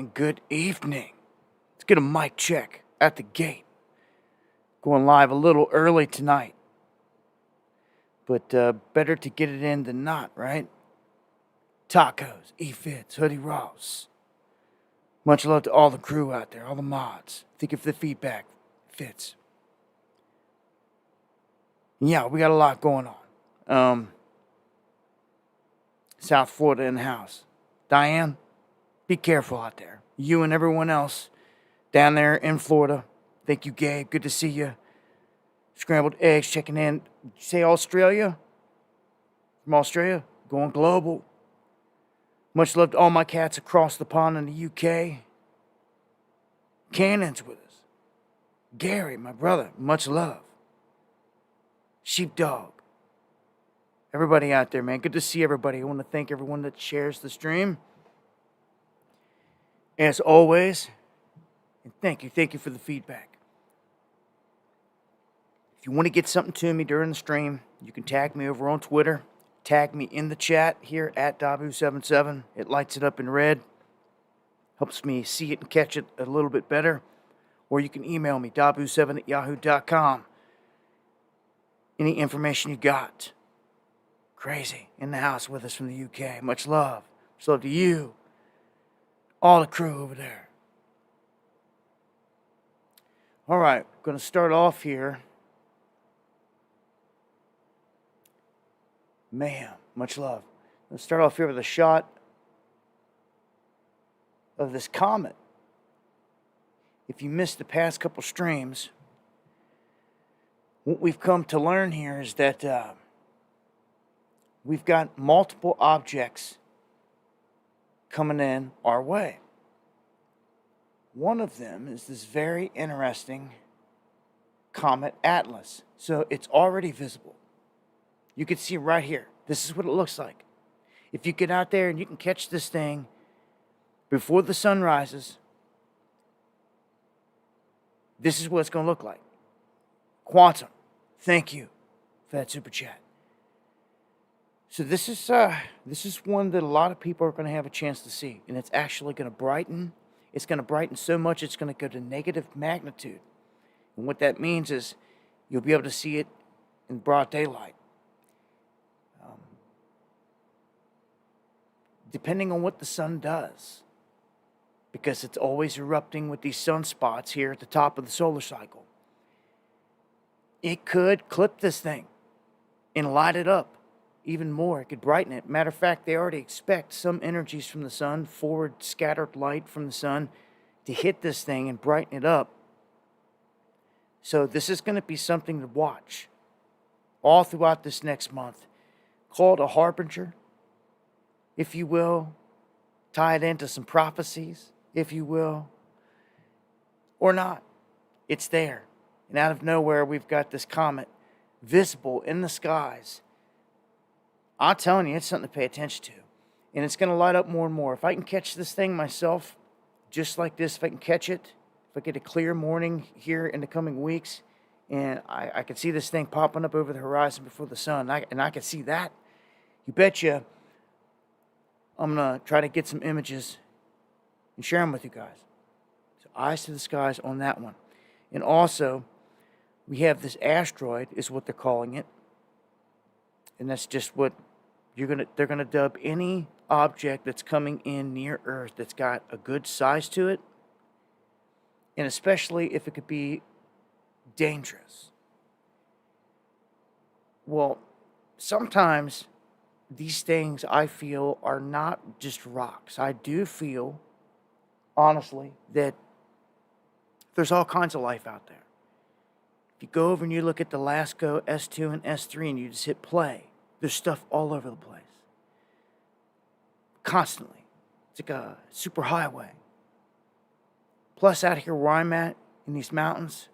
and good evening. Let's get a mic check at the gate. Going live a little early tonight. But better to get it in than not, right? Tacos, E-Fits, Hoodie Ross. Much love to all the crew out there, all the mods. Thank you for the feedback. Fits. Yeah, we got a lot going on. South Florida in the house. Diane, be careful out there. You and everyone else down there in Florida. Thank you, Gabe. Good to see you. Scrambled eggs checking in. Did you say Australia? From Australia? Going global. Much love to all my cats across the pond in the UK. Cannon's with us. Gary, my brother, much love. Sheepdog. Everybody out there, man. Good to see everybody. I want to thank everyone that shares the stream. As always, and thank you for the feedback. If you want to get something to me during the stream, you can tag me over on Twitter. Tag me in the chat here at Dabu77. It lights it up in red. Helps me see it and catch it a little bit better. Or you can email me, dabu7@yahoo.com. Any information you got. Crazy. In the house with us from the UK. Much love. Much love to you. All the crew over there. All right. Going to start off here. Mayhem. Much love. Let's start off here with a shot of this comet. If you missed the past couple streams, what we've come to learn here is that we've got multiple objects coming in our way. One of them is this very interesting Comet Atlas. So it's already visible. You can see right here. This is what it looks like. If you get out there and you can catch this thing before the sun rises, this is what it's going to look like. Quantum, thank you for that super chat. So this is one that a lot of people are going to have a chance to see, and it's actually going to brighten. It's going to brighten so much it's going to go to negative magnitude, and what that means is you'll be able to see it in broad daylight. Depending on what the sun does, because it's always erupting with these sunspots here at the top of the solar cycle. It could clip this thing and light it up even more. It could brighten it. Matter of fact, they already expect some energies from the sun, forward scattered light from the sun, to hit this thing and brighten it up. So this is going to be something to watch all throughout this next month. Called a harbinger, if you will. Tie it into some prophecies, if you will. Or not. It's there. And out of nowhere, we've got this comet visible in the skies. I'm telling you, it's something to pay attention to. And it's going to light up more and more. If I can catch this thing myself, just like this, if I can catch it, if I get a clear morning here in the coming weeks, and I can see this thing popping up over the horizon before the sun, and I can see that, you betcha I'm going to try to get some images and share them with you guys. So eyes to the skies on that one. And also, we have this asteroid, is what they're calling it. And that's just what they're going to dub any object that's coming in near Earth that's got a good size to it. And especially if it could be dangerous. Well, sometimes these things, I feel, are not just rocks. I do feel, honestly, that there's all kinds of life out there. If you go over and you look at the LASCO S2 and S3 and you just hit play, there's stuff all over the place. Constantly. It's like a super highway. Plus, out here where I'm at, in these mountains,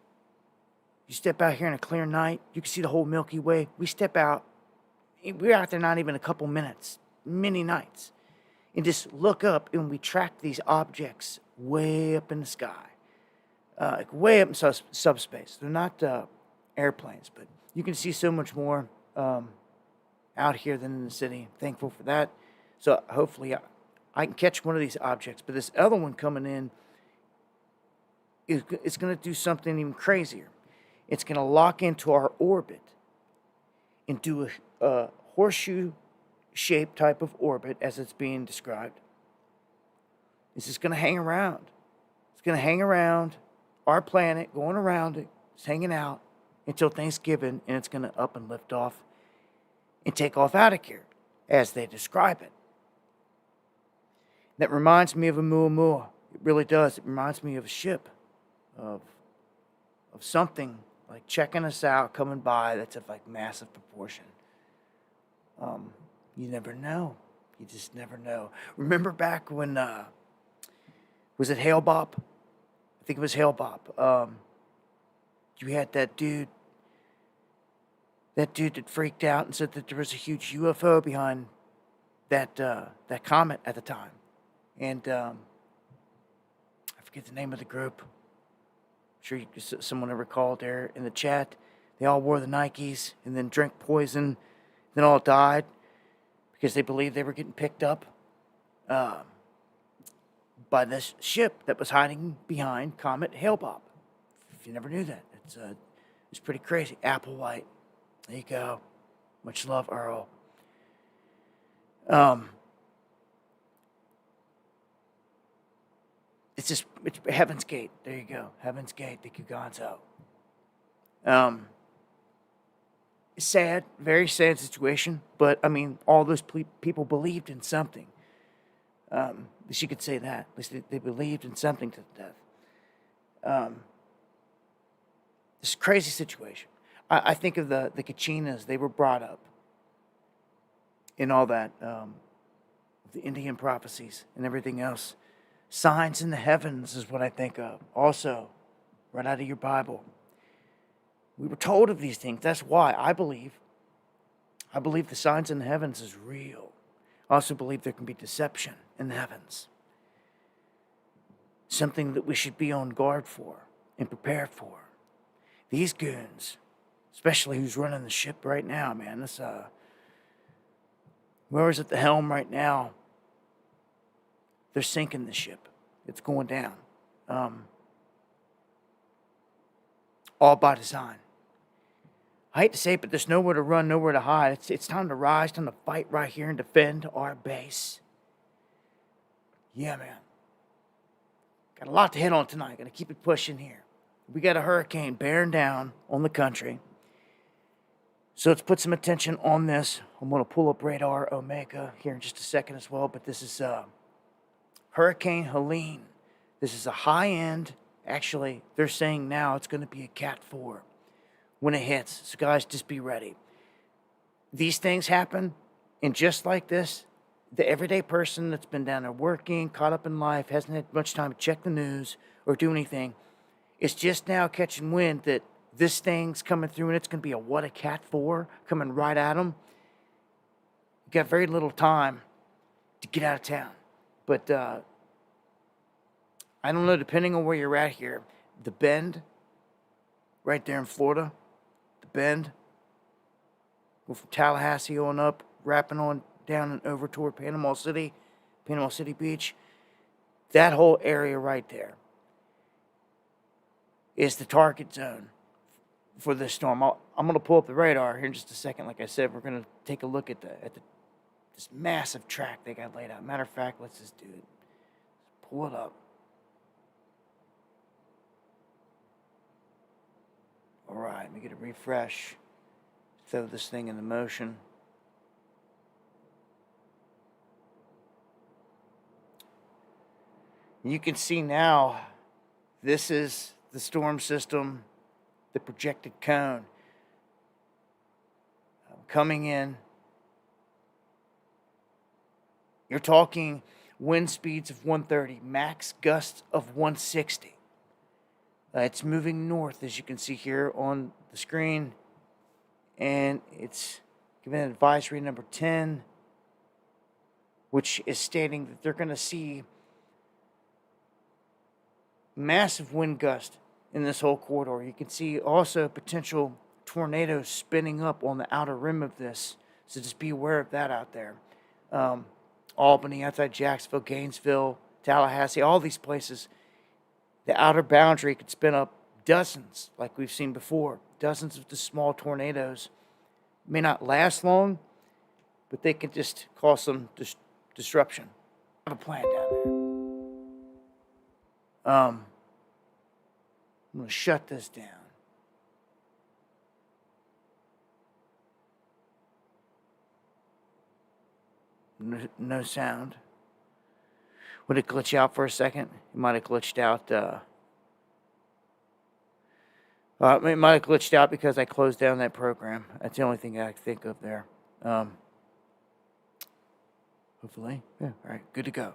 you step out here in a clear night, you can see the whole Milky Way. We're out there not even a couple minutes, many nights. And just look up and we track these objects way up in the sky. Way up in subspace. They're not airplanes, but you can see so much more out here than in the city. Thankful for that. So hopefully I can catch one of these objects, but this other one coming in it's going to do something even crazier. It's going to lock into our orbit and do a horseshoe-shaped type of orbit as it's being described. This is going to hang around. It's going to hang around our planet, going around it. It's hanging out until Thanksgiving, and it's going to up and lift off and take off out of here, as they describe it. That reminds me of a Muamua. It really does. It reminds me of a ship, of something like checking us out, coming by. That's of like massive proportion. You never know. You just never know. Remember back when was it Hale Bopp? I think it was Hale Bopp. You had that dude that freaked out and said that there was a huge UFO behind that comet at the time. And I forget the name of the group. I'm sure someone will recall there in the chat. They all wore the Nikes and then drank poison, then all died because they believed they were getting picked up by this ship that was hiding behind Comet Hale-Bopp. If you never knew that, it's pretty crazy. Applewhite. There you go. Much love, Earl. It's Heaven's Gate. There you go. Heaven's Gate, the Kuganzo. Sad, very sad situation, but I mean, all those people believed in something. At least you could say that. At least they believed in something to the death. This crazy situation. I think of the Kachinas. They were brought up in all that, the Indian prophecies and everything else. Signs in the heavens is what I think of. Also, right out of your Bible. We were told of these things. That's why I believe the signs in the heavens is real. I also believe there can be deception in the heavens. Something that we should be on guard for and prepared for. These goons, especially who's running the ship right now, man. This whoever's at the helm right now, they're sinking the ship. It's going down. All by design. I hate to say it, but there's nowhere to run, nowhere to hide. It's time to rise, time to fight right here and defend our base. Yeah, man. Got a lot to hit on tonight. Got to keep it pushing here. We got a hurricane bearing down on the country. So let's put some attention on this. I'm going to pull up radar Omega here in just a second as well, but this is Hurricane Helene. This is a high-end, actually, they're saying now it's going to be a Cat 4 when it hits. So guys, just be ready. These things happen, and just like this, the everyday person that's been down there working, caught up in life, hasn't had much time to check the news or do anything, is just now catching wind that this thing's coming through and it's going to be a Cat 4 coming right at them. You got very little time to get out of town. But I don't know, depending on where you're at here, the Bend, right there in Florida, the Bend, go from Tallahassee on up, wrapping on down and over toward Panama City Beach, that whole area right there is the target zone for this storm. I'm going to pull up the radar here in just a second. Like I said, we're going to take a look at this massive track they got laid out. Matter of fact, let's just do it. Pull it up. All right, let me get a refresh. Throw this thing into motion. You can see now, this is the storm system, the projected cone. Coming in. You're talking wind speeds of 130, max gusts of 160. It's moving north, as you can see here on the screen. And it's given advisory number 10, which is stating that they're going to see massive wind gust in this whole corridor. You can see also potential tornadoes spinning up on the outer rim of this. So just be aware of that out there. Albany, outside Jacksonville, Gainesville, Tallahassee, all these places. The outer boundary could spin up dozens, like we've seen before, dozens of the small tornadoes. May not last long, but they can just cause some disruption. I have a plan down there. I'm going to shut this down. No sound. Would it glitch out for a second? It might have glitched out. It might have glitched out because I closed down that program. That's the only thing I can think of there. Hopefully. Yeah, all right. Good to go.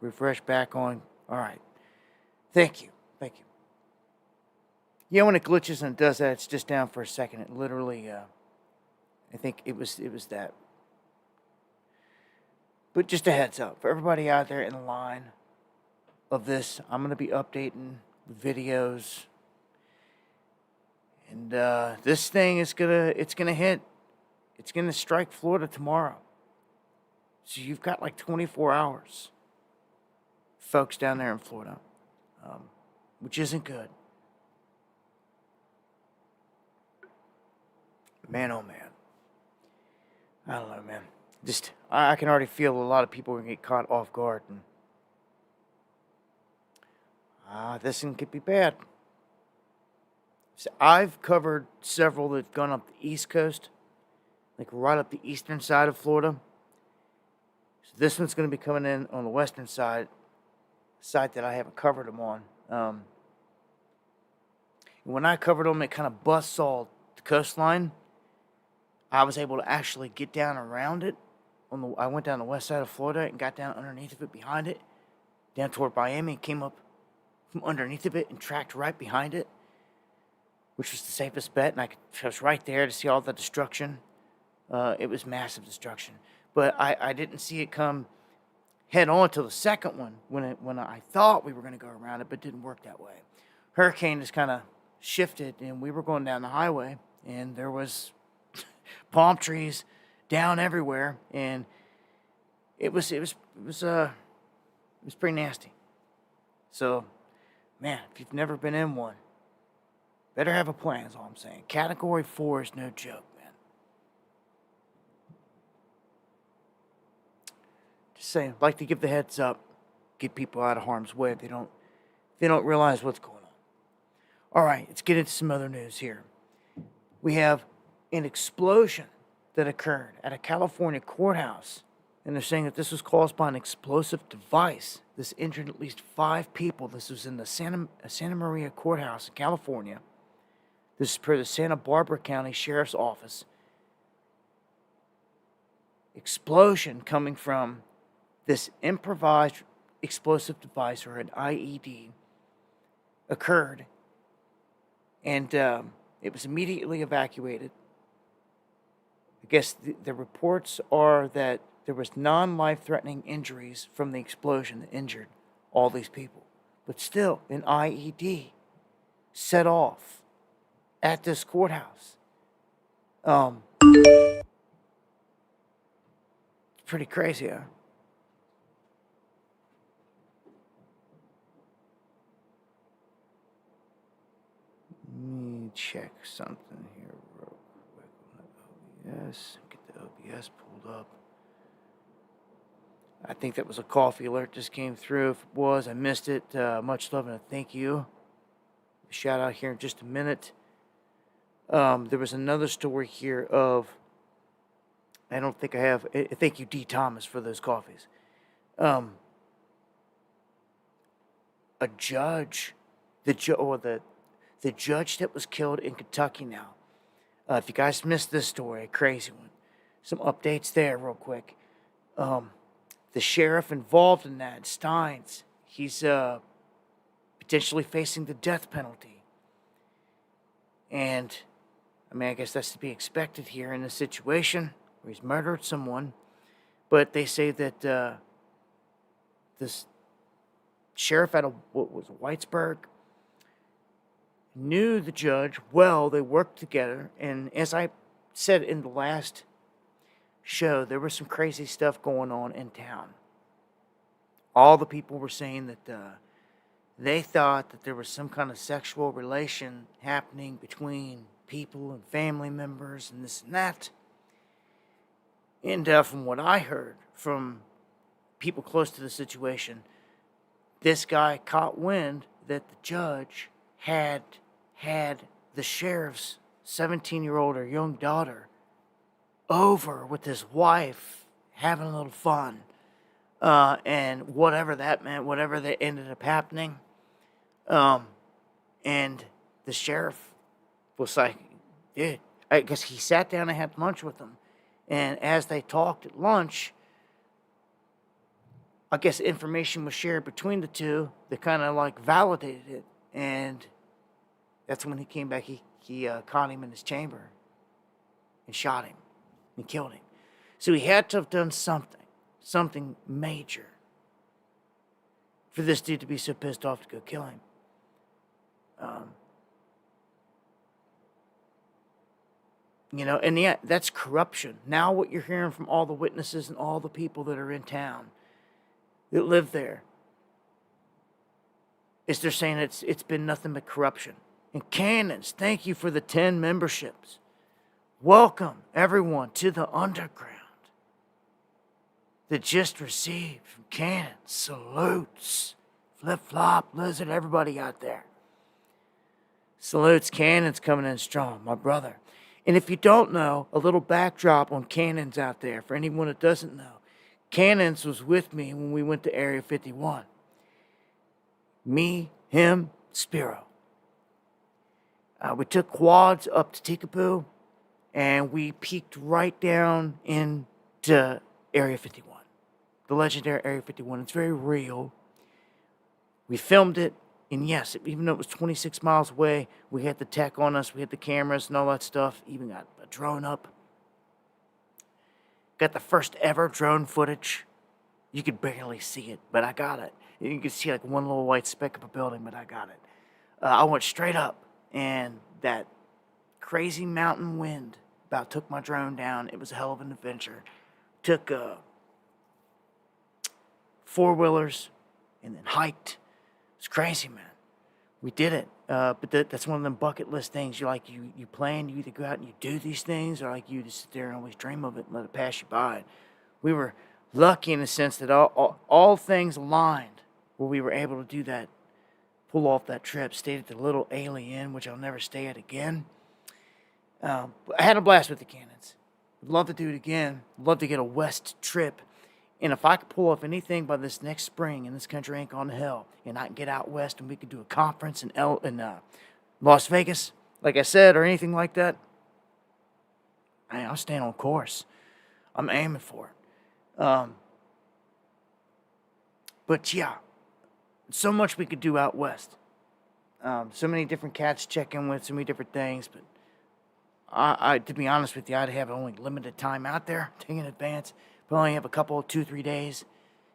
Refresh back on. All right. Thank you. Thank you. Yeah, when it glitches and it does that, it's just down for a second. It literally, I think it was that. But just a heads up for everybody out there in the line of this, I'm going to be updating videos. And this thing is it's going to hit. It's going to strike Florida tomorrow. So you've got like 24 hours, folks down there in Florida, which isn't good. Man, oh man. I don't know, man. Just, I can already feel a lot of people are going to get caught off guard. And this one could be bad. So I've covered several that have gone up the East Coast, like right up the eastern side of Florida. So this one's going to be coming in on the western side that I haven't covered them on. When I covered them, it kind of buzzsawed the coastline. I was able to actually get down around it. I went down the west side of Florida and got down underneath of it, behind it, down toward Miami, and came up from underneath of it and tracked right behind it, which was the safest bet. And I was right there to see all the destruction. It was massive destruction. But I didn't see it come head on to the second one when I thought we were going to go around it, but it didn't work that way. Hurricane just kind of shifted, and we were going down the highway, and there was palm trees down everywhere, and it was pretty nasty. So, man, if you've never been in one, better have a plan, is all I'm saying. Category 4 is no joke, man. Just saying, I'd like to give the heads up, get people out of harm's way if they don't realize what's going on. All right, let's get into some other news here. We have an explosion that occurred at a California courthouse, and they're saying that this was caused by an explosive device. This injured at least 5 people. This was in the Santa Maria Courthouse in California. This is per the Santa Barbara County Sheriff's Office. Explosion coming from this improvised explosive device, or an IED, occurred, and it was immediately evacuated. I guess the reports are that there was non-life-threatening injuries from the explosion that injured all these people. But still, an IED set off at this courthouse. It's pretty crazy, huh? Let me check something here real quick. OBS, get the OBS pulled up. I think that was a coffee alert just came through. If it was, I missed it. Much love and a thank you. Shout out here in just a minute. There was another story here of, I don't think I have, thank you D. Thomas for those coffees. A judge, the judge that was killed in Kentucky now. If you guys missed this story, a crazy one. Some updates there real quick. The sheriff involved in that, Steins, he's potentially facing the death penalty. And, I mean, I guess that's to be expected here in this situation where he's murdered someone. But they say that this sheriff out of, what was it, Whitesburg, knew the judge well. They worked together. And as I said in the last show, there was some crazy stuff going on in town. all the people were saying that they thought that there was some kind of sexual relation happening between people and family members and this and that. And from what I heard from people close to the situation, this guy caught wind that the judge had the sheriff's 17-year-old or young daughter over with his wife having a little fun. And whatever that meant, whatever that ended up happening. And the sheriff was like, dude, I guess he sat down and had lunch with them. And as they talked at lunch, I guess information was shared between the two that kind of like validated it. And that's when he came back. He caught him in his chamber and shot him and killed him. So he had to have done something major for this dude to be so pissed off to go kill him. And yeah, that's corruption. Now what you're hearing from all the witnesses and all the people that are in town that live there is they're saying it's been nothing but corruption. And Cannons, thank you for the 10 memberships. Welcome everyone to the underground. That just received from Cannons. Salutes. Flip-flop, Lizard, everybody out there. Salutes, Cannons coming in strong, my brother. And if you don't know, a little backdrop on Cannons out there, for anyone that doesn't know. Cannons was with me when we went to Area 51. Me, him, Spiro. We took quads up to Tikapoo, and we peeked right down into Area 51. The legendary Area 51. It's very real. We filmed it, and yes, even though it was 26 miles away, we had the tech on us, we had the cameras and all that stuff, even got a drone up. Got the first ever drone footage. You could barely see it, but I got it. You could see like one little white speck of a building, but I got it. I went straight up, and that crazy mountain wind about took my drone down. It was a hell of an adventure. Took four-wheelers and then hiked. It's crazy, man. We did it. But that's one of them bucket list things. You plan, you either go out and you do these things, or like you just sit there and always dream of it and let it pass you by. We were lucky in the sense that all things aligned where we were able to do that, pull off that trip. Stayed at the little Alien, which I'll never stay at again. I had a blast with the Cannons. Would love to do it again. Would love to get a west trip. And if I could pull off anything by this next spring and this country ain't gone to hell, and I can get out west and we could do a conference in Las Vegas, like I said, or anything like that, I'll stand on course. I'm aiming for it. But yeah, so much we could do out west. So many different cats to check in with, so many different things. But I to be honest with you, I'd have only limited time out there, taking in advance. But only have a couple, 2-3 days.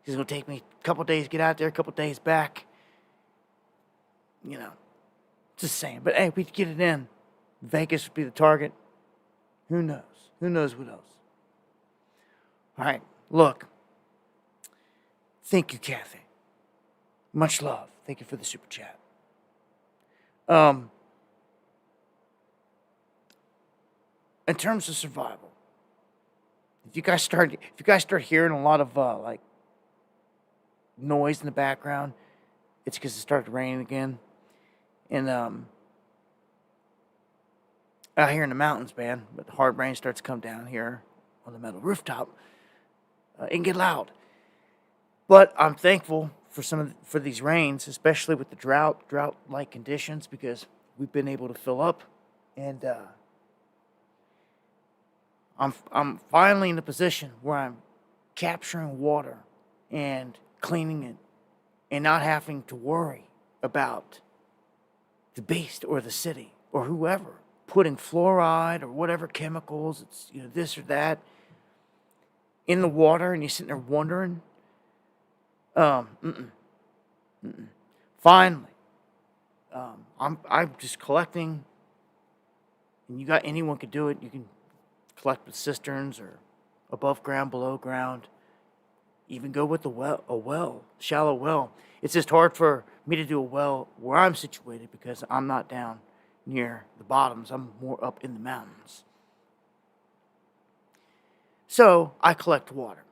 It's going to take me a couple days to get out there, a couple days back. Just saying. But hey, we'd get it in. Vegas would be the target. Who knows? Who knows what else? All right, look. Thank you, Kathy. Much love. Thank you for the super chat. In terms of survival, if you guys start hearing a lot of like noise in the background, it's because it started raining again. And out here in the mountains, man, but the hard rain starts to come down here on the metal rooftop, it can get loud. But I'm thankful for these rains, especially with the drought-like conditions, because we've been able to fill up, and I'm finally in a position where I'm capturing water and cleaning it, and not having to worry about the beast or the city or whoever putting fluoride or whatever chemicals, it's this or that in the water, and you're sitting there wondering. Finally, I'm just collecting, and anyone could do it. You can collect with cisterns or above ground, below ground. even go with shallow well. It's just hard for me to do a well where I'm situated because I'm not down near the bottoms. I'm more up in the mountains. So I collect water.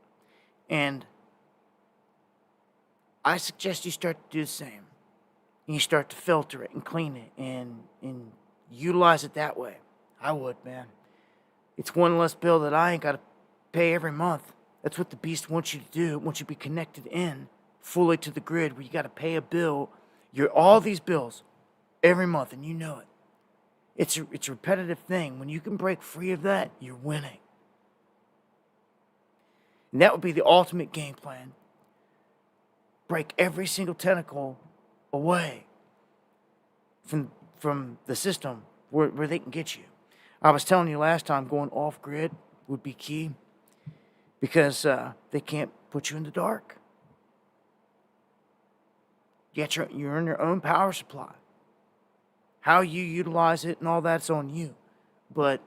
And I suggest you start to do the same. And you start to filter it and clean it and utilize it that way. I would, man. It's one less bill that I ain't got to pay every month. That's what the beast wants you to do. It wants you to be connected in fully to the grid where you got to pay a bill. All these bills every month, and you know it. It's a repetitive thing. When you can break free of that, you're winning. And that would be the ultimate game plan. Break every single tentacle away from the system where they can get you. I was telling you last time, going off-grid would be key because they can't put you in the dark. Yet you're in your own power supply. How you utilize it and all that's on you. But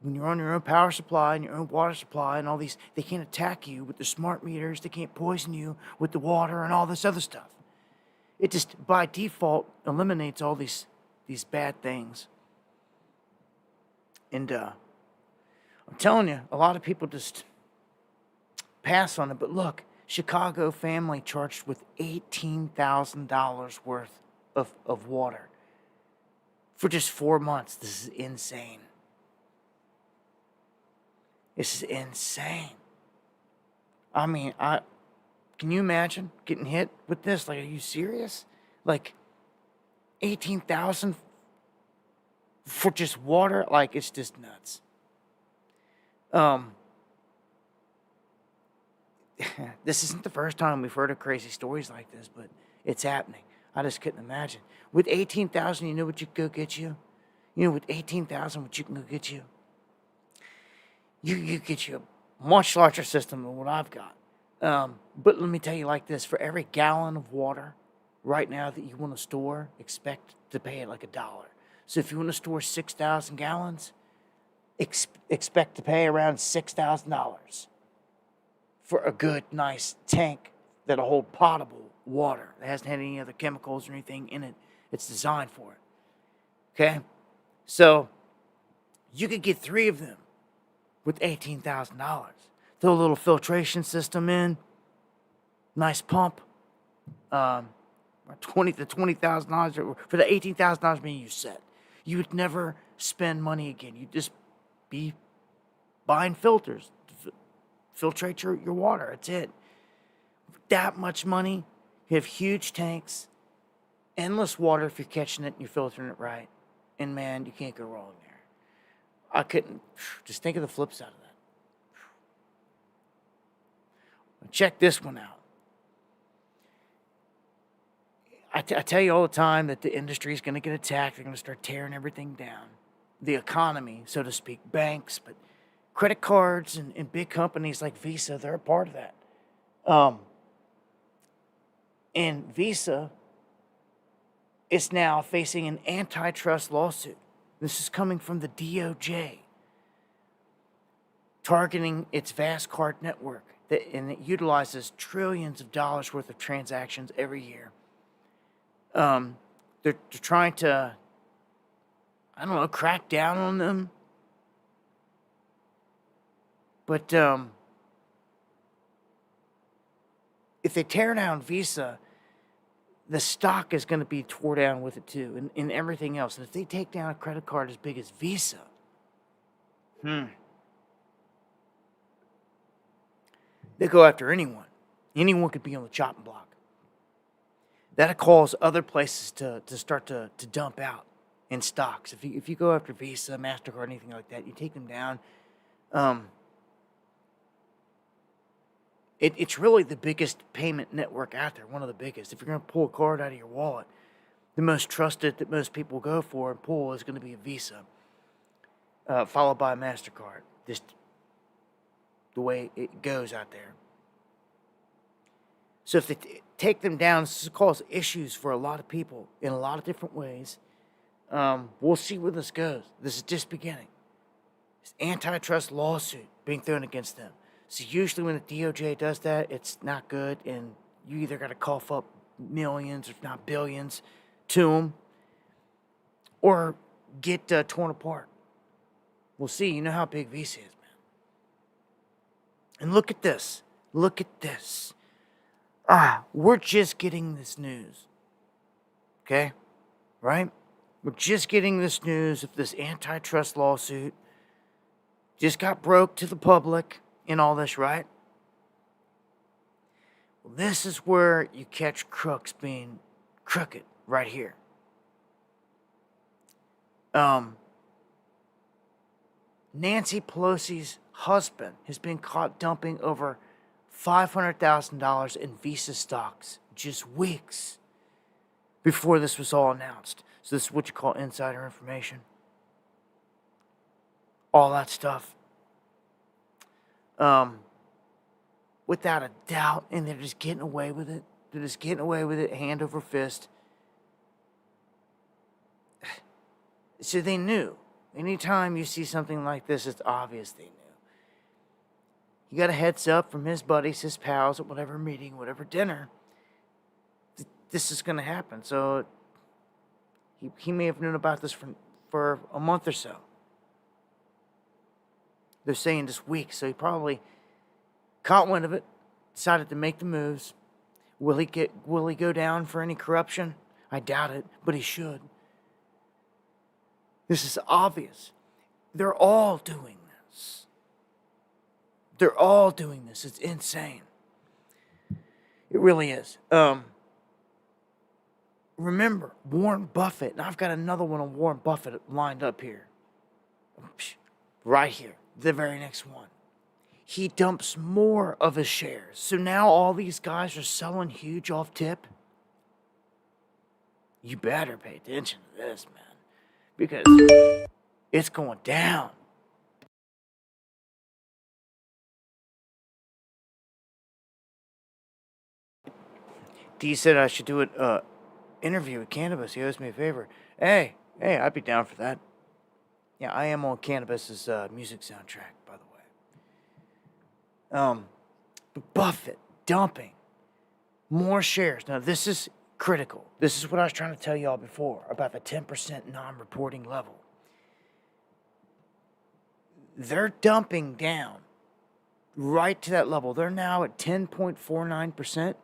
when you're on your own power supply and your own water supply and all these, they can't attack you with the smart meters. They can't poison you with the water and all this other stuff. It just, by default, eliminates all these bad things. And I'm telling you, a lot of people just pass on it. But look, Chicago family charged with $18,000 worth of water for just 4 months. This is insane. This is insane. I mean, can you imagine getting hit with this? Like, are you serious? Like, 18,000 for just water? Like, it's just nuts. This isn't the first time we've heard of crazy stories like this, but it's happening. I just couldn't imagine. With 18,000, you know what you could go get you? You know, with 18,000, what you can go get you? You get you a much larger system than what I've got. But let me tell you like this. For every gallon of water right now that you want to store, expect to pay it like $1. So if you want to store 6,000 gallons, expect to pay around $6,000 for a good, nice tank that'll hold potable water. It hasn't had any other chemicals or anything in it. It's designed for it. Okay? So you could get 3 of them with $18,000. Throw a little filtration system in, nice pump, $20,000 for the $18,000 mean you set. You would never spend money again. You'd just be buying filters to filtrate your water. That's it. That much money, you have huge tanks, endless water if you're catching it and you're filtering it right. And man, you can't go wrong there. I couldn't, just think of the flip side of that. Check this one out. I tell you all the time that the industry is going to get attacked. They're going to start tearing everything down. The economy, so to speak, banks, but credit cards and big companies like Visa, they're a part of that. And Visa is now facing an antitrust lawsuit. This is coming from the DOJ, targeting its vast card network and it utilizes trillions of dollars worth of transactions every year. They're trying to, I don't know, crack down on them. But if they tear down Visa, the stock is going to be tore down with it too, and everything else. And if they take down a credit card as big as Visa, they go after anyone. Anyone could be on the chopping block. That'll cause other places to start to dump out in stocks. If you go after Visa, MasterCard, anything like that, you take them down. It's really the biggest payment network out there, one of the biggest. If you're going to pull a card out of your wallet, the most trusted that most people go for and pull is going to be a Visa, followed by a MasterCard. Just the way it goes out there. So if they take them down, this will cause issues for a lot of people in a lot of different ways. We'll see where this goes. This is just beginning. This antitrust lawsuit being thrown against them. So usually when the DOJ does that, it's not good, and you either got to cough up millions, if not billions, to them, or get torn apart. We'll see. You know how big VC is, man. And look at this. Look at this. We're just getting this news. Okay? Right? We're just getting this news of this antitrust lawsuit. Just got broke to the public and all this, right? Well, this is where you catch crooks being crooked, right here. Nancy Pelosi's husband has been caught dumping over $500,000 in Visa stocks just weeks before this was all announced. So this is what you call insider information. All that stuff. Without a doubt, and they're just getting away with it. They're just getting away with it hand over fist. So they knew. Anytime you see something like this, it's obvious they knew. He got a heads up from his buddies, his pals, at whatever meeting, whatever dinner. This is going to happen. So he may have known about this for a month or so. They're saying this week, so he probably caught wind of it, decided to make the moves. Will he go down for any corruption? I doubt it, but he should. This is obvious. They're all doing this. They're all doing this. It's insane. It really is. Remember, Warren Buffett, and I've got another one on Warren Buffett lined up here. Right here, the very next one. He dumps more of his shares. So now all these guys are selling huge off tip. You better pay attention to this, man. Because it's going down. D said I should do an interview with Cannabis. He owes me a favor. Hey, I'd be down for that. Yeah, I am on Cannabis's music soundtrack, by the way. Buffett dumping more shares. Now, this is critical. This is what I was trying to tell y'all before about the 10% non-reporting level. They're dumping down right to that level. They're now at 10.49%.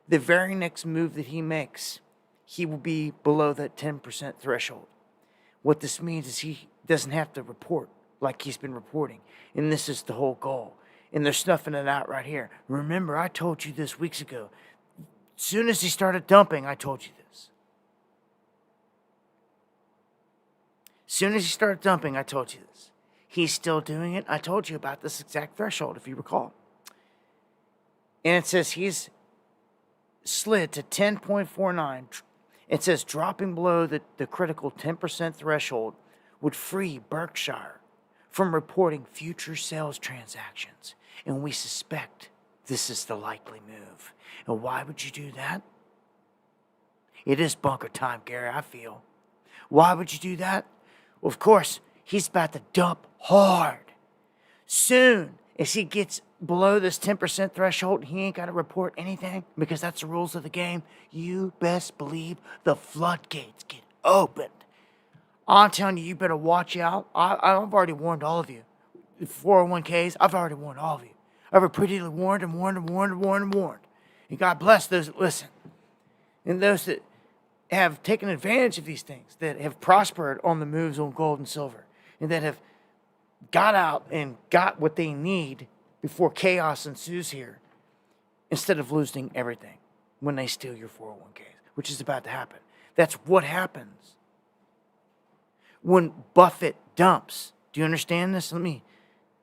The very next move that he makes, he will be below that 10% threshold. What this means is he doesn't have to report like he's been reporting. And this is the whole goal. And they're snuffing it out right here. Remember, I told you this weeks ago. As soon as he started dumping, I told you this. As soon as he started dumping, I told you this. He's still doing it. I told you about this exact threshold, if you recall. And it says he's slid to 10.49. It says dropping below the critical 10% threshold would free Berkshire from reporting future sales transactions. And we suspect this is the likely move. And why would you do that? It is bunker time, Gary, I feel. Why would you do that? Well, of course, he's about to dump hard. Soon as he gets below this 10% threshold, he ain't got to report anything because that's the rules of the game. You best believe the floodgates get opened. I'm telling you, you better watch out. I've already warned all of you. 401ks, I've already warned all of you. I've repeatedly warned and warned and warned and warned and warned. And God bless those that listen. And those that have taken advantage of these things, that have prospered on the moves on gold and silver, and that have got out and got what they need before chaos ensues here, instead of losing everything when they steal your 401ks, which is about to happen. That's what happens when Buffett dumps. Do you understand this? Let me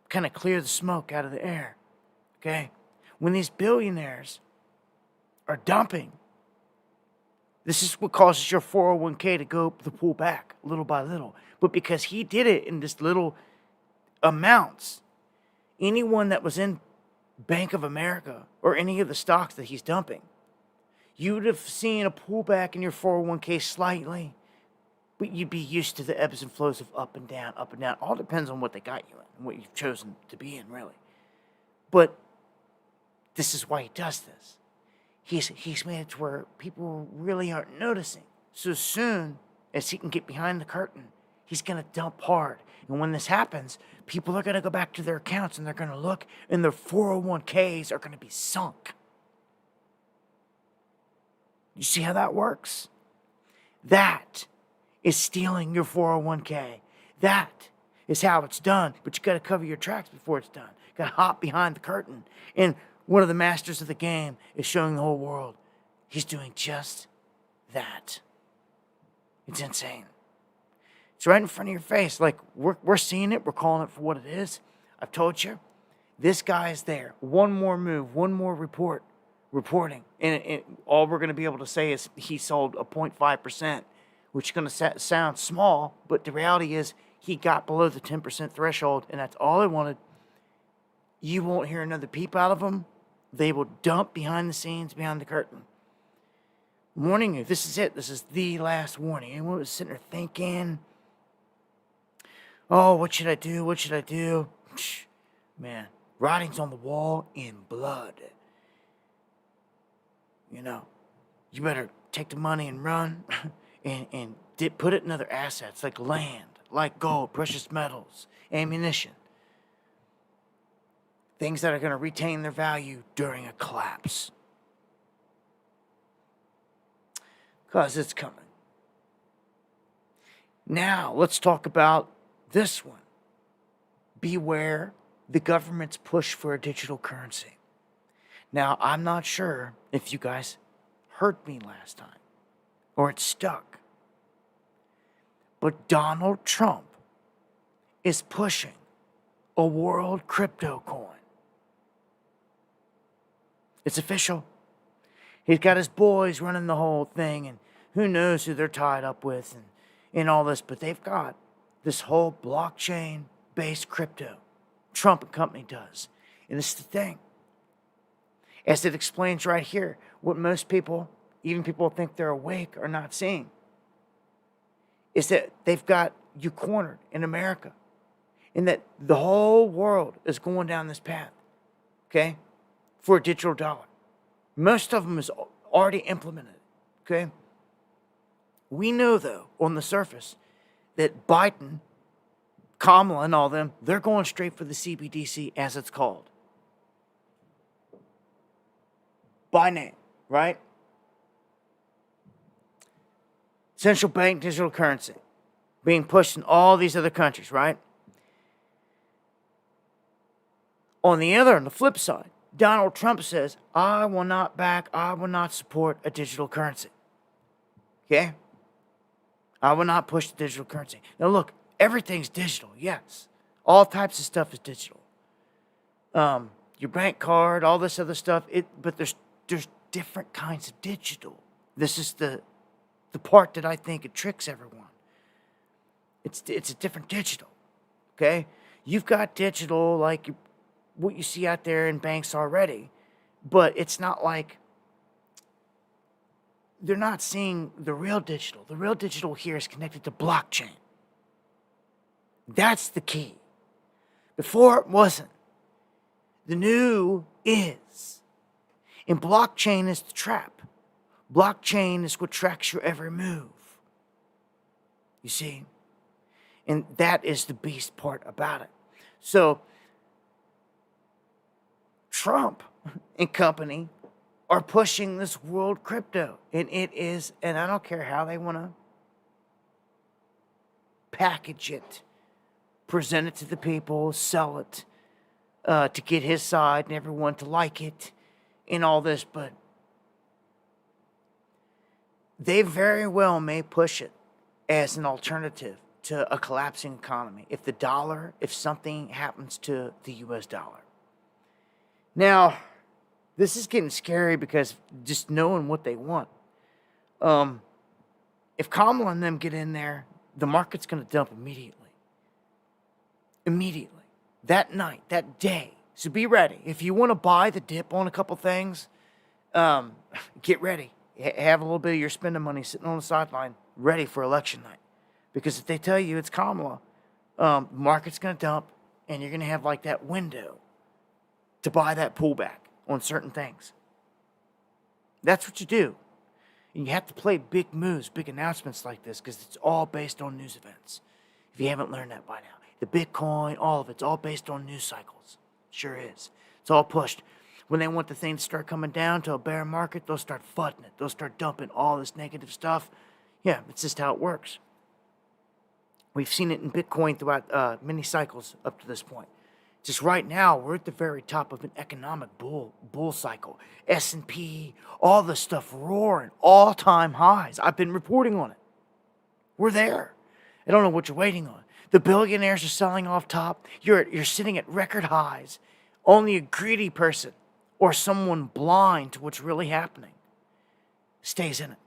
kind of clear the smoke out of the air. Okay? When these billionaires are dumping, this is what causes your 401k to pull back little by little. But because he did it in this little amounts, anyone that was in Bank of America or any of the stocks that he's dumping, you would have seen a pullback in your 401k slightly, but you'd be used to the ebbs and flows of up and down, up and down. All depends on what they got you in and what you've chosen to be in, really. But this is why he does this. He's made it to where people really aren't noticing. So soon as he can get behind the curtain, he's going to dump hard. And when this happens, people are going to go back to their accounts and they're going to look, and their 401ks are going to be sunk. You see how that works? That is stealing your 401k. That is how it's done. But you got to cover your tracks before it's done. You got to hop behind the curtain. And one of the masters of the game is showing the whole world he's doing just that. It's insane. It's right in front of your face. Like, we're seeing it. We're calling it for what it is. I've told you. This guy is there. One more move. One more reporting. And all we're going to be able to say is he sold a 0.5%, which is going to sound small. But the reality is he got below the 10% threshold. And that's all I wanted. You won't hear another peep out of them. They will dump behind the scenes, behind the curtain. Warning you, this is it. This is the last warning. Anyone was sitting there thinking, oh, what should I do? What should I do? Man, writing's on the wall in blood. You know, you better take the money and run and put it in other assets like land, like gold, precious metals, ammunition. Things that are going to retain their value during a collapse. Because it's coming. Now, let's talk about this one. Beware the government's push for a digital currency. Now, I'm not sure if you guys heard me last time or it stuck. But Donald Trump is pushing a world crypto coin. It's official. He's got his boys running the whole thing, and who knows who they're tied up with and all this, but they've got this whole blockchain-based crypto. Trump and company does. And this is the thing. As it explains right here, what most people, even people who think they're awake, are not seeing, is that they've got you cornered in America, and that the whole world is going down this path, okay, for a digital dollar. Most of them is already implemented, okay? We know, though, on the surface, that Biden, Kamala, and all them, they're going straight for the CBDC, as it's called. By name, right? Central bank digital currency being pushed in all these other countries, right? On the flip side, Donald Trump says, I will not support a digital currency. Okay? I will not push the digital currency. Now look, everything's digital, yes. All types of stuff is digital. Your bank card, all this other stuff, but there's different kinds of digital. This is the part that I think it tricks everyone. It's a different digital. Okay? You've got digital like what you see out there in banks already, but it's not like they're not seeing the real digital. The real digital here is connected to blockchain. That's the key. Before it wasn't. The new is. And blockchain is the trap. Blockchain is what tracks your every move. You see? And that is the beast part about it. So, Trump and company are pushing this world crypto. And it is, and I don't care how they want to package it, present it to the people, sell it, to get his side and everyone to like it and all this, but they very well may push it as an alternative to a collapsing economy. If something happens to the US dollar. Now, this is getting scary because just knowing what they want. If Kamala and them get in there, the market's going to dump immediately. Immediately. That night, that day. So be ready. If you want to buy the dip on a couple things, get ready. Have a little bit of your spending money sitting on the sideline ready for election night. Because if they tell you it's Kamala, market's going to dump, and you're going to have like that window to buy that pullback on certain things. That's what you do. And you have to play big moves, big announcements like this, because it's all based on news events. If you haven't learned that by now. The Bitcoin, all of it's all based on news cycles. Sure is. It's all pushed. When they want the thing to start coming down to a bear market, they'll start fudding it. They'll start dumping all this negative stuff. Yeah, it's just how it works. We've seen it in Bitcoin throughout many cycles up to this point. Just right now, we're at the very top of an economic bull cycle. S&P, all this stuff roaring, all-time highs. I've been reporting on it. We're there. I don't know what you're waiting on. The billionaires are selling off top. You're sitting at record highs. Only a greedy person or someone blind to what's really happening stays in it.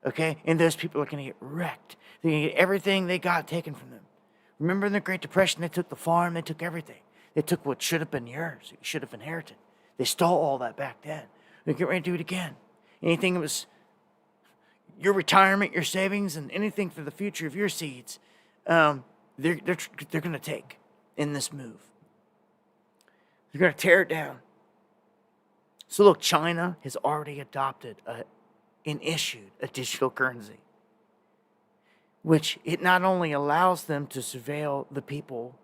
Okay? And those people are going to get wrecked. They're going to get everything they got taken from them. Remember in the Great Depression, they took the farm, they took everything. They took what should have been yours, you should have inherited. They stole all that back then. They're getting ready to do it again. Anything that was your retirement, your savings, and anything for the future of your seeds, they're going to take in this move. They're going to tear it down. So look, China has already adopted and issued a digital currency, which it not only allows them to surveil the people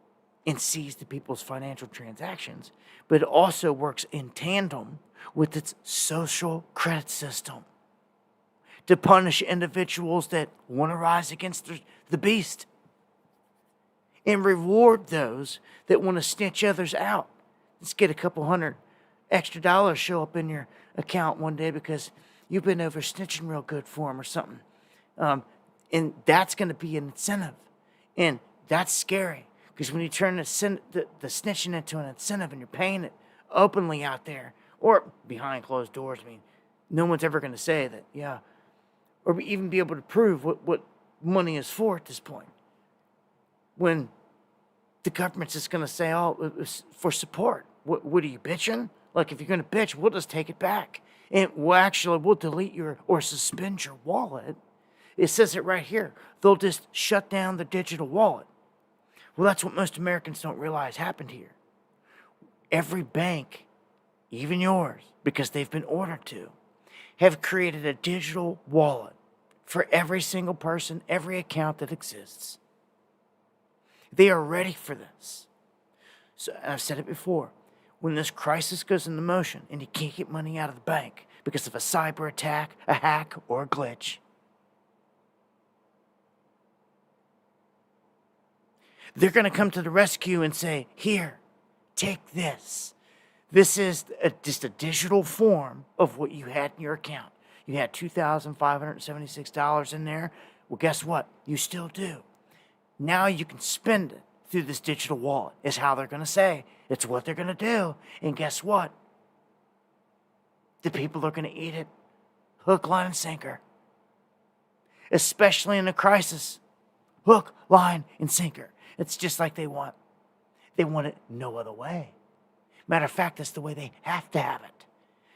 and seize the people's financial transactions, but it also works in tandem with its social credit system to punish individuals that want to rise against the beast and reward those that want to snitch others out. Let's get a couple $100 extra show up in your account one day because you've been over snitching real good for them or something. And that's going to be an incentive. And that's scary. Because when you turn the snitching into an incentive and you're paying it openly out there, or behind closed doors, I mean, no one's ever going to say that, yeah, or even be able to prove what money is for at this point. When the government's just going to say, oh, it was for support. What are you bitching? Like, if you're going to bitch, we'll just take it back. And we'll delete or suspend your wallet. It says it right here. They'll just shut down the digital wallet. Well, that's what most Americans don't realize happened here. Every bank, even yours, because they've been ordered to, have created a digital wallet for every single person, every account that exists. They are ready for this. So, and I've said it before, when this crisis goes into motion and you can't get money out of the bank because of a cyber attack, a hack, or a glitch, they're going to come to the rescue and say, here, take this. This is just a digital form of what you had in your account. You had $2,576 in there. Well, guess what? You still do. Now you can spend it through this digital wallet, is how they're going to say. It's what they're going to do. And guess what? The people are going to eat it hook, line, and sinker. Especially in a crisis. Hook, line, and sinker. It's just like they want. They want it no other way. Matter of fact, that's the way they have to have it.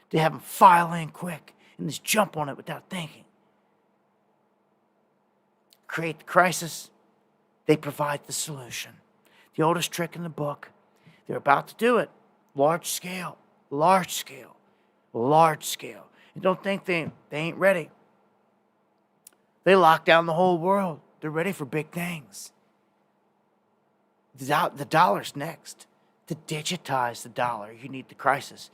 They have them file in quick and just jump on it without thinking. Create the crisis. They provide the solution. The oldest trick in the book. They're about to do it. Large scale. Large scale. Large scale. And don't think they ain't ready. They lock down the whole world. They're ready for big things. The dollar's next. To digitize the dollar, you need the crisis.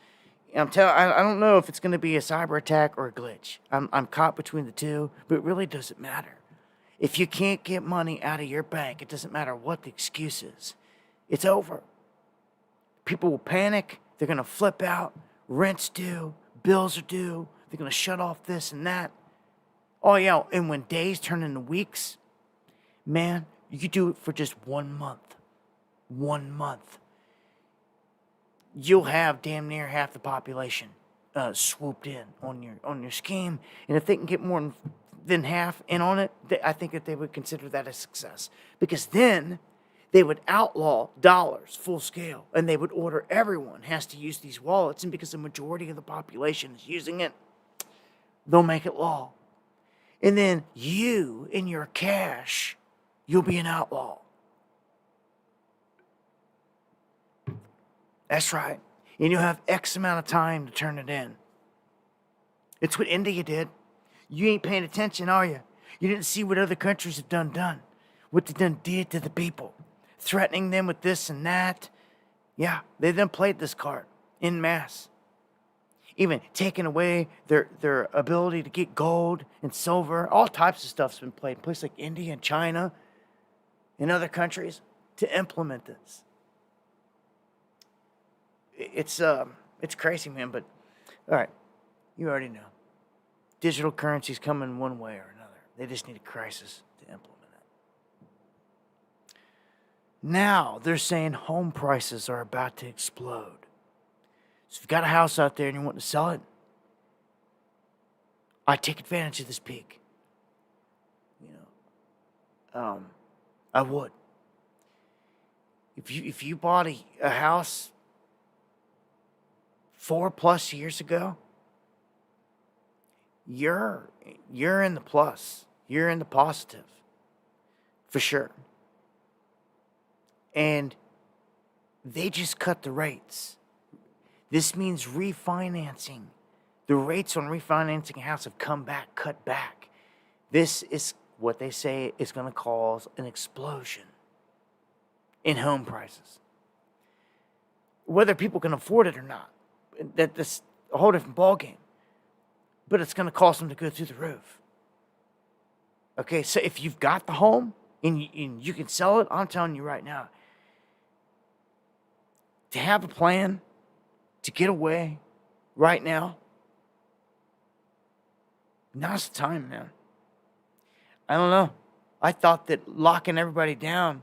I don't know if it's going to be a cyber attack or a glitch. I'm caught between the two, but it really doesn't matter. If you can't get money out of your bank, it doesn't matter what the excuse is. It's over. People will panic. They're going to flip out. Rent's due. Bills are due. They're going to shut off this and that. Oh, yeah, and when days turn into weeks, man, you could do it for just 1 month. 1 month. You'll have damn near half the population swooped in on your scheme. And if they can get more than half in on it, I think that they would consider that a success. Because then they would outlaw dollars full scale. And they would order everyone has to use these wallets. And because the majority of the population is using it, they'll make it law. And then you, in your cash, you'll be an outlaw. That's right. And you have X amount of time to turn it in. It's what India did. You ain't paying attention, are you? You didn't see what other countries have done. What they done did to the people. Threatening them with this and that. Yeah, they then played this card en masse. Even taking away their ability to get gold and silver. All types of stuff's been played in places like India and China and other countries to implement this. It's crazy, man, but all right, you already know. Digital currency's coming one way or another. They just need a crisis to implement it. Now they're saying home prices are about to explode. So if you've got a house out there and you want to sell it, I take advantage of this peak. I would. If you bought a house 4+ years ago, you're in the plus. You're in the positive. For sure. And they just cut the rates. This means refinancing. The rates on refinancing a house have cut back. This is what they say is going to cause an explosion in home prices. Whether people can afford it or not, that's a whole different ballgame. But it's going to cost them to go through the roof. Okay, so if you've got the home and you can sell it, I'm telling you right now, to have a plan to get away right now, now's the time, man. I don't know. I thought that locking everybody down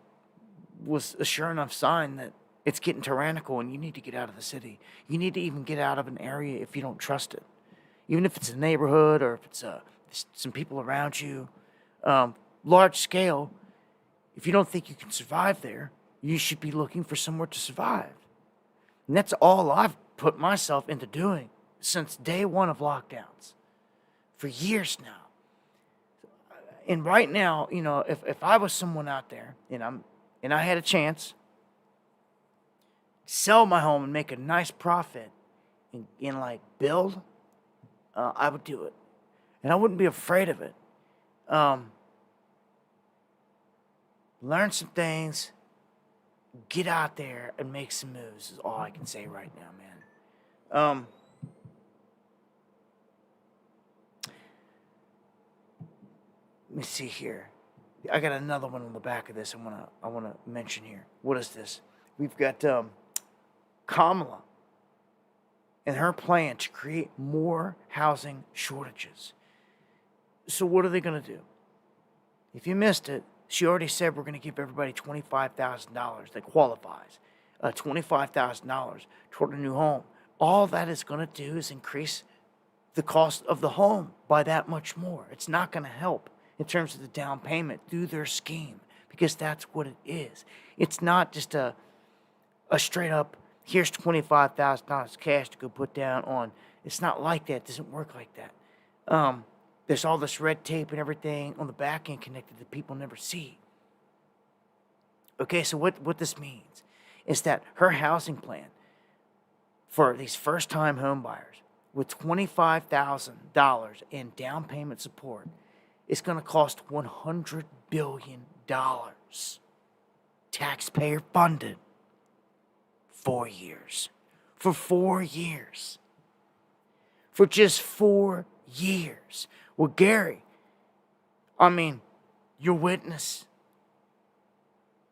was a sure enough sign that it's getting tyrannical and you need to get out of the city. You need to even get out of an area if you don't trust it. Even if it's a neighborhood or if it's some people around you. Large scale, if you don't think you can survive there, you should be looking for somewhere to survive. And that's all I've put myself into doing since day one of lockdowns. For years now. And right now, if I was someone out there and I had a chance to sell my home and make a nice profit and like build, I would do it. And I wouldn't be afraid of it. Learn some things, get out there and make some moves is all I can say right now, man. Let me see here. I got another one on the back of this I wanna mention here. What is this? We've got Kamala and her plan to create more housing shortages. So what are they gonna do? If you missed it, she already said we're gonna give everybody $25,000 that qualifies. $25,000 toward a new home. All that is gonna do is increase the cost of the home by that much more. It's not gonna help in terms of the down payment through their scheme, because that's what it is. It's not just a straight up, here's $25,000 cash to go put down on. It's not like that. It doesn't work like that. There's all this red tape and everything on the back end connected that people never see. Okay, so what this means is that her housing plan for these first-time home buyers with $25,000 in down payment support is going to cost $100 billion. Taxpayer funded. 4 years. For 4 years. For just 4 years. Well, Gary, you're witness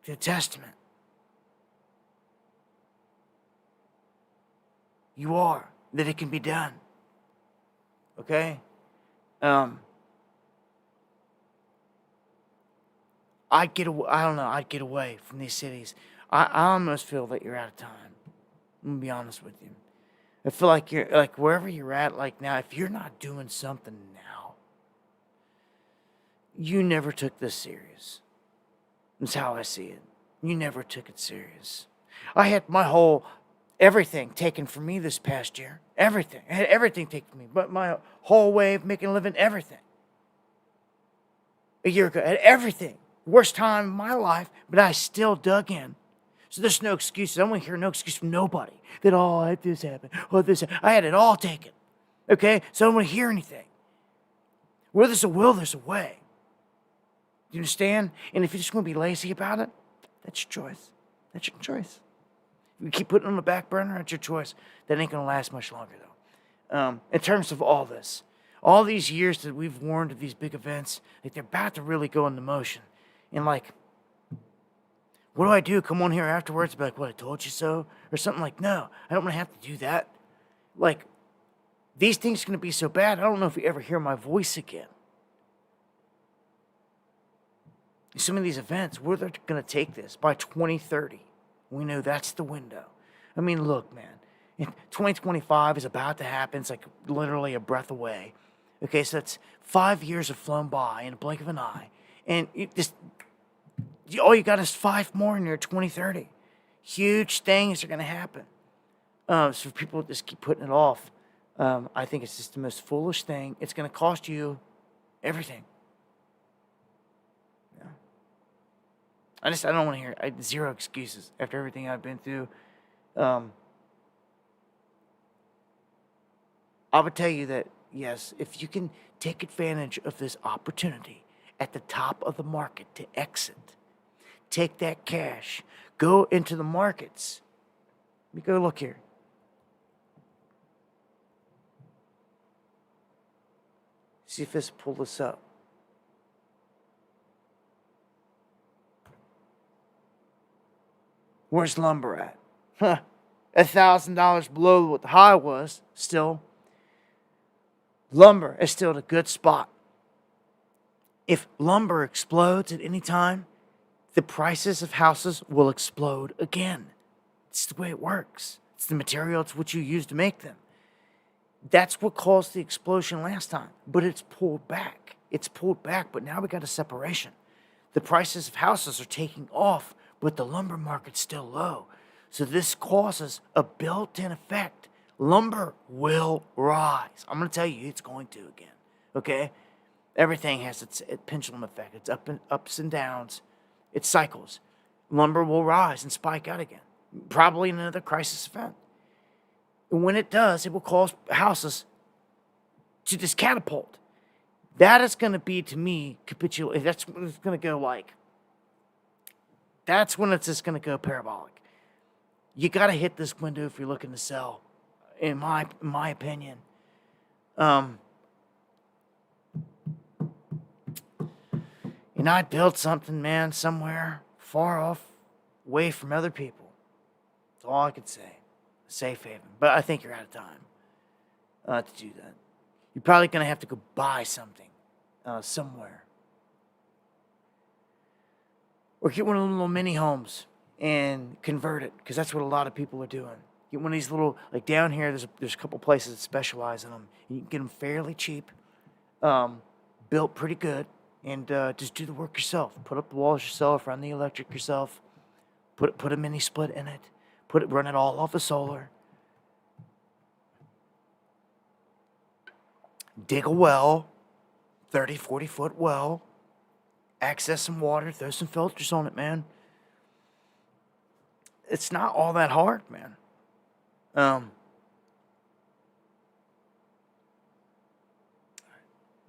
to the testament. You are. That it can be done. Okay? I'd get away from these cities. I almost feel that you're out of time. I'm going to be honest with you. I feel like you're, like, wherever you're at, like, now, if you're not doing something now, you never took this serious. That's how I see it. You never took it serious. I had my everything taken from me this past year. Everything. I had everything taken from me. But my whole way of making a living, everything. A year ago, I had everything. Worst time of my life, but I still dug in. So there's no excuses. I don't want to hear no excuse from nobody that, oh, this happened, oh, this happened. I had it all taken. Okay? So I don't want to hear anything. Where there's a will, there's a way. You understand? And if you're just going to be lazy about it, that's your choice. That's your choice. If you keep putting it on the back burner, that's your choice. That ain't going to last much longer, though. In terms of all this, all these years that we've warned of these big events, like, they're about to really go into motion. And, like, what do I do? Come on here afterwards and be like, what, I told you so? Or something like, no, I don't want to have to do that. Like, these things are going to be so bad, I don't know if you ever hear my voice again. Some of these events, where they're going to take this by 2030. We know that's the window. I mean, look, man. 2025 is about to happen. It's like literally a breath away. Okay, so that's 5 years have flown by in a blink of an eye. And all you got is 5 more in your 2030. Huge things are going to happen. So people just keep putting it off. I think it's just the most foolish thing. It's going to cost you everything. Yeah. I don't want to hear it. Zero excuses after everything I've been through. I would tell you that, yes, if you can take advantage of this opportunity at the top of the market to exit, take that cash, go into the markets. Let me go look here. See if this pull this up. Where's lumber at? Huh. $1,000 below what the high was, still. Lumber is still at a good spot. If lumber explodes at any time, the prices of houses will explode again. It's the way it works. It's the material, it's what you use to make them. That's what caused the explosion last time. But it's pulled back. It's pulled back, but now we got a separation. The prices of houses are taking off, but the lumber market's still low. So this causes a built-in effect. Lumber will rise. I'm going to tell you, it's going to again. Okay? Everything has its pendulum effect. It's ups and downs. It cycles. Lumber will rise and spike out again. Probably in another crisis event. And when it does, it will cause houses to just catapult. That is going to be, to me, capitulate. That's when it's going to go like. That's when it's just going to go parabolic. You got to hit this window if you're looking to sell. In my opinion. And I built something, man, somewhere far off, away from other people. That's all I could say. A safe haven. But I think you're out of time to do that. You're probably going to have to go buy something somewhere. Or get one of the little mini homes and convert it, because that's what a lot of people are doing. Get one of these little, like down here, there's a couple places that specialize in them. You can get them fairly cheap, built pretty good, and just do the work yourself. Put up the walls yourself, run the electric yourself, put a mini split in it, run it all off of solar. Dig a well, 30, 40-foot well, access some water, throw some filters on it, man. It's not all that hard, man. I'm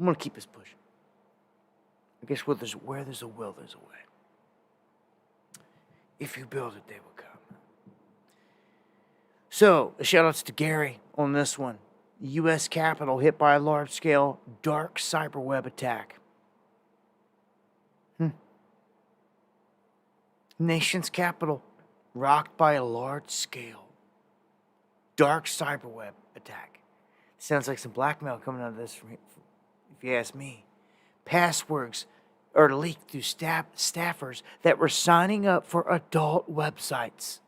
going to keep this pushing. I guess where there's a will, there's a way. If you build it, they will come. So, shout outs to Gary on this one. U.S. Capitol hit by a large-scale dark cyberweb attack. Nation's capital rocked by a large-scale dark cyberweb attack. Sounds like some blackmail coming out of this, if you ask me. Passwords are leaked through staffers that were signing up for adult websites.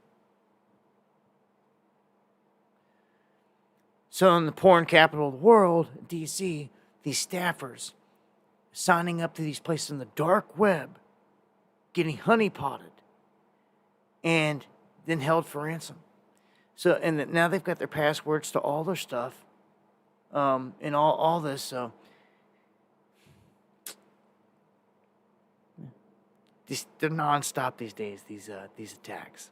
So in the porn capital of the world, D.C., these staffers signing up to these places in the dark web, getting honeypotted, and then held for ransom. So, and now they've got their passwords to all their stuff, and all this. So, they're nonstop these days. These attacks.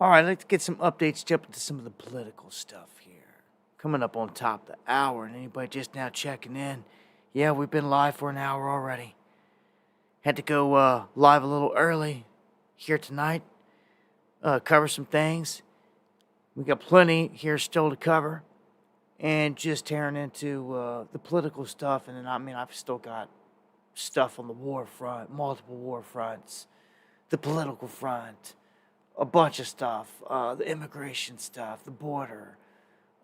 All right, let's get some updates, jump into some of the political stuff here. Coming up on top of the hour, and anybody just now checking in, yeah, we've been live for an hour already. Had to go live a little early here tonight, cover some things. We got plenty here still to cover, and just tearing into the political stuff. And then, I mean, I've still got stuff on the war front, multiple war fronts, the political front, a bunch of stuff, the immigration stuff, the border,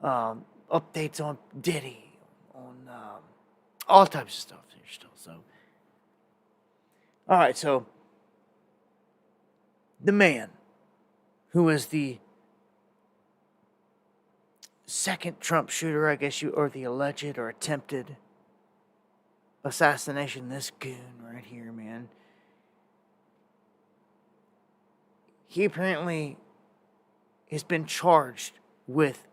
updates on Diddy, on all types of stuff here still. So, all right, so the man who is the second Trump shooter, I guess or the alleged or attempted assassination, this goon right here, man. He apparently has been charged with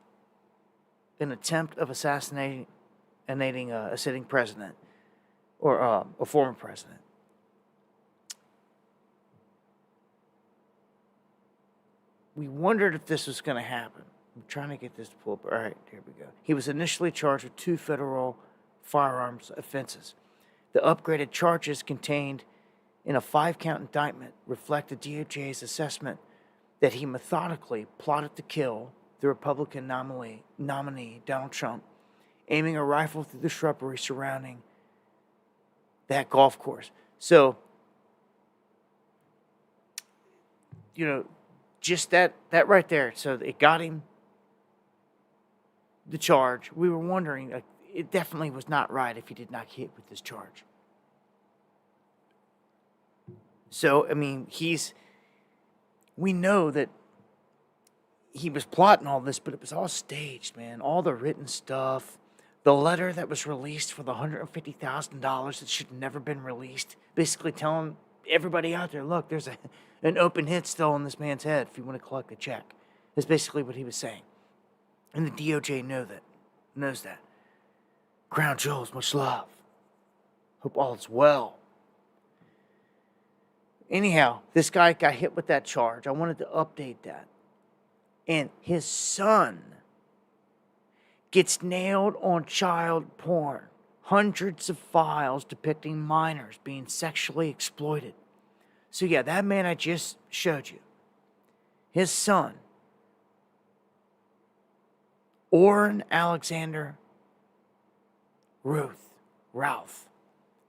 an attempt of assassinating a sitting president or a former president. We wondered if this was going to happen. I'm trying to get this to pull up. All right, here we go. He was initially charged with 2 federal firearms offenses. The upgraded charges contained in a 5-count indictment reflect the DOJ's assessment that he methodically plotted to kill the Republican nominee Donald Trump, aiming a rifle through the shrubbery surrounding that golf course. So, you know, just that right there. So it got him the charge. We were wondering, it definitely was not right if he did not hit with this charge. So, I mean, we know that he was plotting all this, but it was all staged, man. All the written stuff, the letter that was released for the $150,000 that should have never been released, basically telling everybody out there, look, there's an open hit still on this man's head if you want to collect the check. That's basically what he was saying. And the DOJ knows that. Crown Jewels, much love. Hope all is well. Anyhow, this guy got hit with that charge. I wanted to update that. And his son gets nailed on child porn. Hundreds of files depicting minors being sexually exploited. So yeah, that man I just showed you, his son, Orrin Alexander Ralph,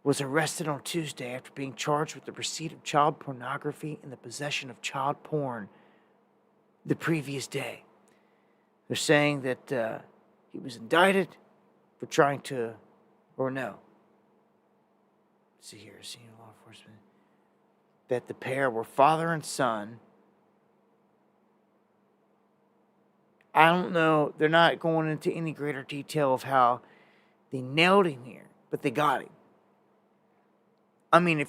was arrested on Tuesday after being charged with the receipt of child pornography and the possession of child porn the previous day. They're saying that he was indicted for trying to, or no. Let's see here, senior law enforcement, that the pair were father and son. I don't know, they're not going into any greater detail of how they nailed him here, but they got him. I mean, you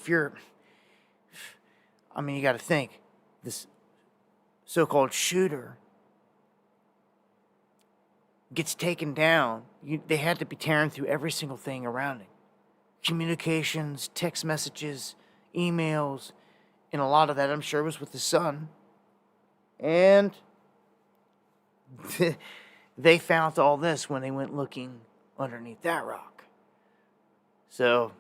got to think, this so-called shooter gets taken down. They had to be tearing through every single thing around him. Communications, text messages, emails, and a lot of that, I'm sure, was with his son. And they found all this when they went looking underneath that rock. So,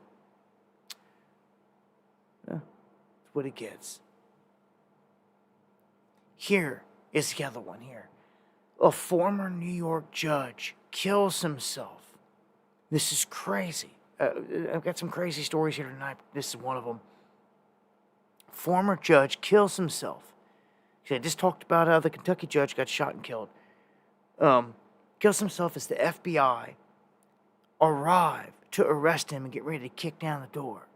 that's what it gets. Here is the other one here. A former New York judge kills himself. This is crazy. I've got some crazy stories here tonight. This is one of them. Former judge kills himself. I just talked about how the Kentucky judge got shot and killed. Kills himself as the FBI arrived to arrest him and get ready to kick down the door.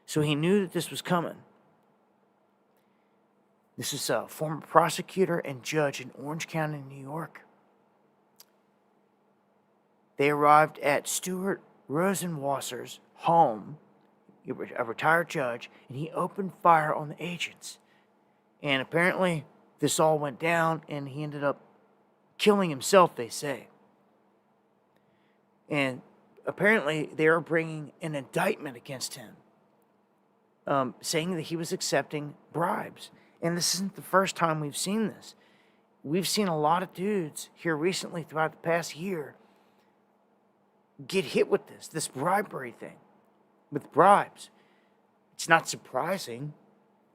So he knew that this was coming. This is a former prosecutor and judge in Orange County, New York. They arrived at Stuart Rosenwasser's home, a retired judge, and he opened fire on the agents. And apparently, this all went down, and he ended up killing himself, they say. And apparently, they are bringing an indictment against him, saying that he was accepting bribes. And this isn't the first time we've seen this. we've seen a lot of dudes here recently throughout the past year get hit with this bribery thing, with bribes. It's not surprising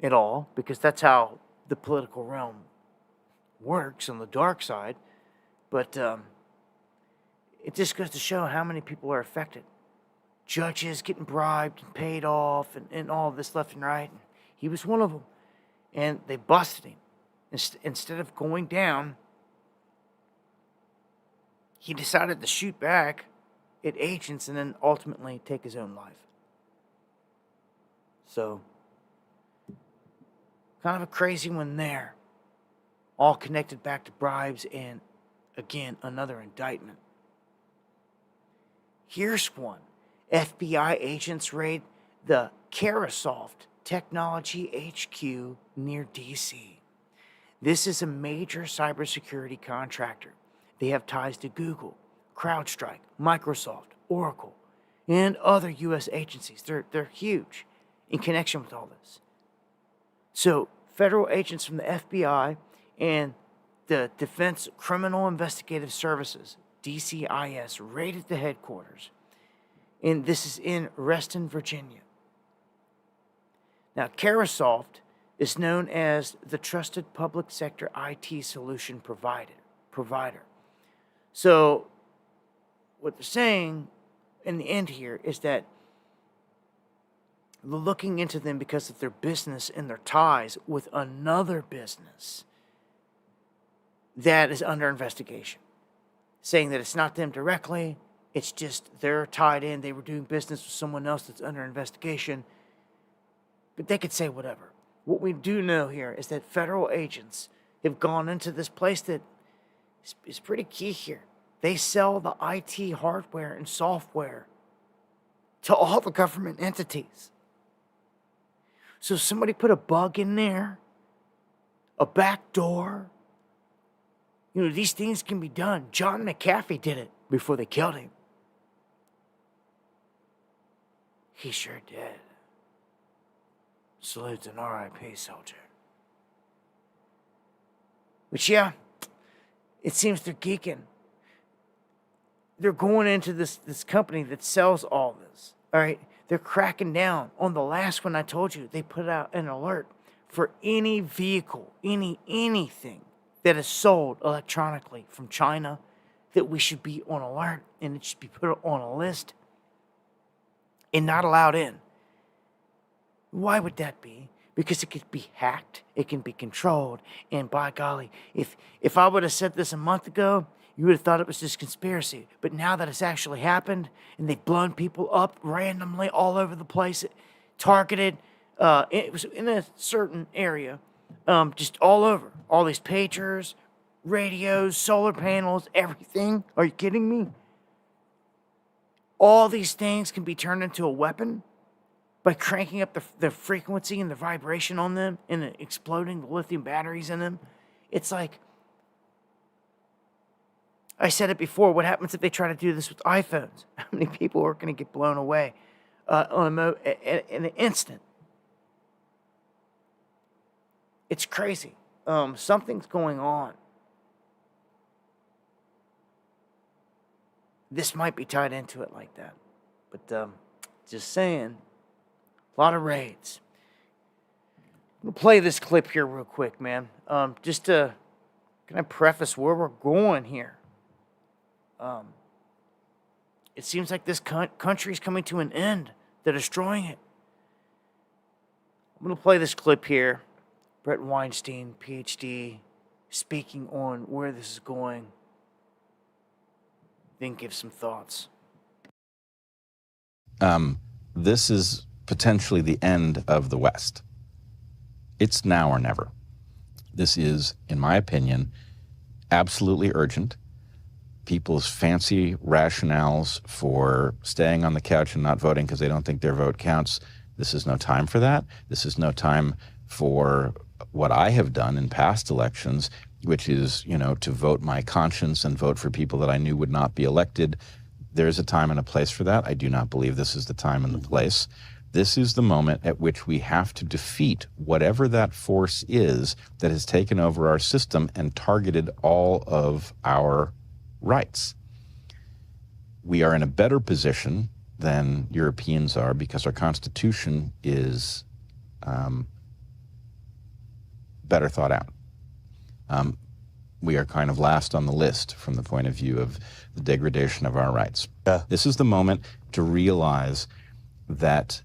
at all, because that's how the political realm works on the dark side. But it just goes to show how many people are affected. Judges getting bribed and paid off and all this left and right. And he was one of them. And they busted him. Instead of going down, he decided to shoot back at agents and then ultimately take his own life. So, kind of a crazy one there. All connected back to bribes and, again, another indictment. Here's one. FBI agents raid the Carosoft Technology HQ near D.C. This is a major cybersecurity contractor. They have ties to Google, CrowdStrike, Microsoft, Oracle, and other U.S. agencies. They're huge in connection with all this. So, federal agents from the FBI and the Defense Criminal Investigative Services, DCIS, raided the headquarters. And this is in Reston, Virginia. Now, Carosoft is known as the trusted public sector IT solution provider. So, what they're saying in the end here is that they're looking into them because of their business and their ties with another business that is under investigation. Saying that it's not them directly, it's just they're tied in, they were doing business with someone else that's under investigation. But they could say whatever. What we do know here is that federal agents have gone into this place that is pretty key here. They sell the IT hardware and software to all the government entities. So somebody put a bug in there, a back door. You know, these things can be done. John McAfee did it before they killed him. He sure did. Salutes an RIP soldier. But yeah, it seems they're geeking. They're going into this company that sells all this. All right, they're cracking down on the last one I told you. They put out an alert for any vehicle, anything that is sold electronically from China, that we should be on alert and it should be put on a list and not allowed in. Why would that be? Because it could be hacked, it can be controlled, and by golly, if I would have said this a month ago, you would have thought it was just conspiracy. But now that it's actually happened, and they've blown people up randomly all over the place, targeted, it was in a certain area, just all over. All these pagers, radios, solar panels, everything. Are you kidding me? All these things can be turned into a weapon by cranking up the frequency and the vibration on them and exploding the lithium batteries in them. It's like, I said it before, what happens if they try to do this with iPhones? How many people are going to get blown away in an instant? It's crazy. Something's going on. This might be tied into it like that. But just saying, a lot of raids. I'm going to play this clip here real quick, man. Just to kind of preface where we're going here. It seems like this country is coming to an end. They're destroying it. I'm going to play this clip here. Brett Weinstein, PhD, speaking on where this is going. Then give some thoughts. This is potentially the end of the West. It's now or never. This is, in my opinion, absolutely urgent. People's fancy rationales for staying on the couch and not voting because they don't think their vote counts, this is no time for that. This is no time for what I have done in past elections, which is, to vote my conscience and vote for people that I knew would not be elected. There's a time and a place for that. I do not believe this is the time and the place. This is the moment at which we have to defeat whatever that force is that has taken over our system and targeted all of our rights. We are in a better position than Europeans are because our Constitution is better thought out. We are kind of last on the list from the point of view of the degradation of our rights. Yeah. This is the moment to realize that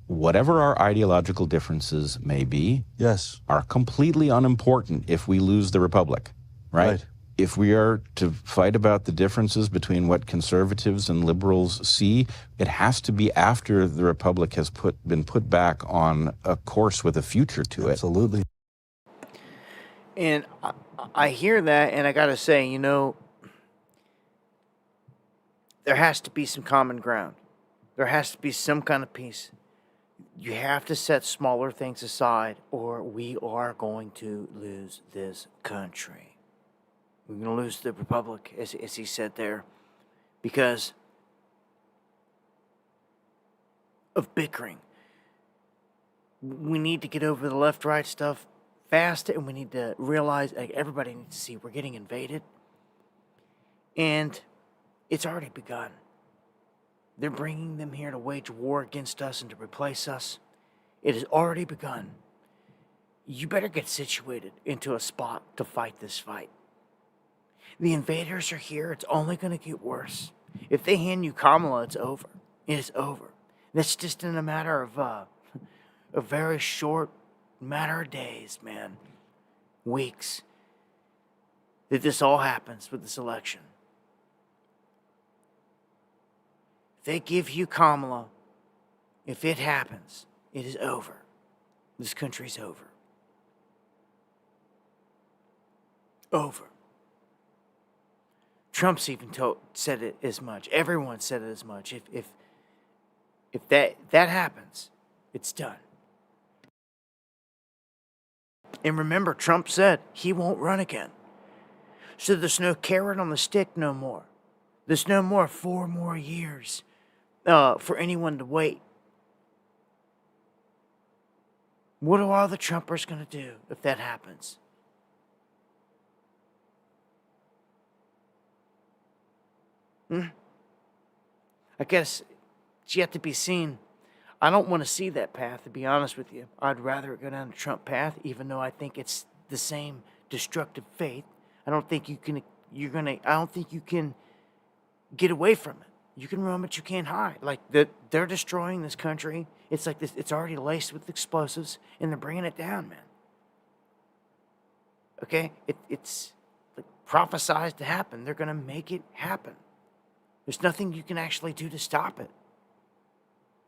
whatever our ideological differences may be, Yes. are completely unimportant if we lose the republic, right? If we are to fight about the differences between what conservatives and liberals see, it has to be after the republic has been put back on a course with a future to it. Absolutely. And I hear that, and I gotta say, you know, there has to be some common ground. There has to be some kind of peace. You have to set smaller things aside, or we are going to lose this country. We're going to lose the republic, as he said there, because of bickering. We need to get over the left-right stuff fast, and we need to realize, like, everybody needs to see we're getting invaded, and it's already begun. They're bringing them here to wage war against us and to replace us. It has already begun. You better get situated into a spot to fight this fight. The invaders are here. It's only going to get worse. If they hand you Kamala, it's over. It is over. That's just in a matter of a very short matter of days, man. Weeks. That this all happens with this election. If they give you Kamala, if it happens, it is over. This country's over. Over. Trump's even said it as much. Everyone said it as much. If that happens, it's done. And remember, Trump said he won't run again. So there's no carrot on the stick no more. There's no more 4 more years for anyone to wait. What are all the Trumpers going to do if that happens? I guess it's yet to be seen. I don't want to see that path, to be honest with you. I'd rather it go down the Trump path, even though I think it's the same destructive fate. I don't think you can get away from it. You can run, but you can't hide. Like, they're destroying this country. It's like this. It's already laced with explosives, and they're bringing it down, man. Okay? It's like prophesized to happen. They're going to make it happen. There's nothing you can actually do to stop it.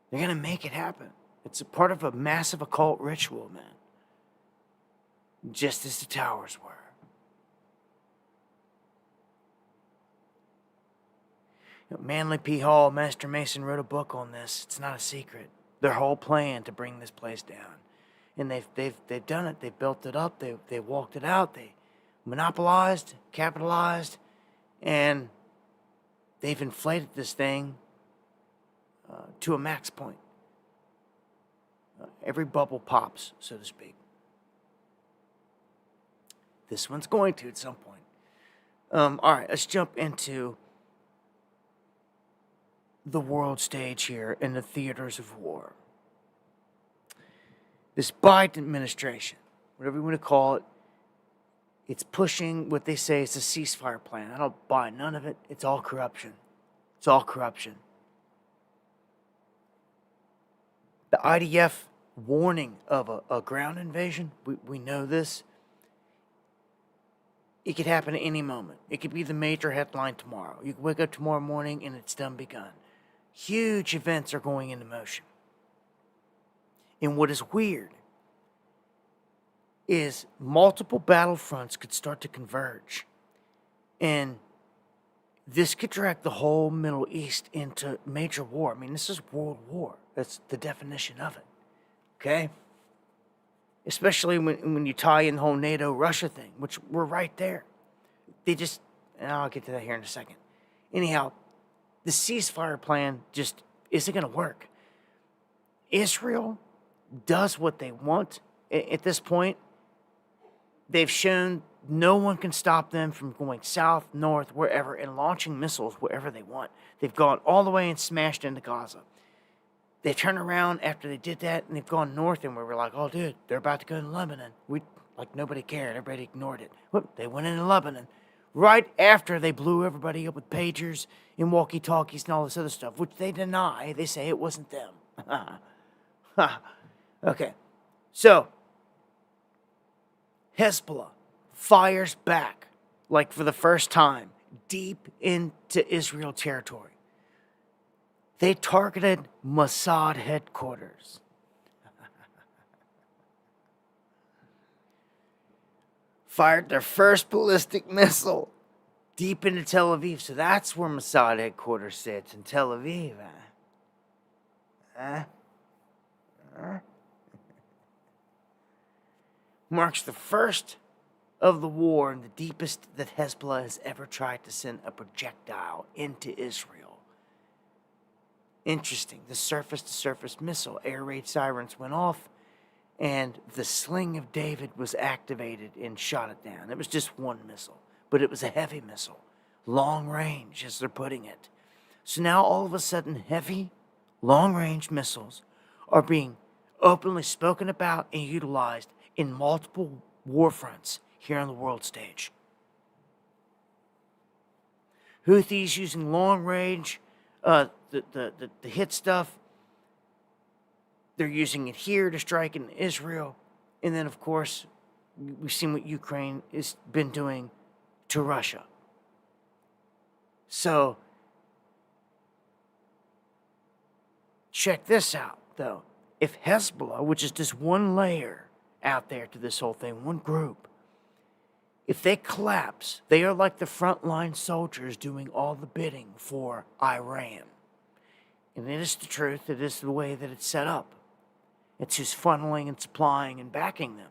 They're going to make it happen. It's a part of a massive occult ritual, man. Just as the towers were. Manly P. Hall, Master Mason, wrote a book on this. It's not a secret. Their whole plan to bring this place down. And they've done it. They built it up. They walked it out. They monopolized, capitalized, and they've inflated this thing to a max point. Every bubble pops, so to speak. This one's going to at some point. All right, let's jump into the world stage here in the theaters of war. This Biden administration, whatever you want to call it, it's pushing what they say is a ceasefire plan. I don't buy none of it. It's all corruption. It's all corruption. The IDF warning of a ground invasion, we know this. It could happen at any moment. It could be the major headline tomorrow. You could wake up tomorrow morning and it's done begun. Huge events are going into motion. And what is weird is multiple battlefronts could start to converge. And this could drag the whole Middle East into major war. I mean, this is world war. That's the definition of it. Okay? Especially when you tie in the whole NATO-Russia thing, which we're right there. And I'll get to that here in a second. Anyhow, the ceasefire plan just isn't going to work. Israel does what they want. At this point, they've shown no one can stop them from going south, north, wherever, and launching missiles wherever they want. They've gone all the way and smashed into Gaza. They turned around after they did that, and they've gone north, and we were like, oh, dude, they're about to go to Lebanon. Like, nobody cared. Everybody ignored it. Whoop, they went into Lebanon right after they blew everybody up with pagers and walkie-talkies and all this other stuff, which they deny. They say it wasn't them. Okay, so Hezbollah fires back, like for the first time, deep into Israel territory. They targeted Mossad headquarters. Fired their first ballistic missile deep into Tel Aviv. So that's where Mossad headquarters sits, in Tel Aviv. Marks the first of the war and the deepest that Hezbollah has ever tried to send a projectile into Israel. Interesting. The surface-to-surface missile. Air raid sirens went off, and the Sling of David was activated and shot it down. It was just one missile, but it was a heavy missile. Long range, as they're putting it. So now, all of a sudden, heavy, long-range missiles are being openly spoken about and utilized in multiple war fronts here on the world stage. Houthis using long-range, the hit stuff. They're using it here to strike in Israel. And then, of course, we've seen what Ukraine has been doing to Russia. So, check this out, though. If Hezbollah, which is just one layer out there to this whole thing, one group, if they collapse, they are like the frontline soldiers doing all the bidding for Iran. And it is the truth. It is the way that it's set up. It's who's funneling and supplying and backing them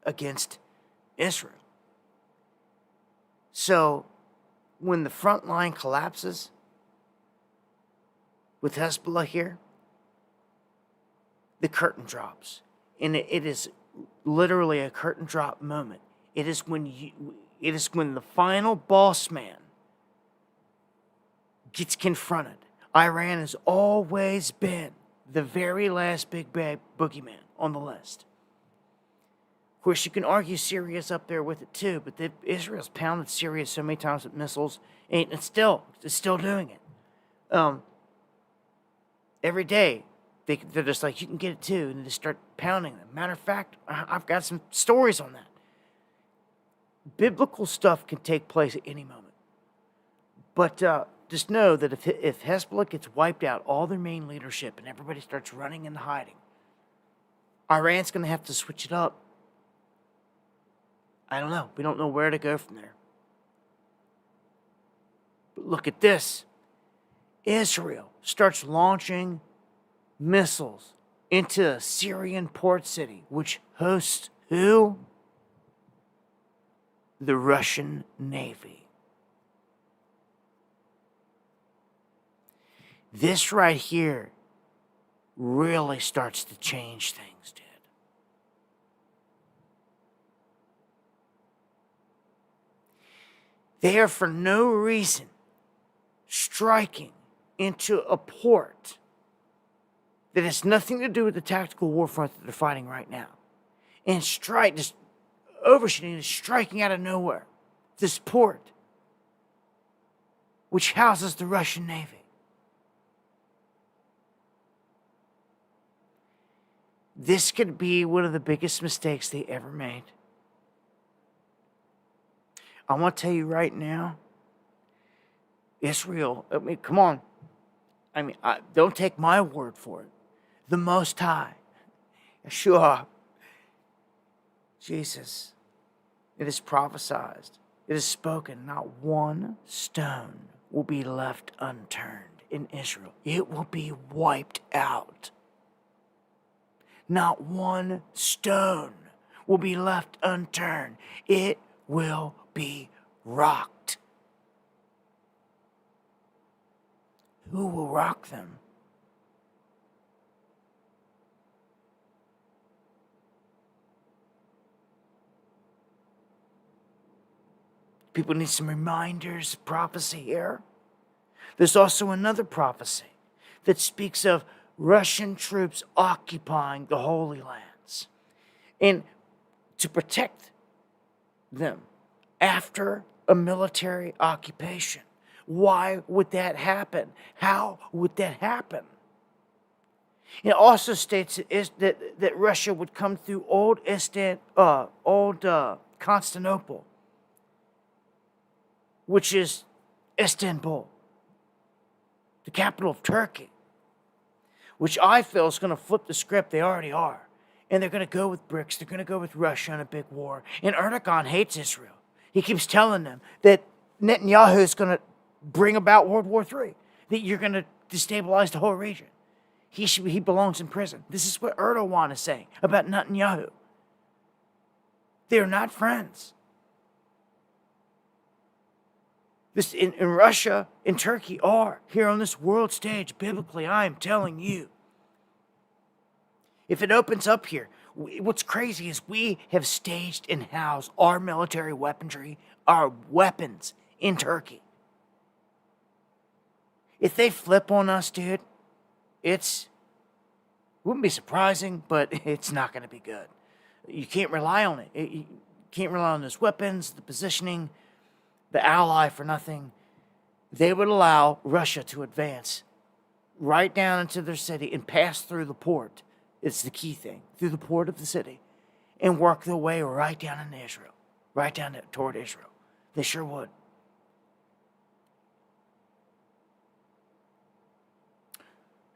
against Israel. So, when the front line collapses with Hezbollah here, the curtain drops. And it is literally a curtain drop moment. It is when the final boss man gets confronted. Iran has always been the very last big bad boogeyman on the list. Of course, you can argue Syria's up there with it too, but Israel's pounded Syria so many times with missiles, and it's still doing it. Every day, they're just like, you can get it too, and they just start pounding them. Matter of fact, I've got some stories on that. Biblical stuff can take place at any moment. But just know that if Hezbollah gets wiped out, all their main leadership, and everybody starts running and hiding, Iran's going to have to switch it up. I don't know. We don't know where to go from there. But look at this. Israel starts launching missiles into a Syrian port city, which hosts who? The Russian Navy. This right here really starts to change things, dude. They are for no reason striking into a port that has nothing to do with the tactical war front that they're fighting right now. And just overshooting and striking out of nowhere. This port, which houses the Russian Navy. This could be one of the biggest mistakes they ever made. I want to tell you right now, Israel, come on. Don't take my word for it. The Most High, Yeshua, Jesus, it is prophesied, it is spoken, not one stone will be left unturned in Israel. It will be wiped out. Not one stone will be left unturned. It will be rocked. Who will rock them? People need some reminders of prophecy here. There's also another prophecy that speaks of Russian troops occupying the Holy Lands. And to protect them after a military occupation. Why would that happen? How would that happen? It also states that Russia would come through old Constantinople, which is Istanbul, the capital of Turkey, which I feel is going to flip the script. They already are. And they're going to go with BRICS. They're going to go with Russia in a big war. And Erdogan hates Israel. He keeps telling them that Netanyahu is going to bring about World War III, that you're going to destabilize the whole region. He belongs in prison. This is what Erdogan is saying about Netanyahu. They're not friends. This in Russia and Turkey are here on this world stage. Biblically, I am telling you. If it opens up here, what's crazy is we have staged and housed our military weaponry, our weapons in Turkey. If they flip on us, dude, wouldn't be surprising, but it's not going to be good. You can't rely on it. You can't rely on those weapons, the positioning, the ally for nothing. They would allow Russia to advance right down into their city and pass through the port. It's the key thing, through the port of the city, and work their way right down into Israel, right down toward Israel. They sure would.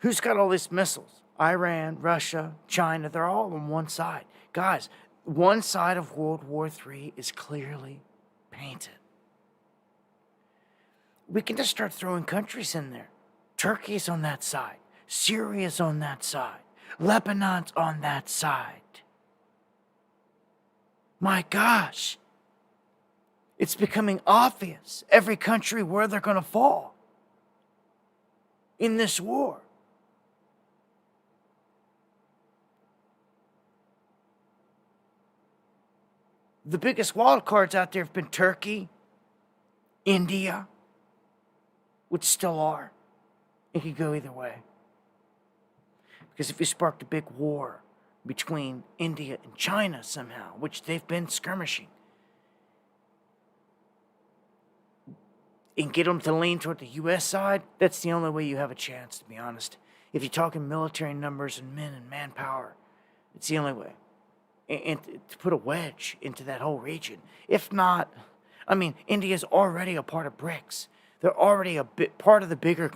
Who's got all these missiles? Iran, Russia, China, they're all on one side. Guys, one side of World War III is clearly painted. We can just start throwing countries in there. Turkey's on that side. Syria's on that side. Lebanon's on that side. My gosh. It's becoming obvious, every country where they're going to fall in this war. The biggest wild cards out there have been Turkey, India, which still are. It could go either way. Because if you sparked a big war between India and China somehow, which they've been skirmishing, and get them to lean toward the U.S. side, that's the only way you have a chance, to be honest. If you're talking military numbers and men and manpower, it's the only way. And to put a wedge into that whole region. If not, I mean, India's already a part of BRICS. They're already a bit part of the bigger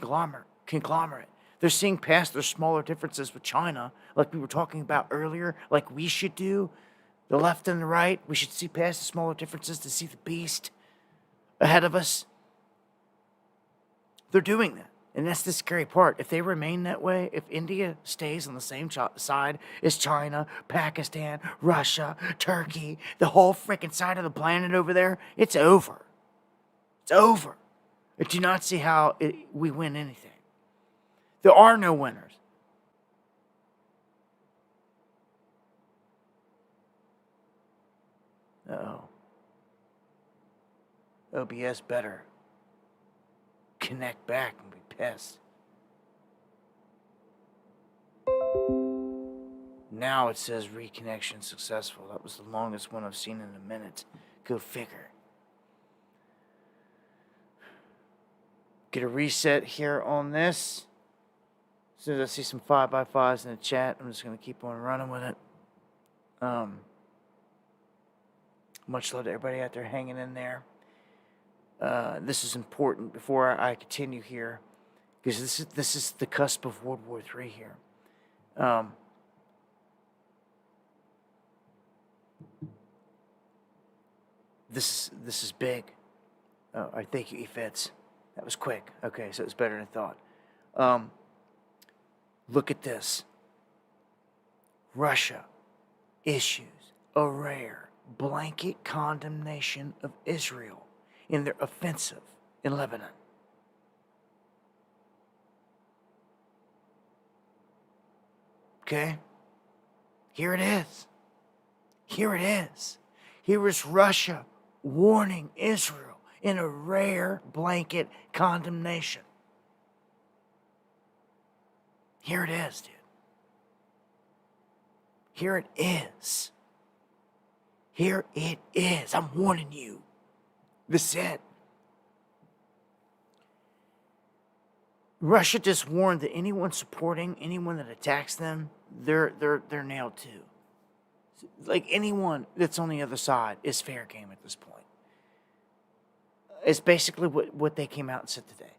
conglomerate. They're seeing past their smaller differences with China, like we were talking about earlier, like we should do. The left and the right, we should see past the smaller differences to see the beast ahead of us. They're doing that. And that's the scary part. If they remain that way, if India stays on the same side as China, Pakistan, Russia, Turkey, the whole freaking side of the planet over there, it's over. It's over. I do not see how we win anything. There are no winners. Uh-oh. OBS better connect back and be pissed. Now it says reconnection successful. That was the longest one I've seen in a minute. Go figure. Get a reset here on this. As soon as I see some 5x5s in the chat, I'm just going to keep on running with it. Much love to everybody out there hanging in there. This is important before I continue here, because this is the cusp of World War III here. This is big. Oh, I thank you, E-Feds. That was quick. Okay, so it was better than I thought. Look at this. Russia issues a rare blanket condemnation of Israel in their offensive in Lebanon. Okay? Here it is. Here it is. Here is Russia warning Israel in a rare blanket condemnation. Here it is, dude. Here it is. Here it is. I'm warning you. This is it. Russia just warned that anyone supporting anyone that attacks them, they're nailed too. Like anyone that's on the other side is fair game at this point. It's basically what they came out and said today.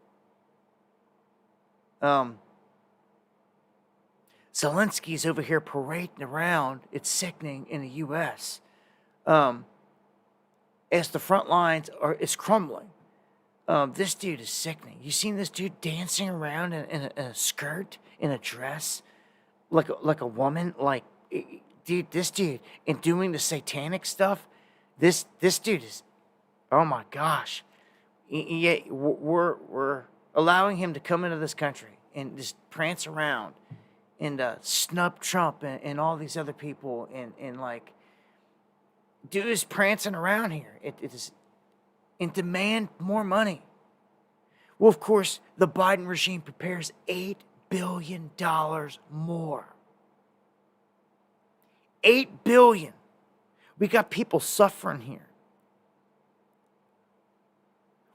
Zelensky's over here parading around. It's sickening in the U.S. As the front lines is crumbling. This dude is sickening. You seen this dude dancing around in a skirt, in a dress, like a woman? Like, dude, this dude, and doing the satanic stuff. This dude is, oh my gosh. Yeah, we're allowing him to come into this country and just prance around and snub Trump and all these other people and like, dude is prancing around here. It is, and demand more money. Well, of course, the Biden regime prepares $8 billion more. $8 billion. We got people suffering here.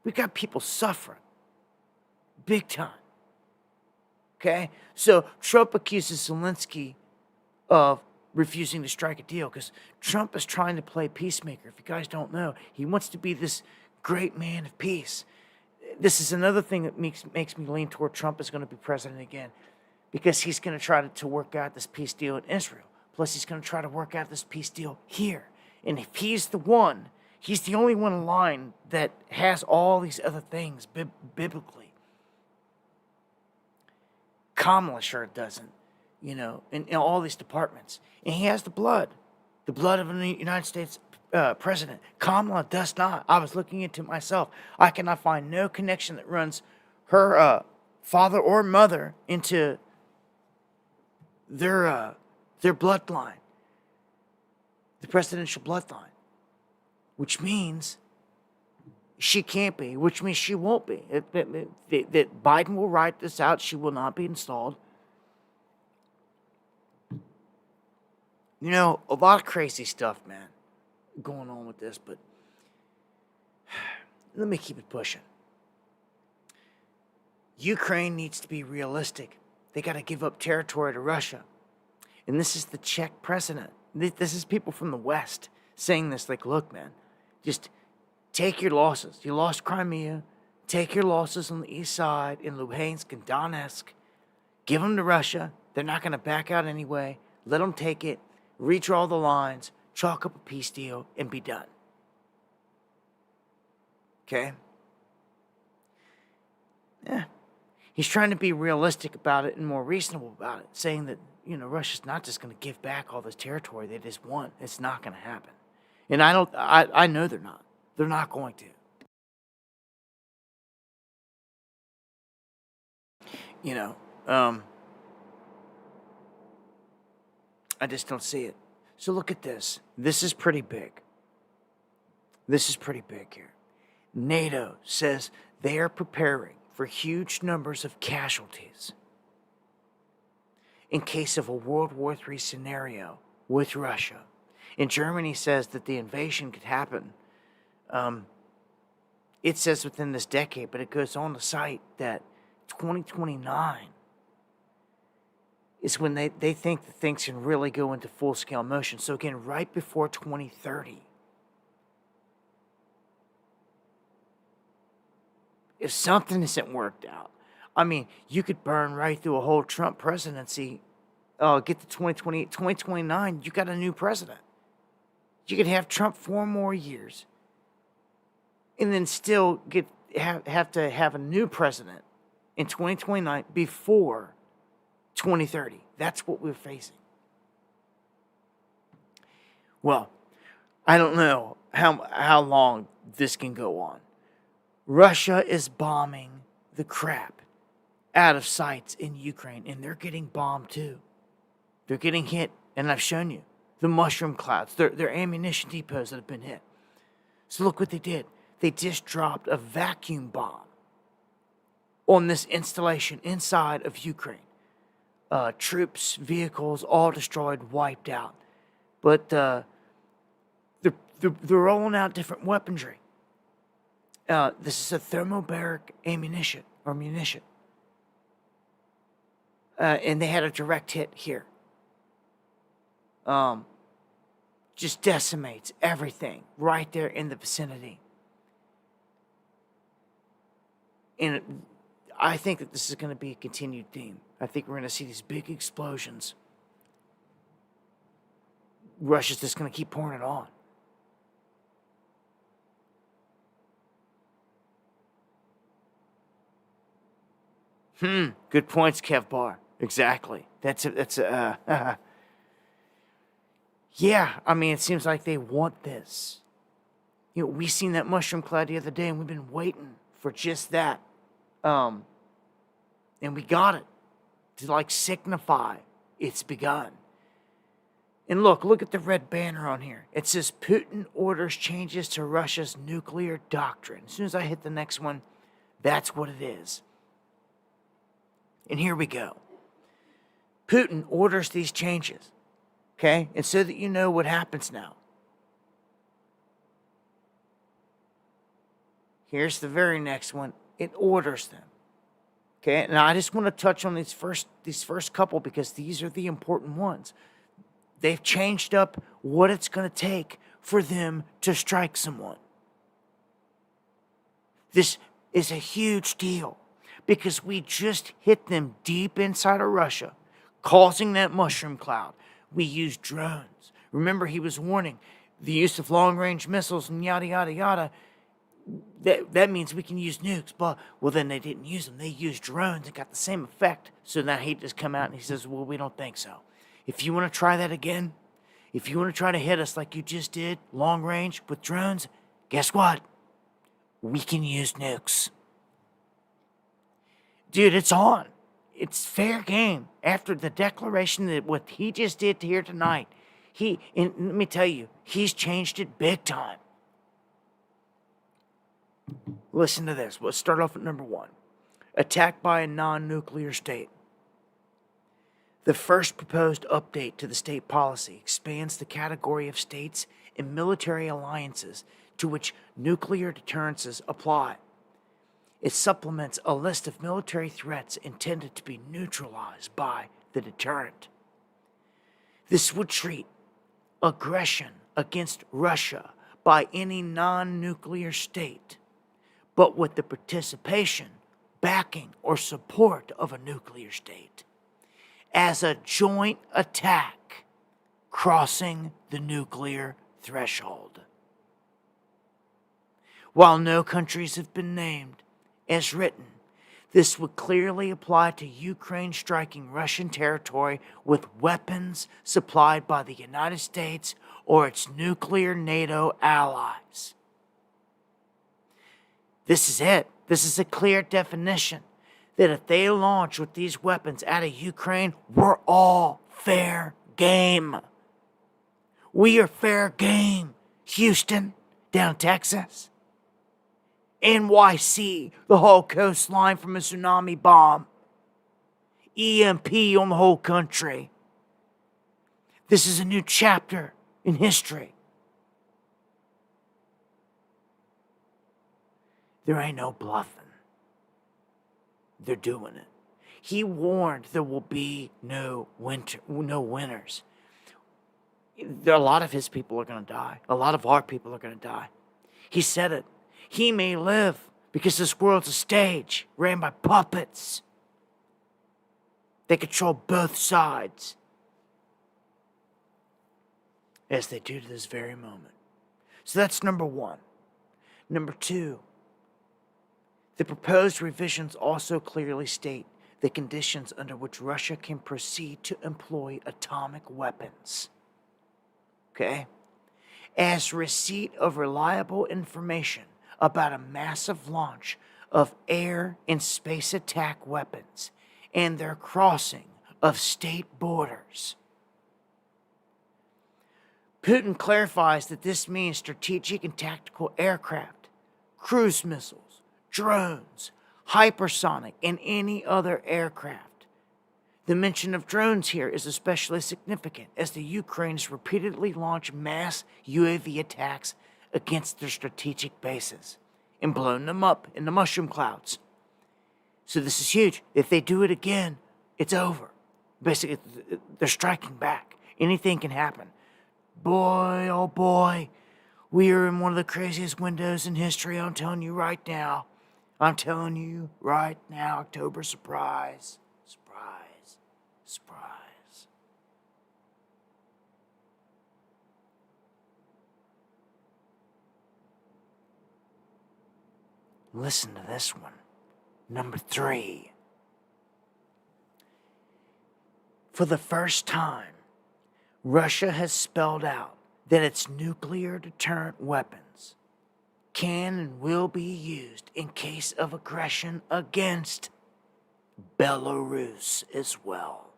We got people suffering. Big time. Okay? So Trump accuses Zelensky of refusing to strike a deal because Trump is trying to play peacemaker. If you guys don't know, he wants to be this great man of peace. This is another thing that makes me lean toward Trump is going to be president again, because he's going to try to work out this peace deal in Israel. Plus, he's going to try to work out this peace deal here. And if he's the one, he's the only one in line that has all these other things biblically. Kamala sure doesn't, in all these departments. And he has the blood of a United States president. Kamala does not. I was looking into myself. I cannot find no connection that runs her father or mother into their bloodline, the presidential bloodline, which means she can't be, which means she won't be. That Biden will write this out. She will not be installed. A lot of crazy stuff, man, going on with this, but let me keep it pushing. Ukraine needs to be realistic. They got to give up territory to Russia. And this is the Czech president. This is people from the West saying this, like, look, man, just take your losses. You lost Crimea. Take your losses on the east side in Luhansk and Donetsk. Give them to Russia. They're not going to back out anyway. Let them take it. Redraw the lines. Chalk up a peace deal and be done. Okay? Yeah. He's trying to be realistic about it and more reasonable about it, saying that, Russia's not just going to give back all this territory they just won. It's not going to happen. And I know they're not. They're not going to. I just don't see it. So look at this. This is pretty big. This is pretty big here. NATO says they are preparing for huge numbers of casualties in case of a World War III scenario with Russia. And Germany says that the invasion could happen. It says within this decade, but it goes on to cite that 2029 is when they think that things can really go into full-scale motion. So again, right before 2030. If something isn't worked out, you could burn right through a whole Trump presidency. Get to 2028, 2029, you got a new president. You could have Trump 4 more years. And then still have to have a new president in 2029 before 2030. That's what we're facing. Well, I don't know how long this can go on. Russia is bombing the crap out of sites in Ukraine, and they're getting bombed too. They're getting hit, and I've shown you the mushroom clouds. They're ammunition depots that have been hit. So look what they did. they just dropped a vacuum bomb on this installation inside of Ukraine. Troops, vehicles, all destroyed, wiped out. But they're rolling out different weaponry. This is a thermobaric munition. And they had a direct hit here. Just decimates everything right there in the vicinity. And I think that this is going to be a continued theme. I think we're going to see these big explosions. Russia's just going to keep pouring it on. Good points, Kev Barr. Exactly. Yeah, I mean, it seems like they want this. You know, we seen that mushroom cloud the other day, and we've been waiting for just that. And we got it to, like, signify it's begun. And look at the red banner on here. It says Putin orders changes to Russia's nuclear doctrine. As soon as I hit the next one, that's what it is. And here we go. Putin orders these changes. Okay? And so that you know what happens now. Here's the very next one. It orders them. Okay? And I just want to touch on these first couple because these are the important ones. They've changed up what it's going to take for them to strike someone. This is a huge deal because we just hit them deep inside of Russia, causing that mushroom cloud. We used drones. Remember, he was warning the use of long-range missiles and yada, yada, yada. That means we can use nukes. But, well, then they didn't use them. They used drones and got the same effect. So now he just come out and he says, well, we don't think so. If you want to try that again, if you want to try to hit us like you just did, long range with drones, guess what? We can use nukes. Dude, it's on. It's fair game. After the declaration that what he just did here tonight, and let me tell you, he's changed it big time. Listen to this. Let's start off at number 1. Attack by a non-nuclear state. The first proposed update to the state policy expands the category of states and military alliances to which nuclear deterrences apply. It supplements a list of military threats intended to be neutralized by the deterrent. This would treat aggression against Russia by any non-nuclear state, but with the participation, backing, or support of a nuclear state, as a joint attack crossing the nuclear threshold. While no countries have been named, as written, this would clearly apply to Ukraine striking Russian territory with weapons supplied by the United States or its nuclear NATO allies. This is it. This is a clear definition that if they launch with these weapons out of Ukraine, we're all fair game. We are fair game. Houston, down Texas. NYC, the whole coastline from a tsunami bomb. EMP on the whole country. This is a new chapter in history. There ain't no bluffing. They're doing it. He warned there will be no winners. A lot of his people are going to die. A lot of our people are going to die. He said it. He may live because this world's a stage ran by puppets. They control both sides, as they do to this very moment. So that's number 1. Number 2, the proposed revisions also clearly state the conditions under which Russia can proceed to employ atomic weapons. Okay? As receipt of reliable information about a massive launch of air and space attack weapons and their crossing of state borders. Putin clarifies that this means strategic and tactical aircraft, cruise missiles, drones, hypersonic, and any other aircraft. The mention of drones here is especially significant as the Ukraine has repeatedly launched mass UAV attacks against their strategic bases and blown them up in the mushroom clouds. So this is huge. If they do it again, it's over. Basically, they're striking back. Anything can happen. Boy, oh boy, we are in one of the craziest windows in history. I'm telling you right now. I'm telling you right now. October surprise. Surprise. Surprise. Listen to this one. Number 3. For the first time, Russia has spelled out that its nuclear deterrent weapons can and will be used in case of aggression against Belarus as well.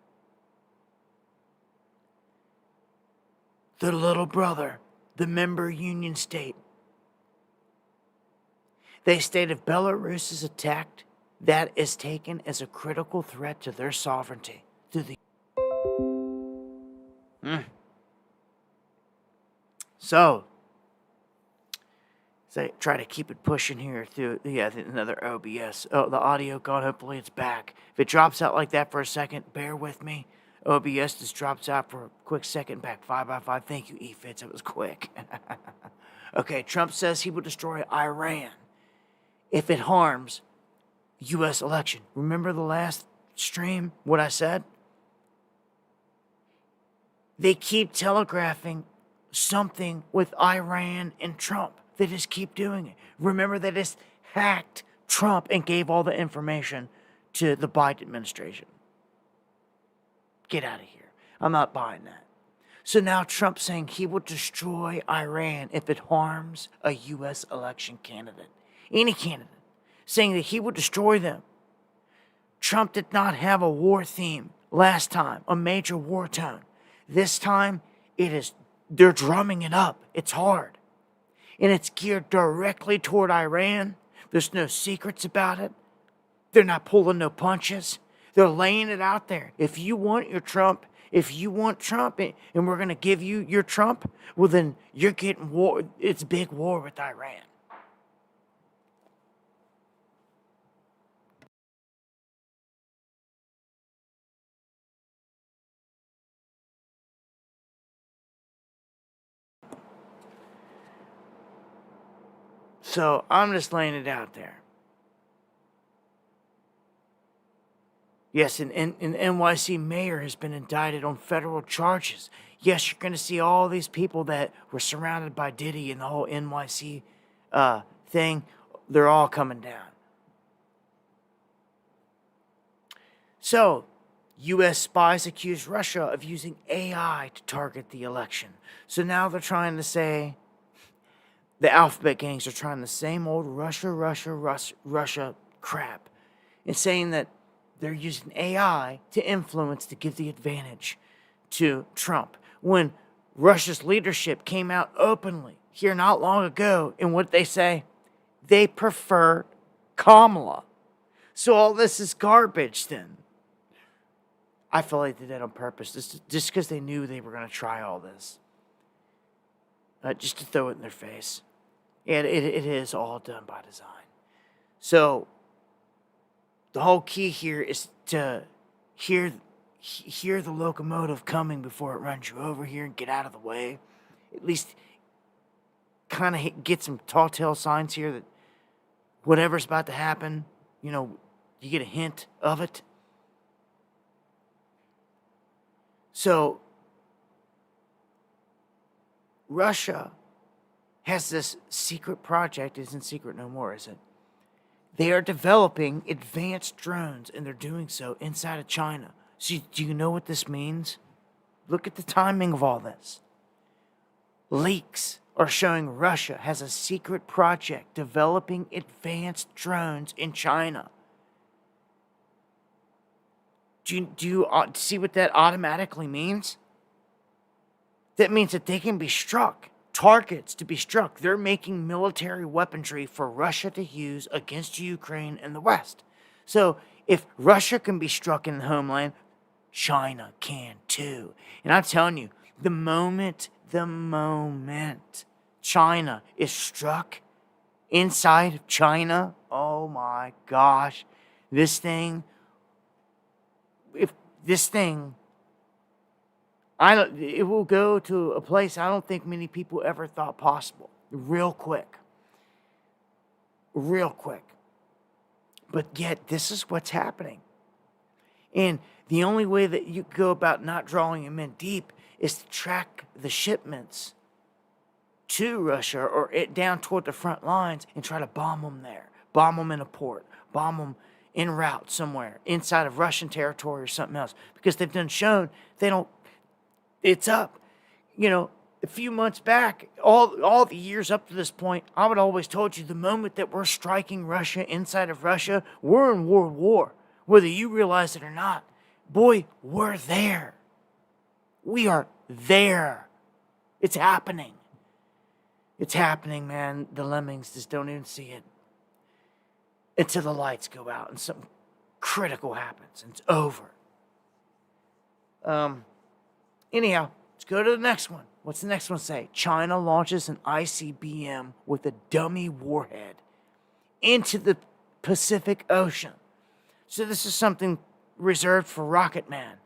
The little brother, the member union state. They state if Belarus is attacked, that is taken as a critical threat to their sovereignty through the So try to keep it pushing here through another OBS. Oh, the audio gone. Hopefully it's back. If it drops out like that for a second, bear with me. OBS just drops out for a quick second back. 5x5. Thank you, eFits. It was quick. Okay, Trump says he will destroy Iran if it harms U.S. election. Remember the last stream, what I said? They keep telegraphing something with Iran and Trump. They just keep doing it. Remember, they just hacked Trump and gave all the information to the Biden administration. Get out of here. I'm not buying that. So now Trump's saying he will destroy Iran if it harms a U.S. election candidate. Any candidate. Saying that he will destroy them. Trump did not have a war theme last time, a major war tone. This time, they're drumming it up. It's hard. And it's geared directly toward Iran. There's no secrets about it. They're not pulling no punches. They're laying it out there. If you want Trump, and we're going to give you your Trump, well then you're getting war. It's big war with Iran. So I'm just laying it out there. Yes, an NYC mayor has been indicted on federal charges. Yes, you're going to see all these people that were surrounded by Diddy and the whole NYC thing. They're all coming down. So, U.S. spies accuse Russia of using AI to target the election. So now they're trying to say the alphabet gangs are trying the same old Russia crap and saying that they're using AI to influence to give the advantage to Trump. When Russia's leadership came out openly here not long ago, and what they say? They prefer Kamala. So all this is garbage then. I feel like they did it on purpose, just because they knew they were going to try all this. Just to throw it in their face. And it is all done by design. So, the whole key here is to hear the locomotive coming before it runs you over here and get out of the way. At least kind of get some telltale signs here that whatever's about to happen, you get a hint of it. So, Russia has this secret project. It isn't secret no more, is it? They are developing advanced drones, and they're doing so inside of China. So do you know what this means? Look at the timing of all this. Leaks are showing Russia has a secret project developing advanced drones in China. Do you see what that automatically means? That means that they can be struck targets to be struck. They're making military weaponry for Russia to use against Ukraine and the West. So if Russia can be struck in the homeland, China can too. And I'm telling you, the moment China is struck inside of China, oh my gosh, it will go to a place I don't think many people ever thought possible. Real quick. But yet, this is what's happening. And the only way that you go about not drawing them in deep is to track the shipments to Russia or down toward the front lines and try to bomb them there. Bomb them in a port. Bomb them en route somewhere inside of Russian territory or something else. Because they've done shown it's up. A few months back, all the years up to this point, I would always told you the moment that we're striking Russia inside of Russia, we're in world war. Whether you realize it or not, boy, we're there. We are there. It's happening. It's happening, man. The lemmings just don't even see it until the lights go out and something critical happens and it's over. Anyhow, let's go to the next one. What's the next one say? China launches an ICBM with a dummy warhead into the Pacific Ocean. So this is something reserved for Rocket Man,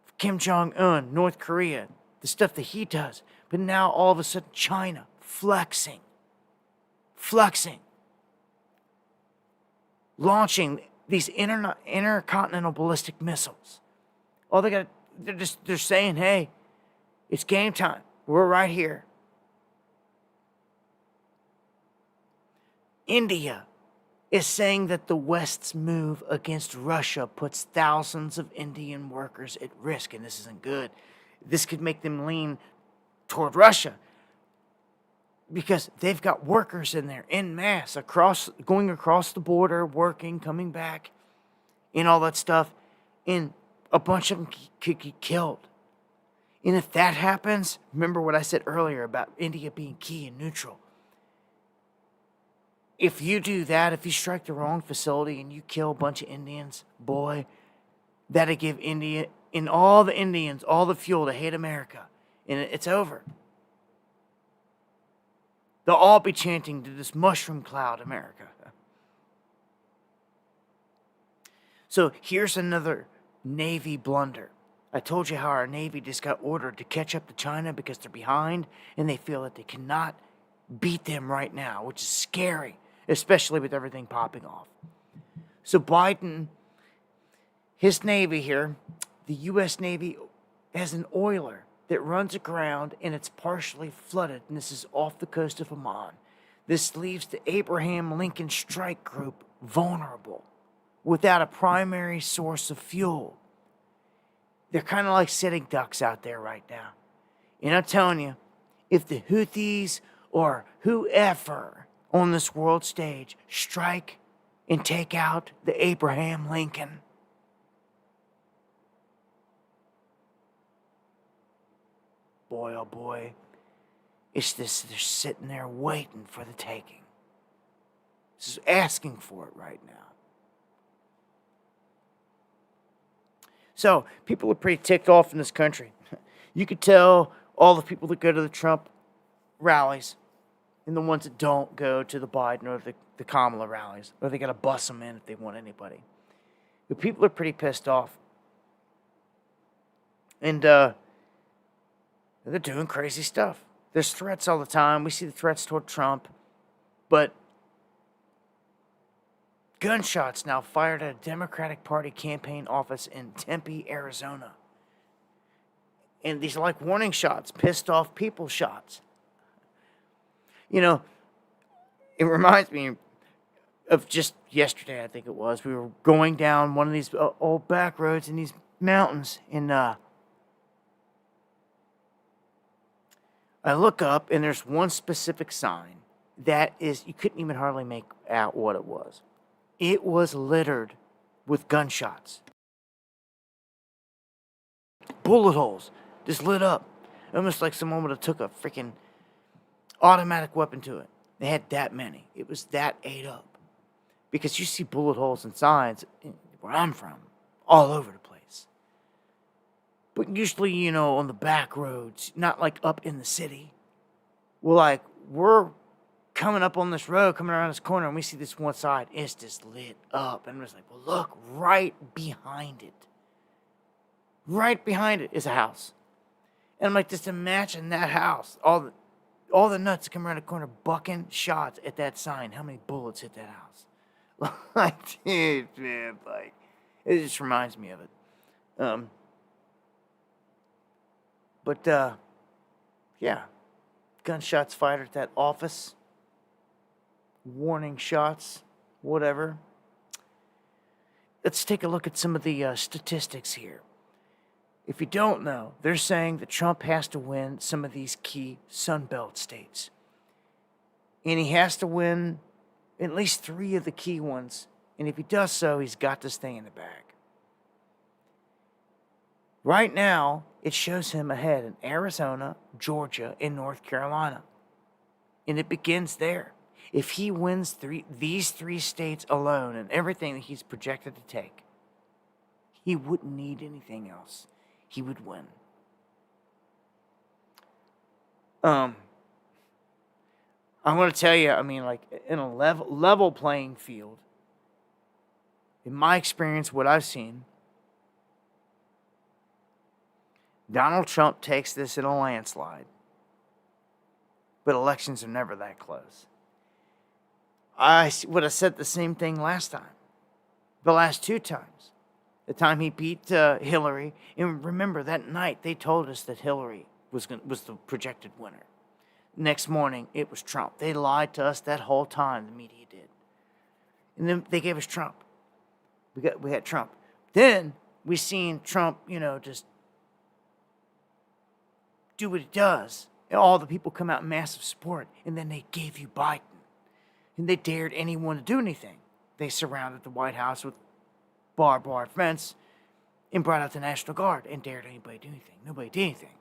for Kim Jong-un, North Korea, the stuff that he does. But now all of a sudden China flexing, launching these intercontinental ballistic missiles. All they're saying, hey, it's game time. We're right here. India is saying that the West's move against Russia puts thousands of Indian workers at risk, and this isn't good. This could make them lean toward Russia because they've got workers in there en masse, going across the border, working, coming back, and all that stuff, and a bunch of them could get killed. And if that happens, remember what I said earlier about India being key and neutral. If you do that, if you strike the wrong facility and you kill a bunch of Indians, boy, that'll give India and all the Indians all the fuel to hate America. And it's over. They'll all be chanting to this mushroom cloud, America. So here's another Navy blunder. I told you how our Navy just got ordered to catch up to China because they're behind and they feel that they cannot beat them right now, which is scary, especially with everything popping off. So Biden, his Navy here, the U.S. Navy has an oiler that runs aground and it's partially flooded, and this is off the coast of Oman. This leaves the Abraham Lincoln Strike Group vulnerable without a primary source of fuel. They're kind of like sitting ducks out there right now. And I'm telling you, if the Houthis or whoever on this world stage strike and take out the Abraham Lincoln, boy, oh boy, it's this, they're sitting there waiting for the taking. This is asking for it right now. So, people are pretty ticked off in this country. You could tell all the people that go to the Trump rallies and the ones that don't go to the Biden or the Kamala rallies, or they got to bus them in if they want anybody. But people are pretty pissed off. And they're doing crazy stuff. There's threats all the time. We see the threats toward Trump. But gunshots now fired at a Democratic Party campaign office in Tempe, Arizona. And these are like warning shots, pissed off people shots. You know, it reminds me of just yesterday, I think it was. We were going down one of these old back roads in these mountains. And I look up and there's one specific sign that is, you couldn't even hardly make out what it was. It was littered with gunshots. Bullet holes just lit up. Almost like someone would have took a freaking Automatic weapon to it. They had that many. It was that ate up. Because you see bullet holes and signs where I'm from, all over the place. But usually, you know, on the back roads, not like up in the city. Well, we're coming up on this road, coming around this corner, and we see this one side. It's just lit up. And I'm just like, well, look, right behind it. Right behind it is a house. And I'm like, just imagine that house. All the nuts come around the corner bucking shots at that sign. How many bullets hit that house? Like, dude, man, like, it just reminds me of it. Yeah. Gunshots fired at that office. Warning shots. Whatever. Let's take a look at some of the statistics here. If you don't know, they're saying that Trump has to win some of these key Sunbelt states. And he has to win at least 3 of the key ones. And if he does so, he's got this thing in the bag. Right now, it shows him ahead in Arizona, Georgia, and North Carolina. And it begins there. If he wins these 3 states alone and everything that he's projected to take, he wouldn't need anything else. He would win. I'm going to tell you, I mean, like, in a level playing field, in my experience, what I've seen, Donald Trump takes this in a landslide. But elections are never that close. I would have said the same thing last time. The last 2 times. The time he beat Hillary. And remember, that night, they told us that Hillary was the projected winner. Next morning, it was Trump. They lied to us that whole time, the media did. And then they gave us Trump. We had Trump. Then we seen Trump, you know, just do what he does. And all the people come out in massive support. And then they gave you Biden. And they dared anyone to do anything. They surrounded the White House with barbed wire fence and brought out the National Guard and dared anybody to do anything. Nobody did anything.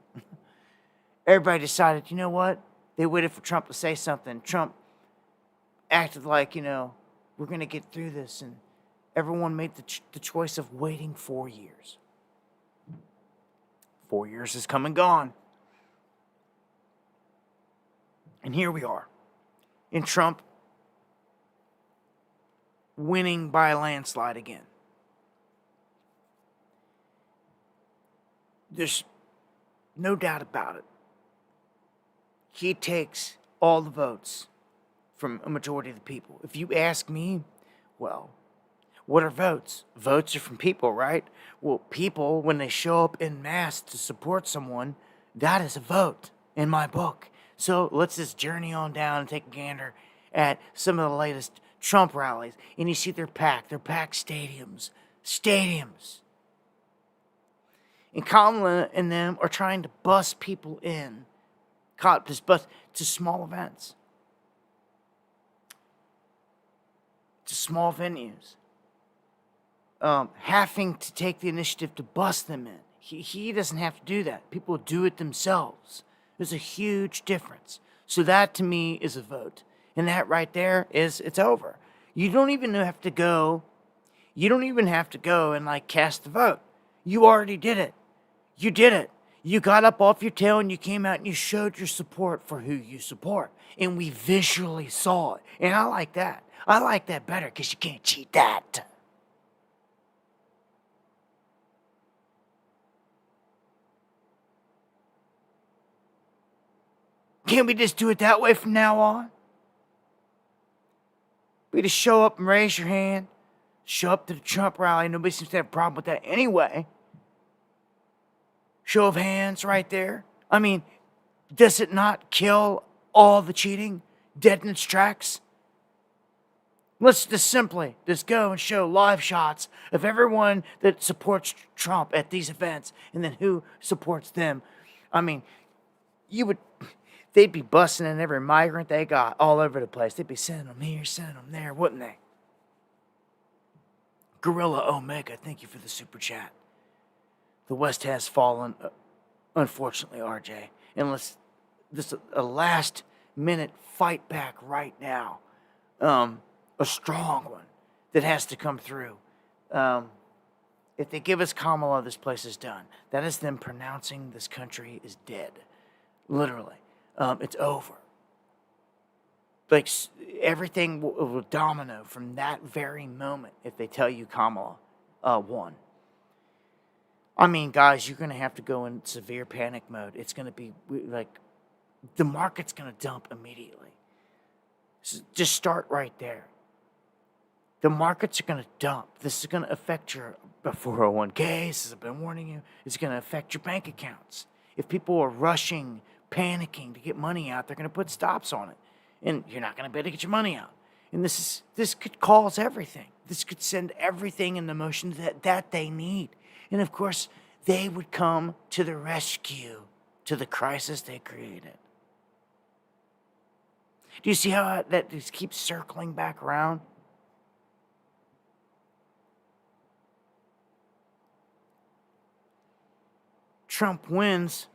Everybody decided, you know what? They waited for Trump to say something. Trump acted like, you know, we're going to get through this. And everyone made the choice of waiting 4 years. 4 years has come and gone. And here we are. And Trump winning by a landslide again. There's no doubt about it. He takes all the votes from a majority of the people. If you ask me, well, what are votes? Votes are from people, right? Well, people, when they show up en masse to support someone, that is a vote in my book. So let's just journey on down and take a gander at some of the latest Trump rallies. And you see they're packed stadiums. And Kamala and them are trying to bus people in, to small events, to small venues, having to take the initiative to bus them in. He doesn't have to do that. People do it themselves. There's a huge difference. So that to me is a vote. And that right there it's over. You don't even have to go and like cast the vote. You already did it. You did it. You got up off your tail and you came out and you showed your support for who you support. And we visually saw it. And I like that. I like that better because you can't cheat that. Can't we just do it that way from now on? We just show up and raise your hand. Show up to the Trump rally. Nobody seems to have a problem with that anyway. Show of hands right there. I mean, does it not kill all the cheating dead in its tracks? Let's just simply go and show live shots of everyone that supports Trump at these events and then who supports them. I mean, they'd be busting in every migrant they got all over the place. They'd be sending them here, sending them there, wouldn't they? Gorilla Omega, thank you for the super chat. The West has fallen, unfortunately, RJ. And this a last minute fight back right now. A strong one that has to come through. If they give us Kamala, this place is done. That is them pronouncing this country is dead. Literally. It's over. Like, everything will domino from that very moment if they tell you Kamala won. I mean, guys, you're going to have to go in severe panic mode. It's going to be like, the market's going to dump immediately. So just start right there. The markets are going to dump. This is going to affect your 401ks, as I've been warning you. It's going to affect your bank accounts. If people are rushing, panicking to get money out, they're going to put stops on it. And you're not going to be able to get your money out. And this could cause everything. This could send everything in the motion that they need. And of course, they would come to the rescue to the crisis they created. Do you see how that just keeps circling back around? Trump wins.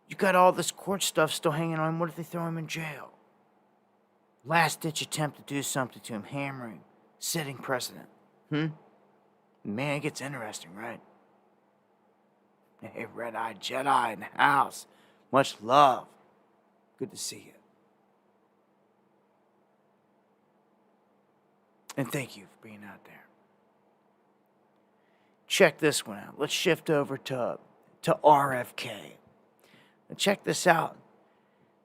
You got all this court stuff still hanging on. What if they throw him in jail? Last-ditch attempt to do something to him, hammering, setting precedent. Man, it gets interesting, right? Hey, Red-Eyed Jedi in the house. Much love. Good to see you. And thank you for being out there. Check this one out. Let's shift over to RFK. Now check this out.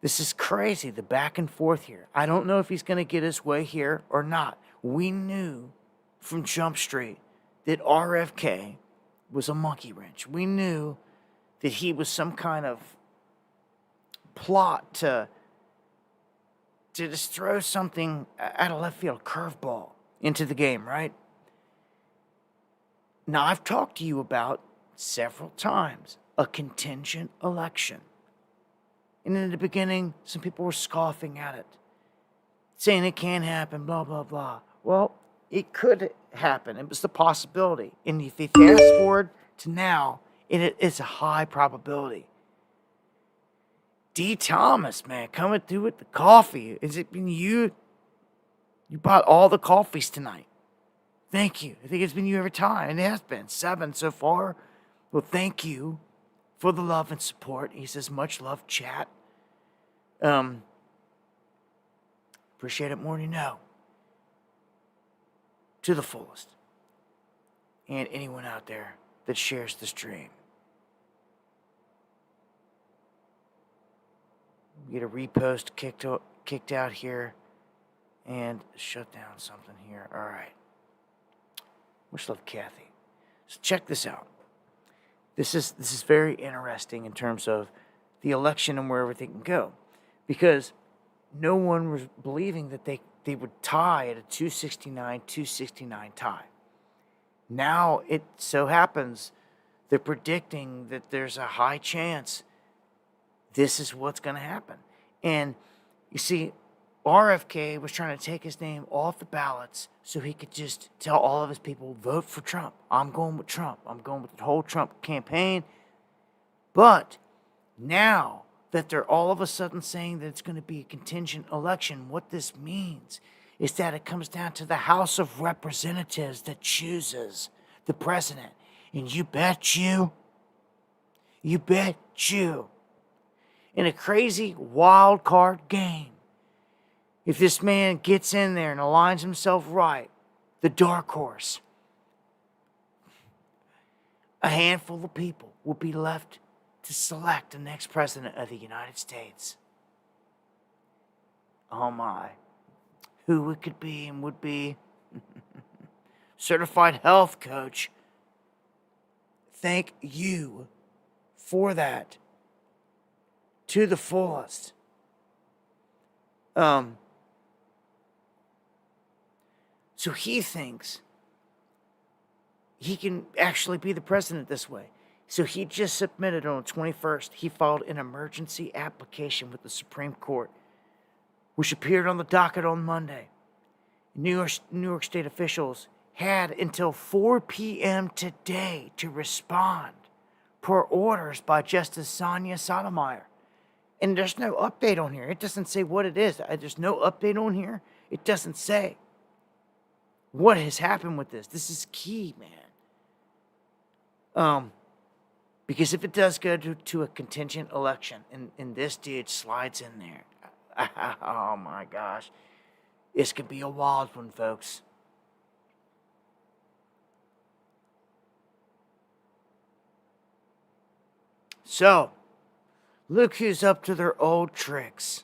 This is crazy, the back and forth here. I don't know if he's going to get his way here or not. We knew from Jump Street that RFK was a monkey wrench. We knew that he was some kind of plot to just throw something out of left field, curveball, into the game, right? Now, I've talked to you about several times a contingent election. And in the beginning, some people were scoffing at it, saying it can't happen, blah, blah, blah. Well, it could happen. It was the possibility. And if you fast forward to now, it's a high probability. D. Thomas, man, coming through with the coffee. Is it been you? You bought all the coffees tonight. Thank you. I think it's been you every time. And it has been 7 so far. Well, thank you for the love and support. He says, much love, chat. Appreciate it more than you know. To the fullest. And anyone out there that shares the stream. Get a repost kicked out here. And shut down something here. All right. Much love, Kathy. So check this out. This is very interesting in terms of the election and where everything can go. Because no one was believing that they would tie at a 269 tie. Now it so happens they're predicting that there's a high chance this is what's going to happen. And you see, RFK was trying to take his name off the ballots so he could just tell all of his people, vote for Trump. I'm going with Trump. I'm going with the whole Trump campaign. But now that they're all of a sudden saying that it's going to be a contingent election, what this means is that it comes down to the House of Representatives that chooses the president. And you bet you, in a crazy wild card game, if this man gets in there and aligns himself right, the dark horse, a handful of people will be left to select the next president of the United States. Oh my. Who it could be and would be. Certified health coach. Thank you for that. To the fullest. So he thinks he can actually be the president this way. So he just submitted on the 21st, he filed an emergency application with the Supreme Court, which appeared on the docket on Monday. New York State officials had until 4 p.m. today to respond per orders by Justice Sonia Sotomayor. And there's no update on here. It doesn't say what it is. There's no update on here. It doesn't say what has happened with this. This is key, man. Because if it does go to a contingent election, and this dude slides in there, oh my gosh, this could be a wild one, folks. So, look who's up to their old tricks.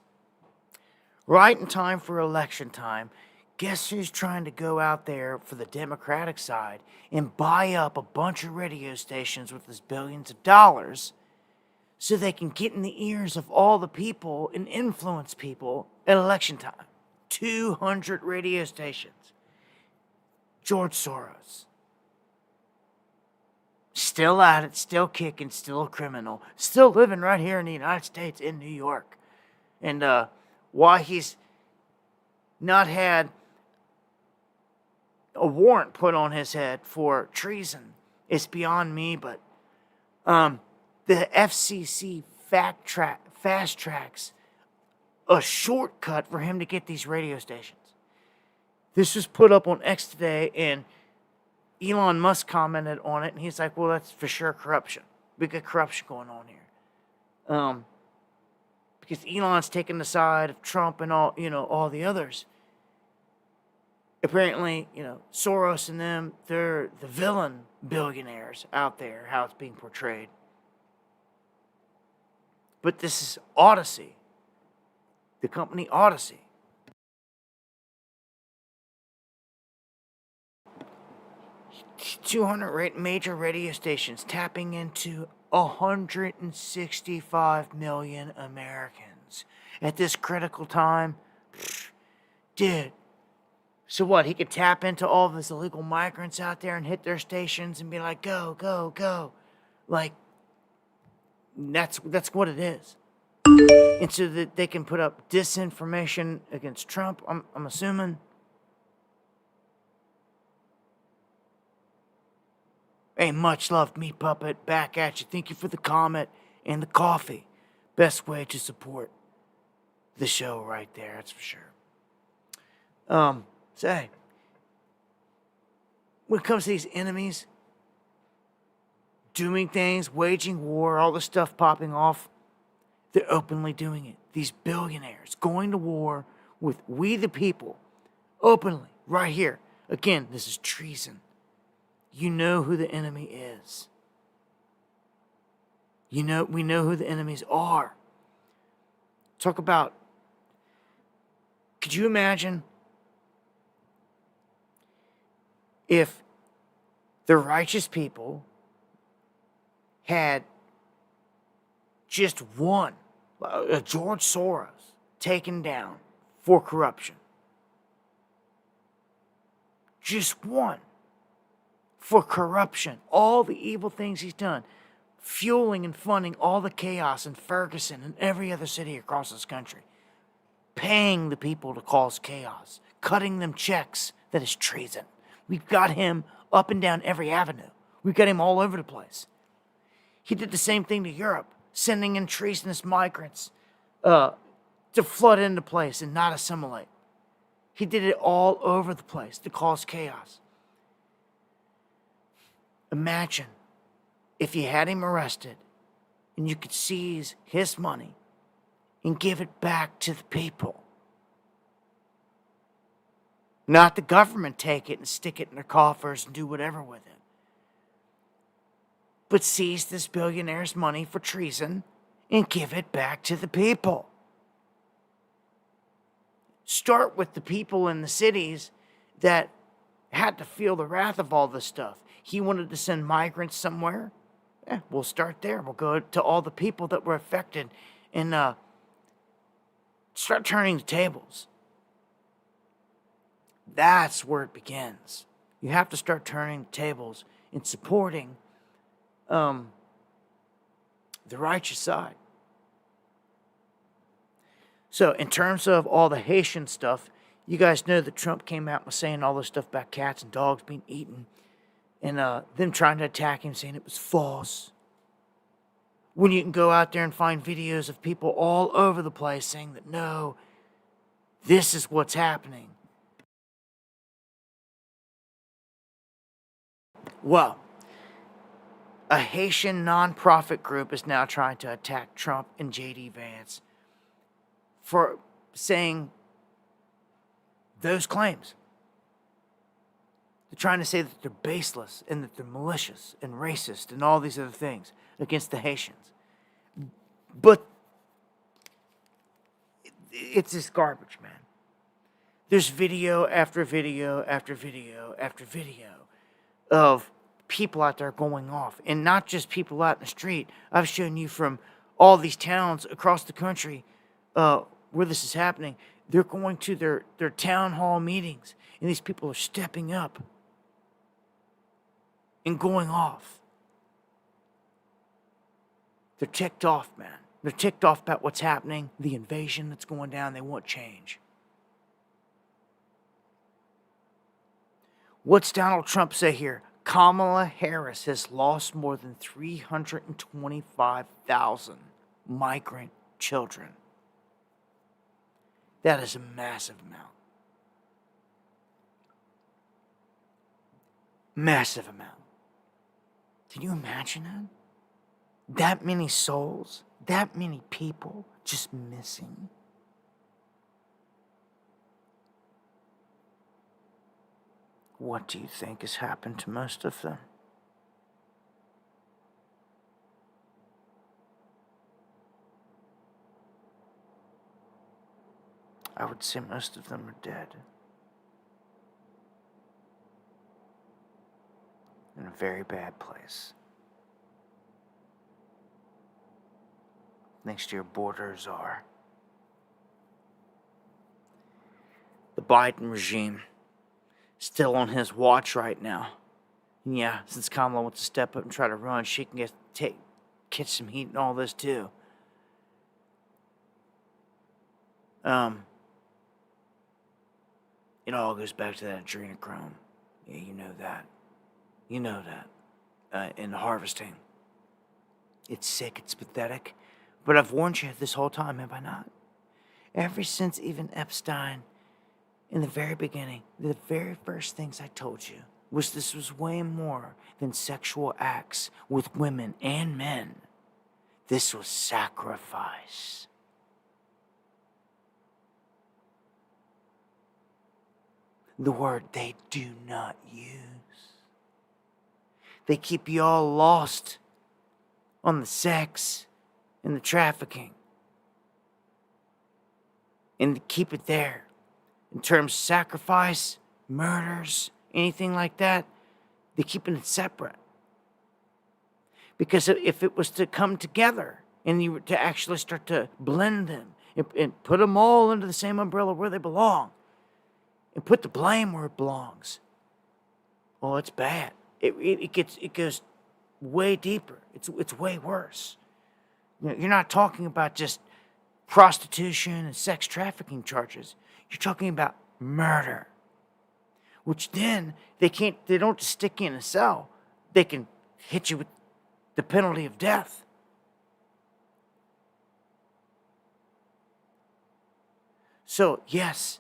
Right in time for election time, guess who's trying to go out there for the Democratic side and buy up a bunch of radio stations with his billions of dollars so they can get in the ears of all the people and influence people at election time? 200 radio stations. George Soros. Still at it, still kicking, still a criminal, still living right here in the United States in New York. And why he's not had a warrant put on his head for treason is beyond me, but the FCC fast tracks a shortcut for him to get these radio stations. This was put up on X today, and Elon Musk commented on it, and he's like, well, that's for sure corruption. We got corruption going on here. Because Elon's taking the side of Trump and all the others. Apparently, Soros and them, they're the villain billionaires out there, how it's being portrayed. But this is Odyssey. The company Odyssey. 200 major radio stations tapping into 165 million Americans at this critical time. Dude. So what? He could tap into all of his illegal migrants out there and hit their stations and be like, go, go, go. Like, that's what it is. And so that they can put up disinformation against Trump, I'm assuming. Hey, much love, Meat Puppet. Back at you. Thank you for the comment and the coffee. Best way to support the show right there, that's for sure. Say, when it comes to these enemies, doing things, waging war, all the stuff popping off, they're openly doing it. These billionaires going to war with we the people, openly, right here. Again, this is treason. You know who the enemy is. We know who the enemies are. Talk about, could you imagine if the righteous people had just one, George Soros, taken down for corruption? Just one. For corruption, all the evil things he's done, fueling and funding all the chaos in Ferguson and every other city across this country, paying the people to cause chaos, cutting them checks, that is treason. We've got him up and down every avenue. We've got him all over the place. He did the same thing to Europe, sending in treasonous migrants to flood into place and not assimilate. He did it all over the place to cause chaos. Imagine if you had him arrested and you could seize his money and give it back to the people. Not the government take it and stick it in their coffers and do whatever with it. But seize this billionaire's money for treason and give it back to the people. Start with the people in the cities that had to feel the wrath of all this stuff. He wanted to send migrants somewhere. We'll start there. We'll go to all the people that were affected and start turning the tables. That's where it begins. You have to start turning the tables and supporting the righteous side. So in terms of all the Haitian stuff, you guys know that Trump came out and was saying all this stuff about cats and dogs being eaten. And them trying to attack him, saying it was false. When you can go out there and find videos of people all over the place saying that, no, this is what's happening. Well, a Haitian nonprofit group is now trying to attack Trump and J.D. Vance for saying those claims. They're trying to say that they're baseless and that they're malicious and racist and all these other things against the Haitians. But it's this garbage, man. There's video after video after video after video of people out there going off. And not just people out in the street. I've shown you from all these towns across the country where this is happening. They're going to their town hall meetings. And these people are stepping up and going off. They're ticked off, man. They're ticked off about what's happening, the invasion that's going down. They want change. What's Donald Trump say here? Kamala Harris has lost more than 325,000 migrant children. That is a massive amount. Massive amount. Can you imagine that? That many souls, that many people just missing. What do you think has happened to most of them? I would say most of them are dead. In a very bad place. Next to your borders are the Biden regime. Still on his watch right now. And yeah, since Kamala wants to step up and try to run, she can catch some heat and all this too. It all goes back to that adrenochrome. Yeah, you know that. You know that. In harvesting. It's sick, it's pathetic. But I've warned you this whole time, have I not? Ever since even Epstein, in the very beginning, the very first things I told you was this was way more than sexual acts with women and men. This was sacrifice. The word they do not use. They keep you all lost on the sex and the trafficking. And keep it there. In terms of sacrifice, murders, anything like that, they're keeping it separate. Because if it was to come together and you were to actually start to blend them and put them all under the same umbrella where they belong and put the blame where it belongs, well, it's bad. It goes way deeper. It's way worse. You know, you're not talking about just prostitution and sex trafficking charges. You're talking about murder, which then they don't just stick you in a cell. They can hit you with the penalty of death. So, yes,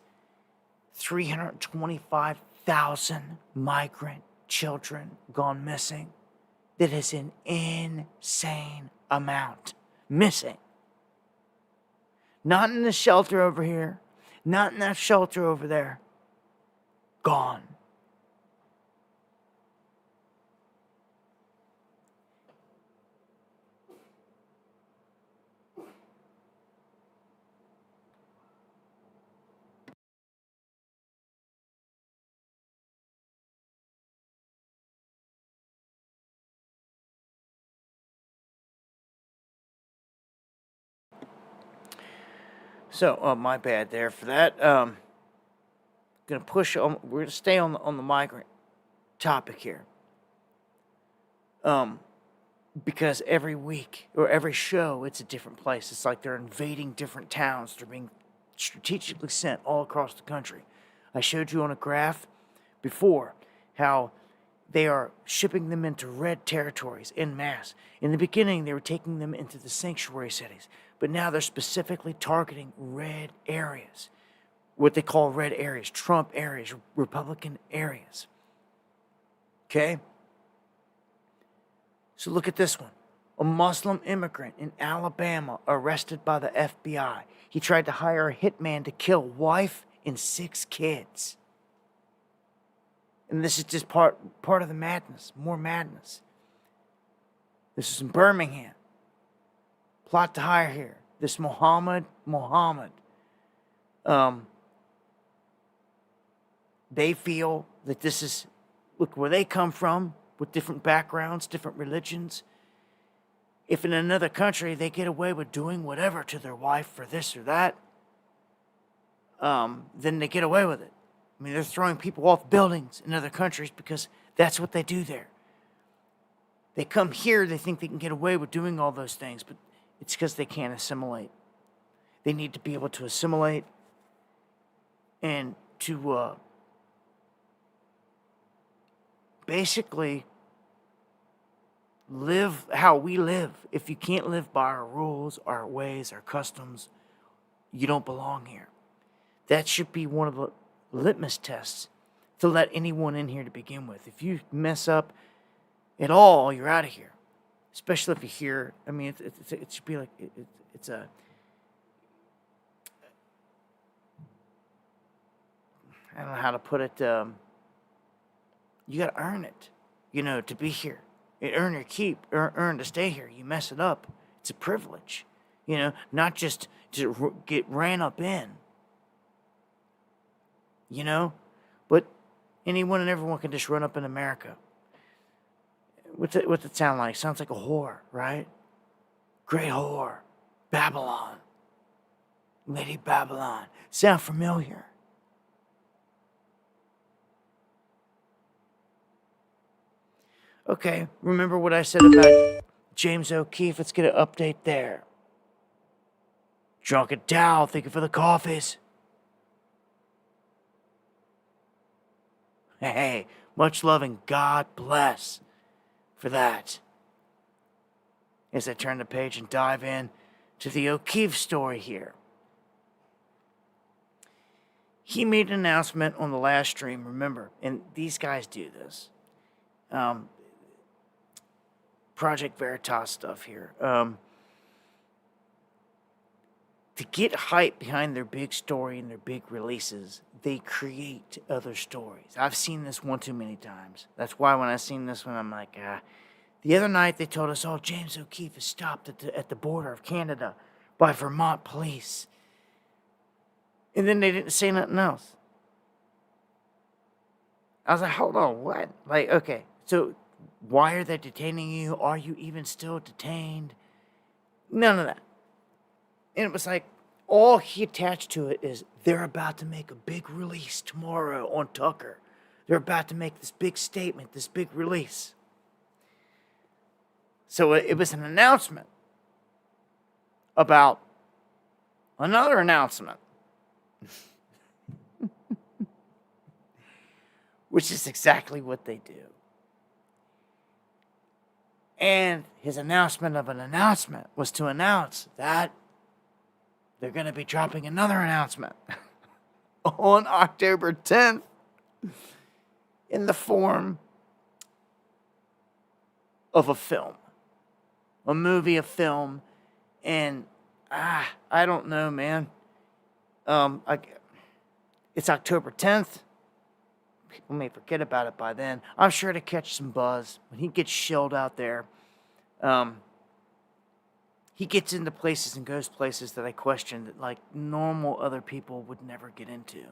325,000 migrant children gone missing. That is an insane amount missing. Not in the shelter over here. Not in that shelter over there. Gone. So, my bad there for that. Gonna push on. We're gonna stay on the migrant topic here. Because every week or every show, it's a different place. It's like they're invading different towns. They're being strategically sent all across the country. I showed you on a graph before how They are shipping them into red territories en masse. In the beginning, they were taking them into the sanctuary cities, but now they're specifically targeting red areas, what they call red areas, Trump areas, Republican areas. Okay? So look at this one. A Muslim immigrant in Alabama arrested by the FBI. He tried to hire a hitman to kill wife and 6 kids. And this is just part of the madness, more madness. This is in Birmingham. Plot to hire here. This Muhammad, they feel that this is, look where they come from, with different backgrounds, different religions. If in another country they get away with doing whatever to their wife for this or that, then they get away with it. I mean, they're throwing people off buildings in other countries because that's what they do there. They come here, they think they can get away with doing all those things, but it's because they can't assimilate. They need to be able to assimilate and to basically live how we live. If you can't live by our rules, our ways, our customs, you don't belong here. That should be one of the litmus tests to let anyone in here to begin with. If you mess up at all, you're out of here. Especially if you hear, I mean, it should be like, it's a, I don't know how to put it, you got to earn it, to be here. Earn your keep, earn to stay here. You mess it up, it's a privilege, not just to get ran up in, but anyone and everyone can just run up in America. What's it sound like? Sounds like a whore, right? Great whore. Babylon. Lady Babylon. Sound familiar? Okay, remember what I said about James O'Keefe? Let's get an update there. Drunken Dow, thank you for the coffees. Hey, much love and God bless for that. As I turn the page and dive in to the O'Keefe story here. He made an announcement on the last stream, remember, and these guys do this. Project Veritas stuff here. To get hype behind their big story and their big releases, they create other stories. I've seen this one too many times. That's why when I seen this one, I'm like, The other night they told us, James O'Keefe is stopped at the border of Canada by Vermont police. And then they didn't say nothing else. I was like, hold on, what? Like, okay, so why are they detaining you? Are you even still detained? None of that. And it was like, all he attached to it is they're about to make a big release tomorrow on Tucker. They're about to make this big statement, this big release. So it was an announcement about another announcement. Which is exactly what they do. And his announcement of an announcement was to announce that they're going to be dropping another announcement on October 10th in the form of a film. A movie, a film, and I don't know, man. It's October 10th. People may forget about it by then. I'm sure to catch some buzz. When he gets shelled out there, he gets into places and goes places that I question that, like, normal other people would never get into.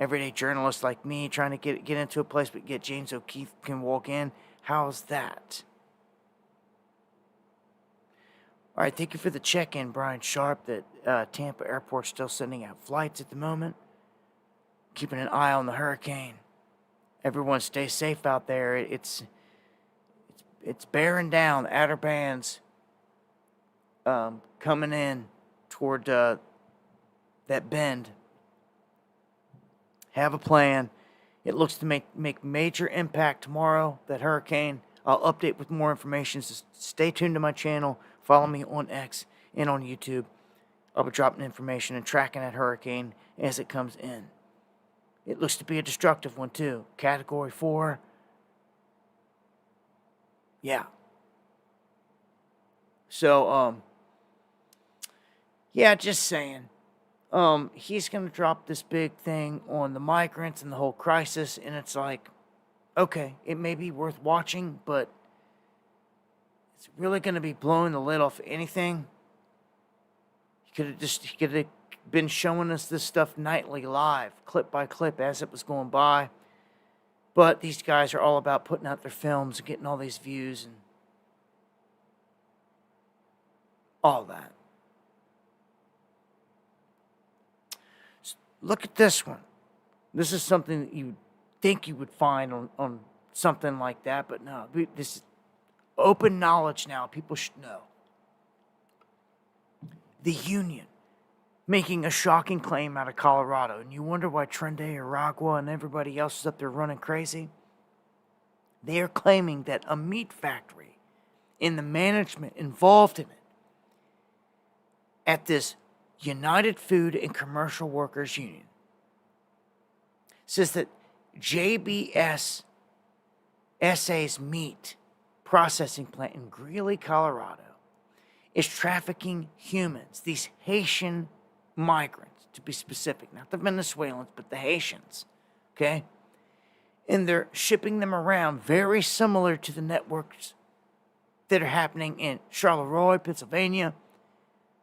Everyday journalists like me trying to get into a place, but yet James O'Keefe can walk in. How's that? All right, thank you for the check-in, Brian Sharp, that Tampa Airport's still sending out flights at the moment. Keeping an eye on the hurricane. Everyone stay safe out there. It's bearing down. The outer bands coming in toward that bend. Have a plan. It looks to make major impact tomorrow, that hurricane. I'll update with more information, so stay tuned to my channel. Follow me on X and on YouTube. I'll be dropping information and tracking that hurricane as it comes in. It looks to be a destructive one, too. Category 4. Yeah. So, yeah, just saying. He's going to drop this big thing on the migrants and the whole crisis, and it's like, okay, it may be worth watching, but it's really going to be blowing the lid off anything. He could have been showing us this stuff nightly live, clip by clip, as it was going by. But these guys are all about putting out their films and getting all these views and all that. Look at this one. This is something that you think you would find on something like that, but no. This is open knowledge now. People should know. The Union making a shocking claim out of Colorado, and you wonder why Trende Aragua and everybody else is up there running crazy? They are claiming that a meat factory and the management involved in it at this United Food and Commercial Workers Union says that JBS SA's meat processing plant in Greeley, Colorado, is trafficking humans, these Haitian migrants, to be specific, not the Venezuelans, but the Haitians, okay? And they're shipping them around very similar to the networks that are happening in Charleroi, Pennsylvania,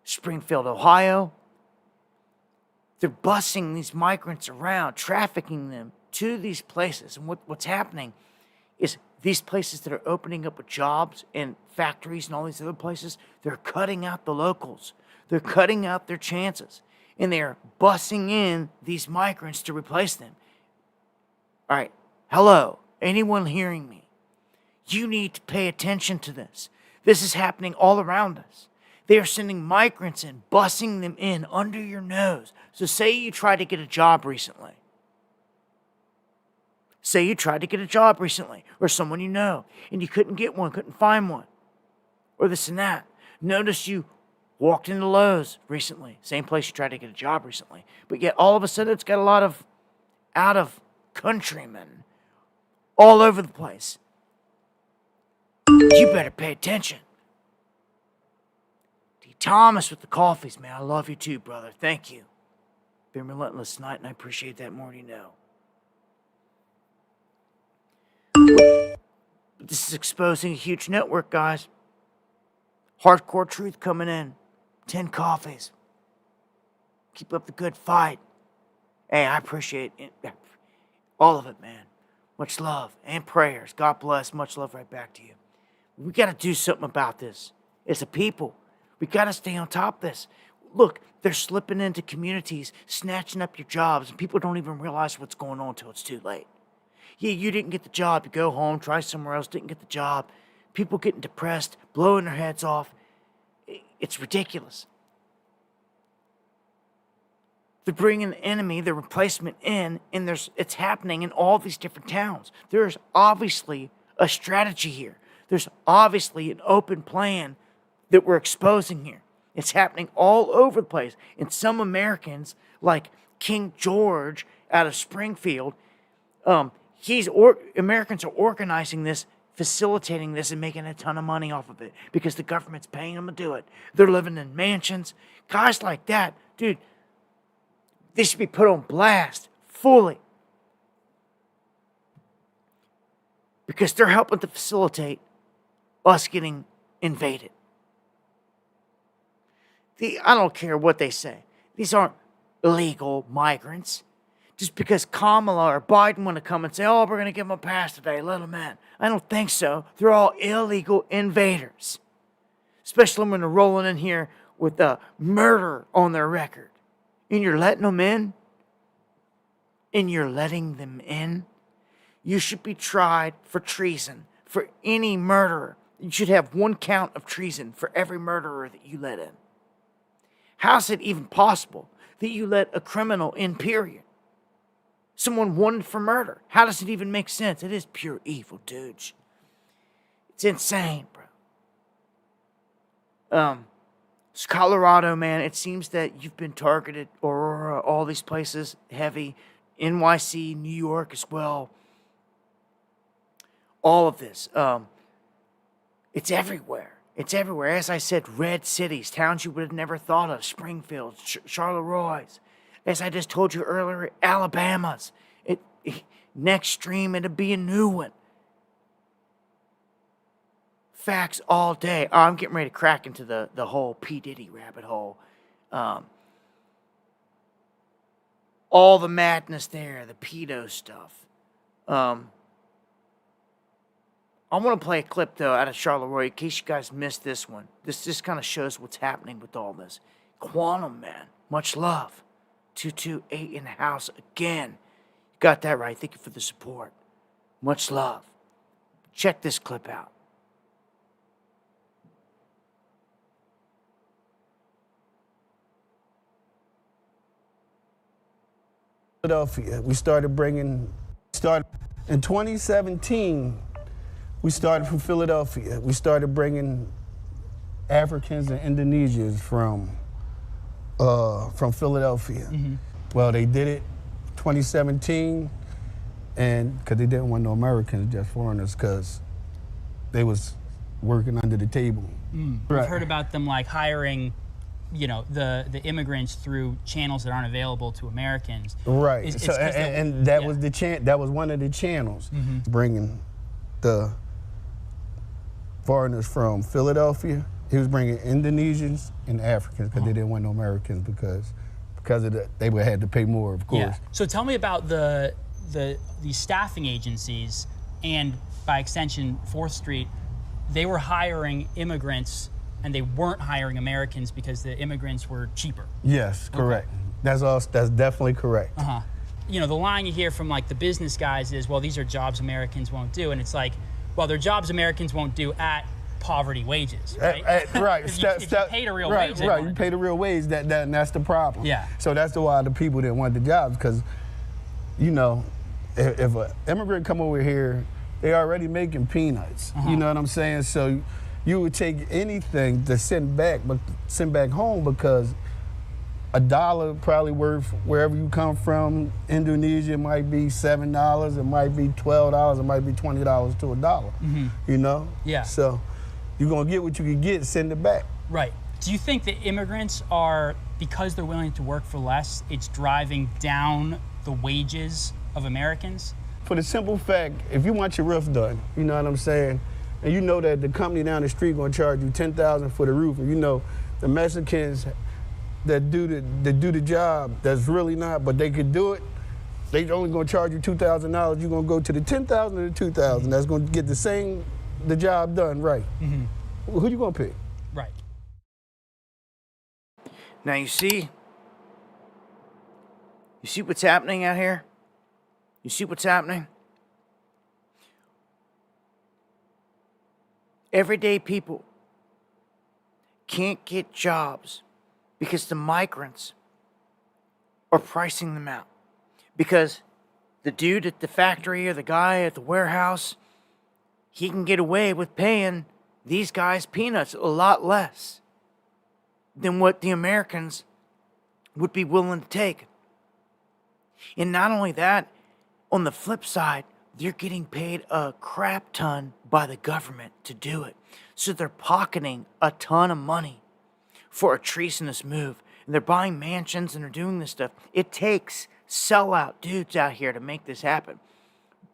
Springfield, Ohio. They're busing these migrants around, trafficking them to these places. And what's happening is these places that are opening up with jobs and factories and all these other places, they're cutting out the locals. They're cutting out their chances. And they're busing in these migrants to replace them. All right, hello, anyone hearing me? You need to pay attention to this. This is happening all around us. They are sending migrants in, busing them in under your nose. So say you tried to get a job recently. Say you tried to get a job recently, or someone you know, and you couldn't get one, couldn't find one, or this and that. Notice you walked into Lowe's recently, same place you tried to get a job recently, but yet all of a sudden it's got a lot of out-of-countrymen all over the place. You better pay attention. D. Thomas with the coffees, man. I love you too, brother. Thank you. Been relentless tonight, and I appreciate that more than you know. This is exposing a huge network, guys. Hardcore truth coming in. 10 coffees. Keep up the good fight. Hey, I appreciate it. All of it, man. Much love and prayers. God bless. Much love right back to you. We got to do something about this. As a people, we got to stay on top of this. Look, they're slipping into communities, snatching up your jobs, and people don't even realize what's going on until it's too late. Yeah, you didn't get the job. You go home, try somewhere else, didn't get the job. People getting depressed, blowing their heads off. It's ridiculous. They're bringing the enemy, the replacement in, and it's happening in all these different towns. There's obviously a strategy here. There's obviously an open plan that we're exposing here. It's happening all over the place. And some Americans, like King George out of Springfield, Americans are organizing this, facilitating this, and making a ton of money off of it because the government's paying them to do it. They're living in mansions. Guys like that, dude, they should be put on blast fully because they're helping to facilitate us getting invaded. I don't care what they say. These aren't illegal migrants. Just because Kamala or Biden want to come and say, oh, we're going to give them a pass today, let them in. I don't think so. They're all illegal invaders. Especially when they're rolling in here with murder on their record. And you're letting them in? And you're letting them in? You should be tried for treason. For any murderer. You should have one count of treason for every murderer that you let in. How is it even possible that you let a criminal in, period? Someone wanted for murder. How does it even make sense? It is pure evil, dudes. It's insane, bro. It's Colorado, man. It seems that you've been targeted, Aurora, all these places, heavy. NYC, New York as well. All of this. It's everywhere. It's everywhere. As I said, red cities, towns you would have never thought of. Springfield, Charleroi. As I just told you earlier, Alabama's. Next stream, it'll be a new one. Facts all day. Oh, I'm getting ready to crack into the whole P. Diddy rabbit hole. All the madness there, the pedo stuff. I want to play a clip, though, out of Charleroi, in case you guys missed this one. This just kind of shows what's happening with all this. Quantum, man. Much love. 228 in the house again. Got that right. Thank you for the support. Much love. Check this clip out. Philadelphia. We started in 2017. We started from Philadelphia. We started bringing Africans and Indonesians from Philadelphia. Mm-hmm. Well, they did it 2017, and because they didn't want no Americans, just foreigners, because they was working under the table. Right. I've heard about them like hiring, the immigrants through channels that aren't available to Americans. Right. That was that was one of the channels, bringing the foreigners from Philadelphia. He was bringing Indonesians and Africans because they didn't want no Americans because of they would have to pay more, of course. Yeah. So tell me about these staffing agencies and, by extension, 4th Street. They were hiring immigrants and they weren't hiring Americans because the immigrants were cheaper. Yes, correct. Okay. That's definitely correct. The line you hear from like the business guys is, well, these are jobs Americans won't do, and it's like, well, they're jobs Americans won't do at poverty wages, right? Right. if you paid a real wage, right. You paid a real wage. That's the problem. Yeah. So that's why the people didn't want the jobs, because, if an immigrant come over here, they already making peanuts. You know what I'm saying? So you would take anything to send back home, because $1 probably worth wherever you come from. Indonesia might be $7, it might be $12, it might be $20 to $1. Yeah. So you're gonna get what you can get, send it back. Right. Do you think the immigrants are, because they're willing to work for less, it's driving down the wages of Americans? For the simple fact, if you want your roof done, you know what I'm saying, and you know that the company down the street gonna charge you $10,000 for the roof, and the Mexicans that do the job that's really not, but they could do it, they only gonna charge you $2,000. You're gonna go to the $10,000 or the $2,000. That's gonna get the job done right. Who you gonna pick? Right. Now you see what's happening out here? You see what's happening? Everyday people can't get jobs because the migrants are pricing them out. Because the dude at the factory or the guy at the warehouse, he can get away with paying these guys peanuts, a lot less than what the Americans would be willing to take. And not only that, on the flip side, they're getting paid a crap ton by the government to do it. So they're pocketing a ton of money for a treasonous move. And they're buying mansions and they're doing this stuff. It takes sellout dudes out here to make this happen.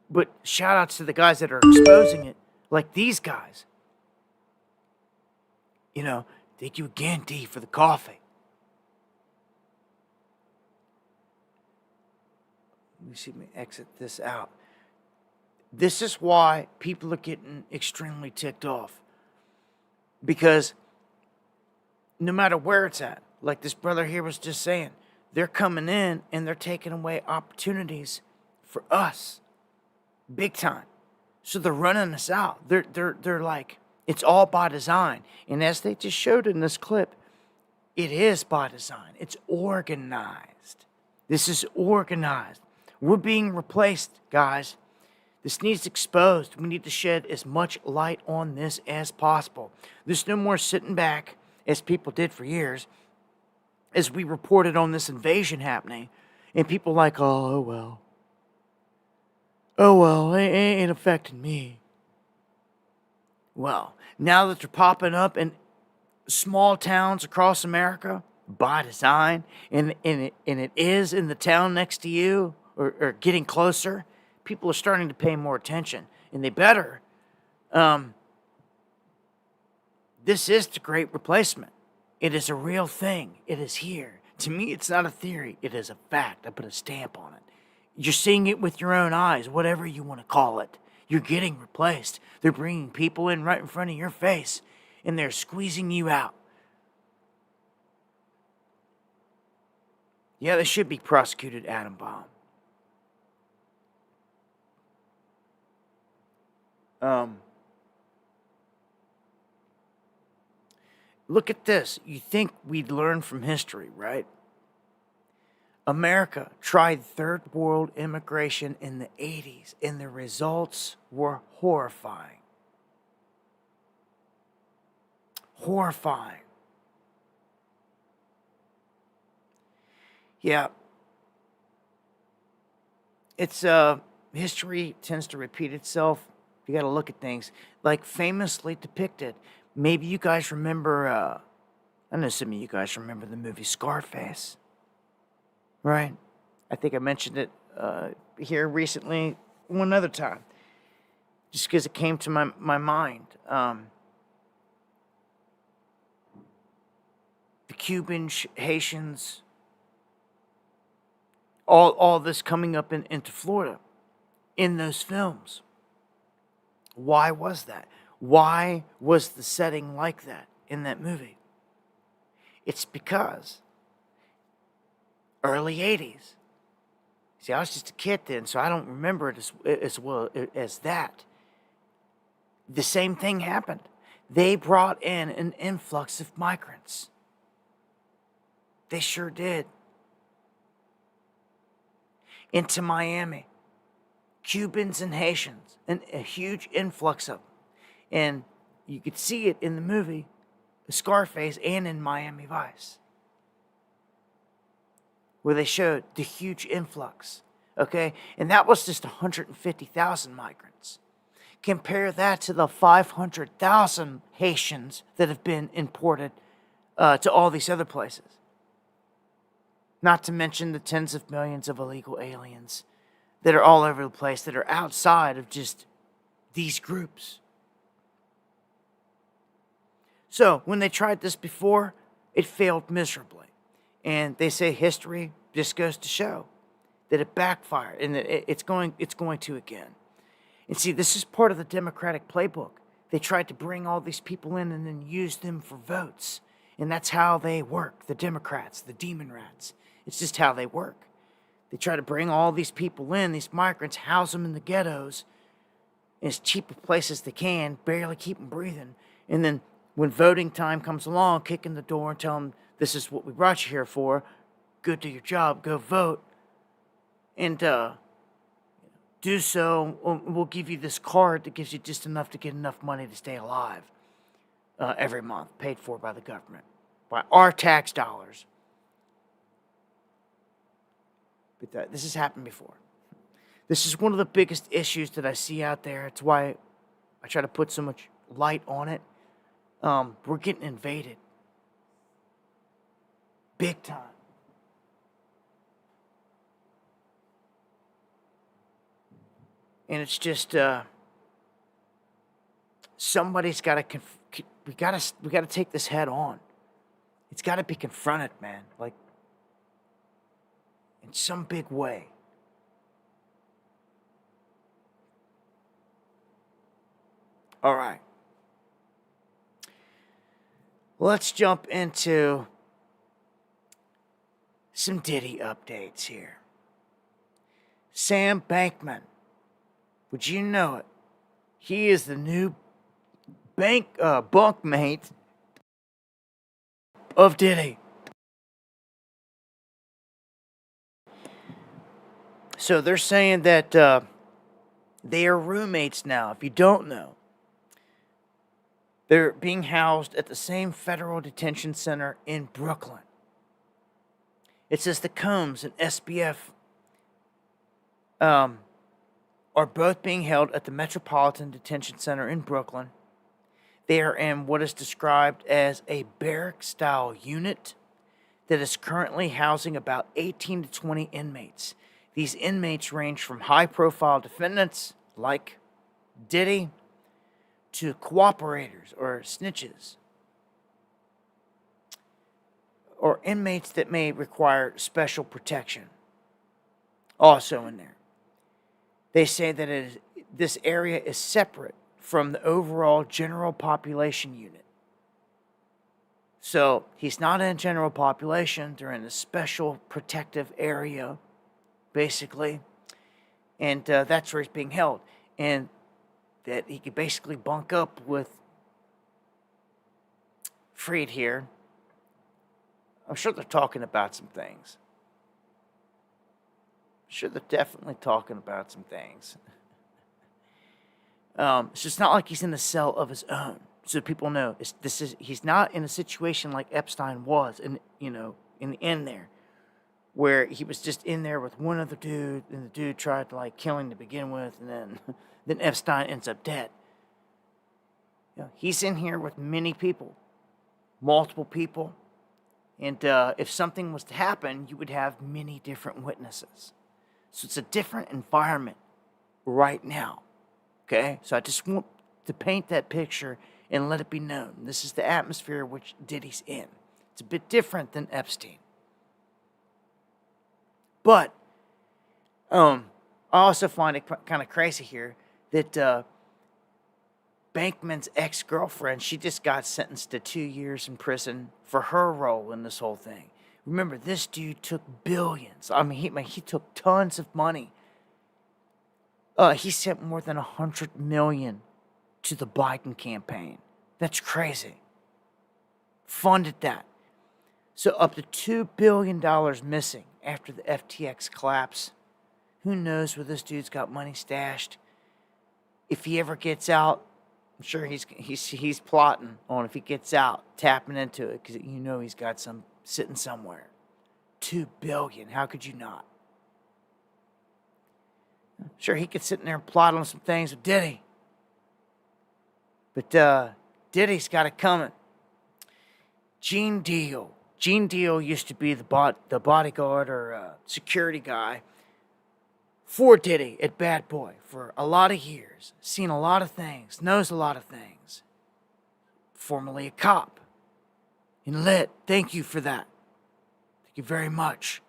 But shout outs to the guys that are exposing it, like these guys. Thank you again, D, for the coffee. Let me see, let me exit this out. This is why people are getting extremely ticked off. Because no matter where it's at, like this brother here was just saying, they're coming in and they're taking away opportunities for us. Big time. So they're running us out. They're like, it's all by design. And as they just showed in this clip, it is by design. It's organized. This is organized. We're being replaced, guys. This needs exposed. We need to shed as much light on this as possible. There's no more sitting back, as people did for years, as we reported on this invasion happening, and people like, oh well. Oh well, it ain't affecting me. Well, now that they're popping up in small towns across America by design, and it is in the town next to you, or getting closer, people are starting to pay more attention, and they better. This is the great replacement. It is a real thing. It is here. To me, it's not a theory. It is a fact. I put a stamp on it. You're seeing it with your own eyes, whatever you want to call it. You're getting replaced. They're bringing people in right in front of your face, and they're squeezing you out. Yeah, they should be prosecuted, atom bomb. Look at this. You think we'd learn from history, right? America tried third world immigration in the 80s, and the results were horrifying. Horrifying. Yeah. It's, history tends to repeat itself. You got to look at things like famously depicted. Maybe you guys remember, I know some of you guys remember the movie Scarface, right? I think I mentioned it here recently one other time, just because it came to my mind. The Cubans, Haitians, all this coming up into Florida in those films. Why was that? Why was the setting like that in that movie? It's because early 80s. See, I was just a kid then, so I don't remember it as well as that. The same thing happened. They brought in an influx of migrants. They sure did. Into Miami. Cubans and Haitians, and a huge influx of them. And you could see it in the movie Scarface and in Miami Vice, where they showed the huge influx, okay? And that was just 150,000 migrants. Compare that to the 500,000 Haitians that have been imported to all these other places. Not to mention the tens of millions of illegal aliens that are all over the place, that are outside of just these groups. So, when they tried this before, it failed miserably. And they say history just goes to show that it backfired, and that it's going to again. And see, this is part of the Democratic playbook. They tried to bring all these people in and then use them for votes. And that's how they work, the Democrats, the demon rats. It's just how they work. They try to bring all these people in, these migrants, house them in the ghettos, in as cheap a place as they can, barely keep them breathing. And then when voting time comes along, kick in the door and tell them, this is what we brought you here for. Go do your job, go vote. And do so, we'll give you this card that gives you just enough to get enough money to stay alive every month, paid for by the government, by our tax dollars. But this has happened before. This is one of the biggest issues that I see out there. It's why I try to put so much light on it. We're getting invaded. Big time. And it's just somebody's got to we got to take this head on. It's got to be confronted, man. Like, in some big way. All right. Let's jump into some Diddy updates here. Sam Bankman. Would you know it? He is the new bunkmate of Diddy. So they're saying that they are roommates now. If you don't know, they're being housed at the same federal detention center in Brooklyn. It says the Combs and SBF are both being held at the Metropolitan Detention Center in Brooklyn. They are in what is described as a barrack-style unit that is currently housing about 18 to 20 inmates. These inmates range from high-profile defendants like Diddy to cooperators or snitches, or inmates that may require special protection. Also in there, they say that this area is separate from the overall general population unit. So he's not in general population. They're in a special protective area, basically. And that's where he's being held. And that he could basically bunk up with Freed here. I'm sure they're talking about some things. I'm sure they're definitely talking about some things. It's just not like he's in a cell of his own. So people know he's not in a situation like Epstein was, in the end there, where he was just in there with one other dude, and the dude tried to like kill him to begin with, and then Epstein ends up dead. He's in here with many people, multiple people, and if something was to happen, you would have many different witnesses. So it's a different environment right now. Okay, so I just want to paint that picture and let it be known. This is the atmosphere which Diddy's in. It's a bit different than Epstein. But I also find it kind of crazy here that Bankman's ex-girlfriend, she just got sentenced to 2 years in prison for her role in this whole thing. Remember, this dude took billions. I mean, he took tons of money. He sent more than $100 million to the Biden campaign. That's crazy. Funded that. So up to $2 billion missing after the FTX collapse. Who knows where this dude's got money stashed? If he ever gets out, I'm sure he's plotting on, if he gets out, tapping into it, because he's got some sitting somewhere. $2 billion. How could you not? Sure, he could sit in there and plot on some things with Diddy. But Diddy's got it coming. Gene Deal. Gene Deal used to be the bodyguard or security guy for Diddy at Bad Boy for a lot of years. Seen a lot of things. Knows a lot of things. Formerly a cop. And lit. Thank you for that. Thank you very much.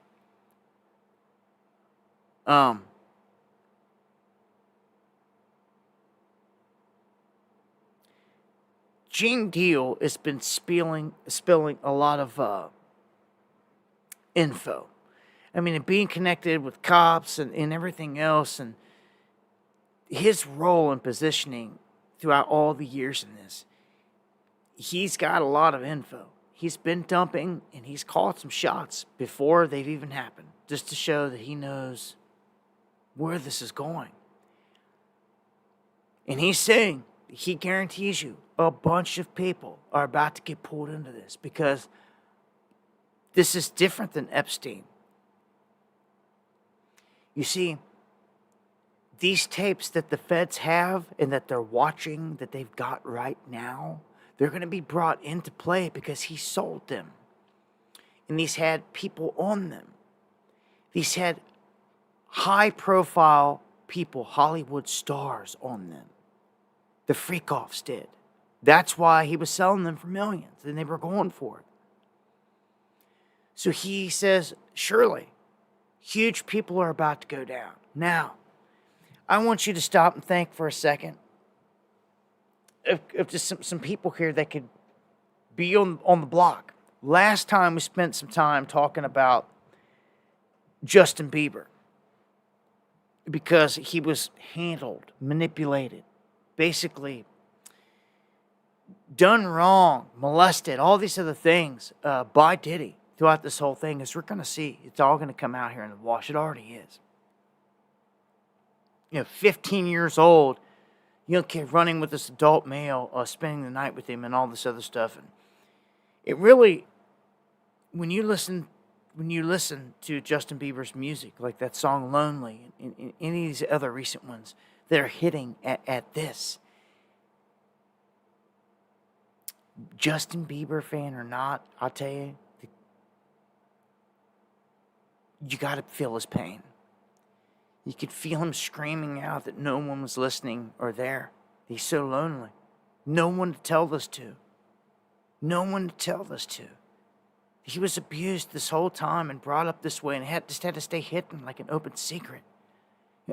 Gene Deal has been spilling a lot of info. I mean, and being connected with cops and everything else, and his role and positioning throughout all the years in this, he's got a lot of info. He's been dumping, and he's called some shots before they've even happened, just to show that he knows where this is going. And he's saying, he guarantees you, a bunch of people are about to get pulled into this because this is different than Epstein. You see, these tapes that the feds have and that they're watching, that they've got right now, they're going to be brought into play because he sold them. And these had people on them. These had high-profile people, Hollywood stars on them. The freak-offs did. That's why he was selling them for millions, and they were going for it. So he says, surely, huge people are about to go down. Now, I want you to stop and think for a second of just some people here that could be on the block. Last time we spent some time talking about Justin Bieber because he was handled, manipulated, basically done wrong, molested, all these other things by Diddy throughout this whole thing. As we're going to see, it's all going to come out here in the wash. It already is. 15 years old, young kid running with this adult male, spending the night with him and all this other stuff. And it really, when you listen to Justin Bieber's music, like that song Lonely, and any of these other recent ones that are hitting at this, Justin Bieber fan or not, I'll tell you, you got to feel his pain. You could feel him screaming out that no one was listening or there. He's so lonely. No one to tell this to. No one to tell this to. He was abused this whole time and brought up this way and just had to stay hidden like an open secret.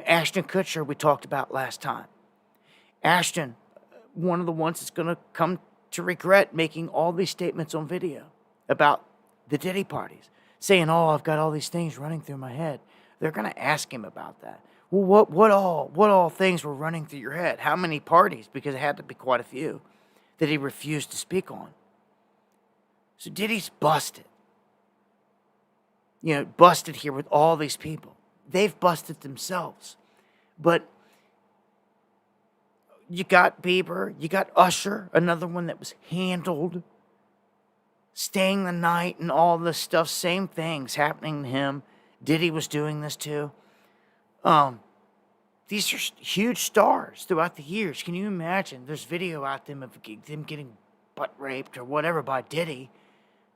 Ashton Kutcher, we talked about last time. Ashton, one of the ones that's going to come to regret making all these statements on video about the Diddy parties, saying, "Oh, I've got all these things running through my head." They're going to ask him about that. Well, what all things were running through your head? How many parties? Because it had to be quite a few that he refused to speak on. So Diddy's busted. Busted here with all these people. They've busted themselves. But you got Bieber, you got Usher, another one that was handled, staying the night and all this stuff. Same things happening to him. Diddy was doing this too. These are huge stars throughout the years. Can you imagine? There's video out them of them getting butt raped or whatever by Diddy.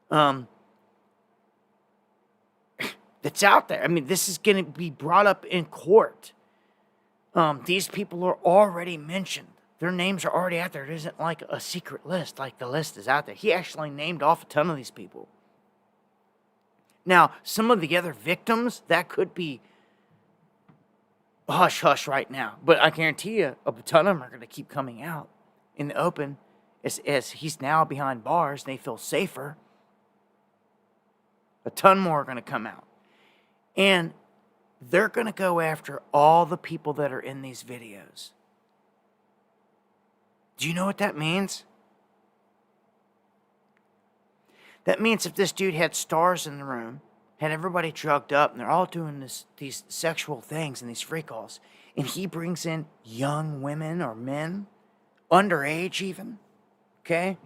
That's out there. I mean, this is going to be brought up in court. These people are already mentioned. Their names are already out there. It isn't like a secret list, like the list is out there. He actually named off a ton of these people. Now, some of the other victims, that could be hush-hush right now. But I guarantee you, a ton of them are going to keep coming out in the open as he's now behind bars and they feel safer. A ton more are going to come out. And they're going to go after all the people that are in these videos. Do you know what that means? That means if this dude had stars in the room, had everybody drugged up, and they're all doing these sexual things and these freak-offs, and he brings in young women or men, underage even, okay?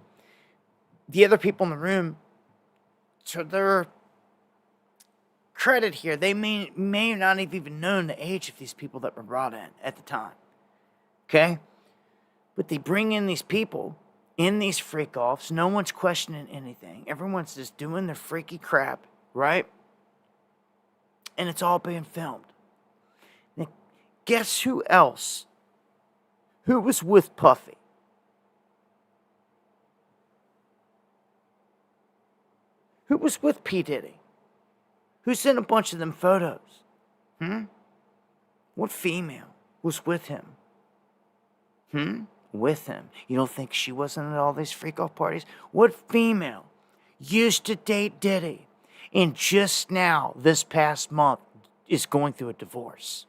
The other people in the room, to their credit here, they may not have even known the age of these people that were brought in at the time, okay? But they bring in these people in these freak-offs. No one's questioning anything. Everyone's just doing their freaky crap, right? And it's all being filmed. Now, guess who else? Who was with Puffy? Who was with P. Diddy? Who's in a bunch of them photos? What female was with him? With him. You don't think she wasn't at all these freak-off parties? What female used to date Diddy and just now, this past month, is going through a divorce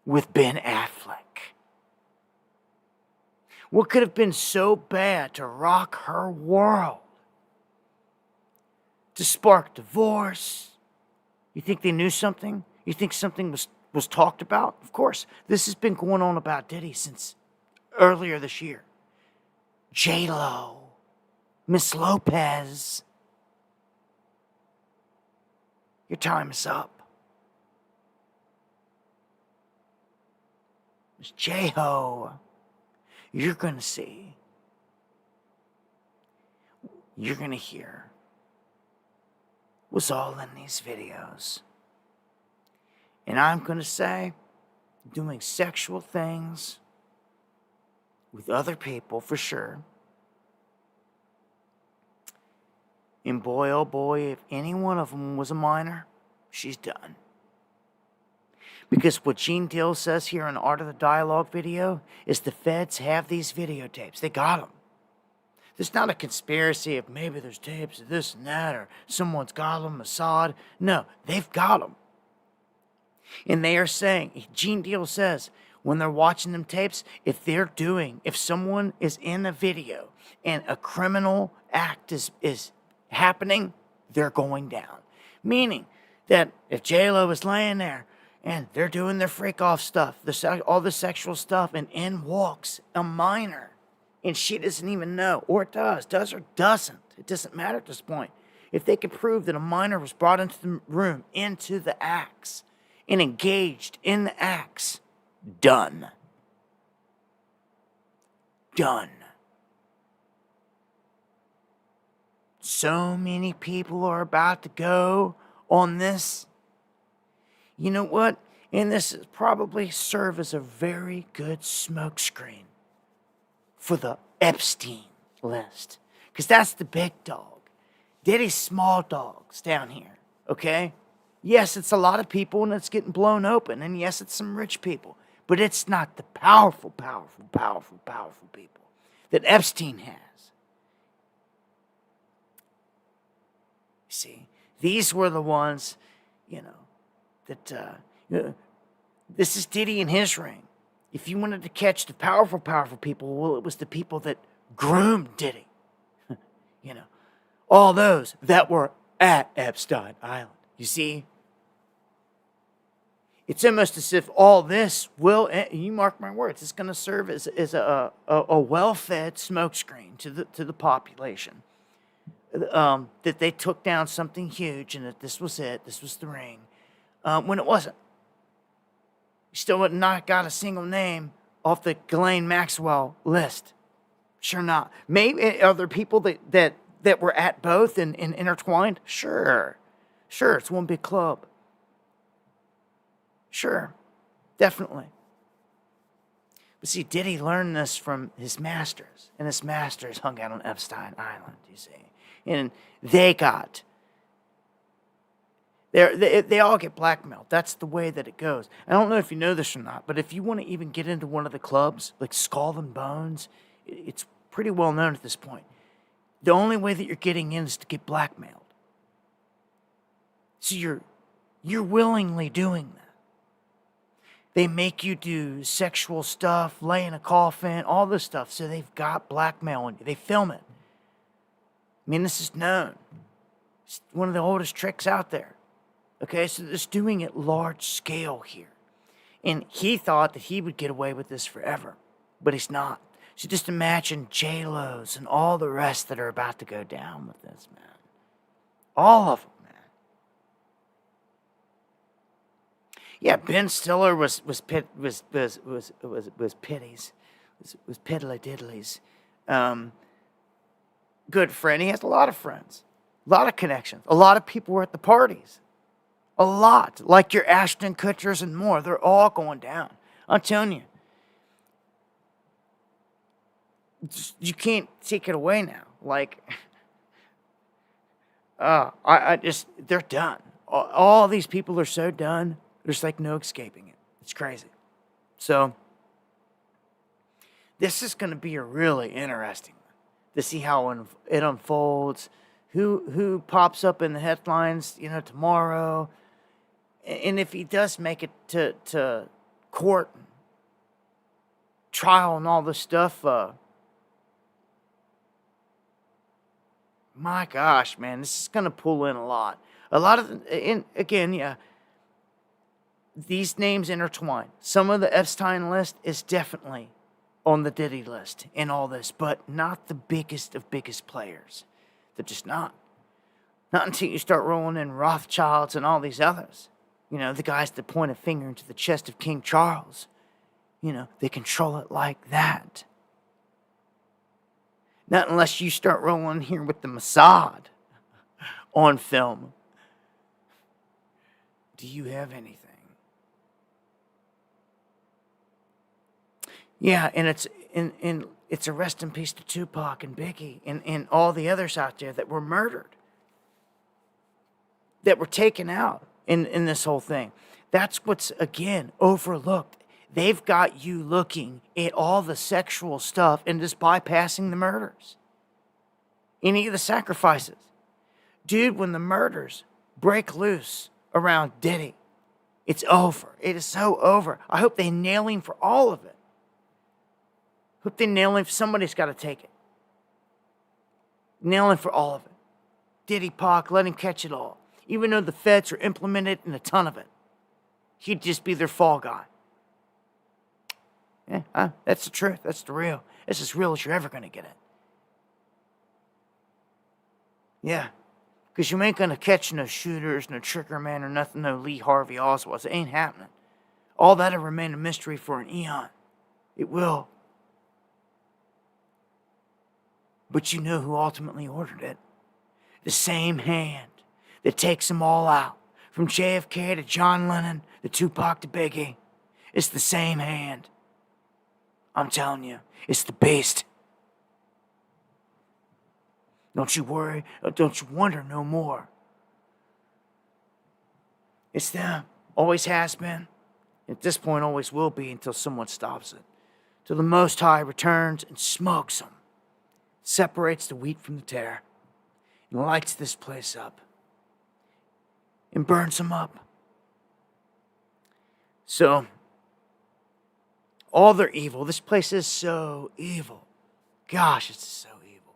with Ben Affleck? What could have been so bad to rock her world? To spark divorce? You think they knew something? You think something was talked about? Of course. This has been going on about Diddy since earlier this year. J-Lo, Miss Lopez. Your time is up. Miss J-Ho, you're going to see. You're going to hear what's all in these videos. And I'm going to say, doing sexual things with other people for sure. And boy, oh boy, if any one of them was a minor, she's done. Because what Gene Deal says here in Art of the Dialogue video is the feds have these videotapes. They got them. There's not a conspiracy of maybe there's tapes of this and that or someone's got them, Assad. No, they've got them. And they are saying, Gene Deal says, when they're watching them tapes, if someone is in a video and a criminal act is happening, they're going down. Meaning that if J-Lo is laying there And they're doing their freak off stuff, all the sexual stuff, and in walks a minor. And she doesn't even know, or it does or doesn't. It doesn't matter at this point. If they could prove that a minor was brought into the room, into the acts, and engaged in the acts, done. Done. So many people are about to go on this. You know what? And this is probably serve as a very good smokescreen for the Epstein list. Because that's the big dog. Diddy's small dogs down here, okay? Yes, it's a lot of people and it's getting blown open. And yes, it's some rich people. But it's not the powerful people that Epstein has. You see, these were the ones, that, this is Diddy and his ring. If you wanted to catch the powerful people, well, it was the people that groomed Diddy. All those that were at Epstein Island. You see? It's almost as if all this will, you mark my words, it's going to serve as a well-fed smokescreen to the population. That they took down something huge and that this was it, this was the ring. When it wasn't. You still would not got a single name off the Ghislaine Maxwell list. Sure not. Maybe are there people that were at both and intertwined? Sure, it's one big club. Sure, definitely. But see, Diddy learned this from his masters, and his masters hung out on Epstein Island, you see. And they all get blackmailed. That's the way that it goes. I don't know if you know this or not, but if you want to even get into one of the clubs, like Skull and Bones, it's pretty well known at this point. The only way that you're getting in is to get blackmailed. So you're willingly doing that. They make you do sexual stuff, lay in a coffin, all this stuff. So they've got blackmail on you. They film it. I mean, this is known. It's one of the oldest tricks out there. Okay, so they're just doing it large scale here. And he thought that he would get away with this forever, but he's not. So just imagine J-Lo's and all the rest that are about to go down with this, man. All of them, man. Yeah, Ben Stiller was piddly diddlies. Good friend. He has a lot of friends, a lot of connections. A lot of people were at the parties. A lot, like your Ashton Kutchers and more. They're all going down. I'm telling you. You can't take it away now. Like, they're done. All these people are so done. There's like no escaping it. It's crazy. So, this is going to be a really interesting one to see how it unfolds. Who pops up in the headlines, tomorrow. And if he does make it to court, and trial and all this stuff, my gosh, man, this is going to pull in a lot. These names intertwine. Some of the Epstein list is definitely on the Diddy list in all this, but not the biggest of biggest players. They're just not. Not until you start rolling in Rothschilds and all these others. The guys that point a finger into the chest of King Charles. They control it like that. Not unless you start rolling here with the Mossad on film. Do you have anything? Yeah, and it's a rest in peace to Tupac and Biggie and all the others out there that were murdered. That were taken out in this whole thing. That's what's, again, overlooked. They've got you looking at all the sexual stuff and just bypassing the murders. Any of the sacrifices. Dude, when the murders break loose around Diddy, it's over. It is so over. I hope they nail him for all of it. Hope they nail him. Somebody's got to take it. Nail him for all of it. Diddy, Pac, let him catch it all. Even though the feds are implemented in a ton of it. He'd just be their fall guy. Yeah, that's the truth. That's the real. It's as real as you're ever going to get it. Yeah. Because you ain't going to catch no shooters, no trigger man, or nothing, no Lee Harvey Oswald. It ain't happening. All that'll remain a mystery for an eon. It will. But you know who ultimately ordered it. The same hand that takes them all out. From JFK to John Lennon, the Tupac to Biggie. It's the same hand. I'm telling you, it's the beast. Don't you worry, don't you wonder no more. It's them. Always has been. At this point, always will be until someone stops it. Till the Most High returns and smokes them. Separates the wheat from the tare. And lights this place up. And burns them up. So, all their evil. This place is so evil. Gosh, it's so evil.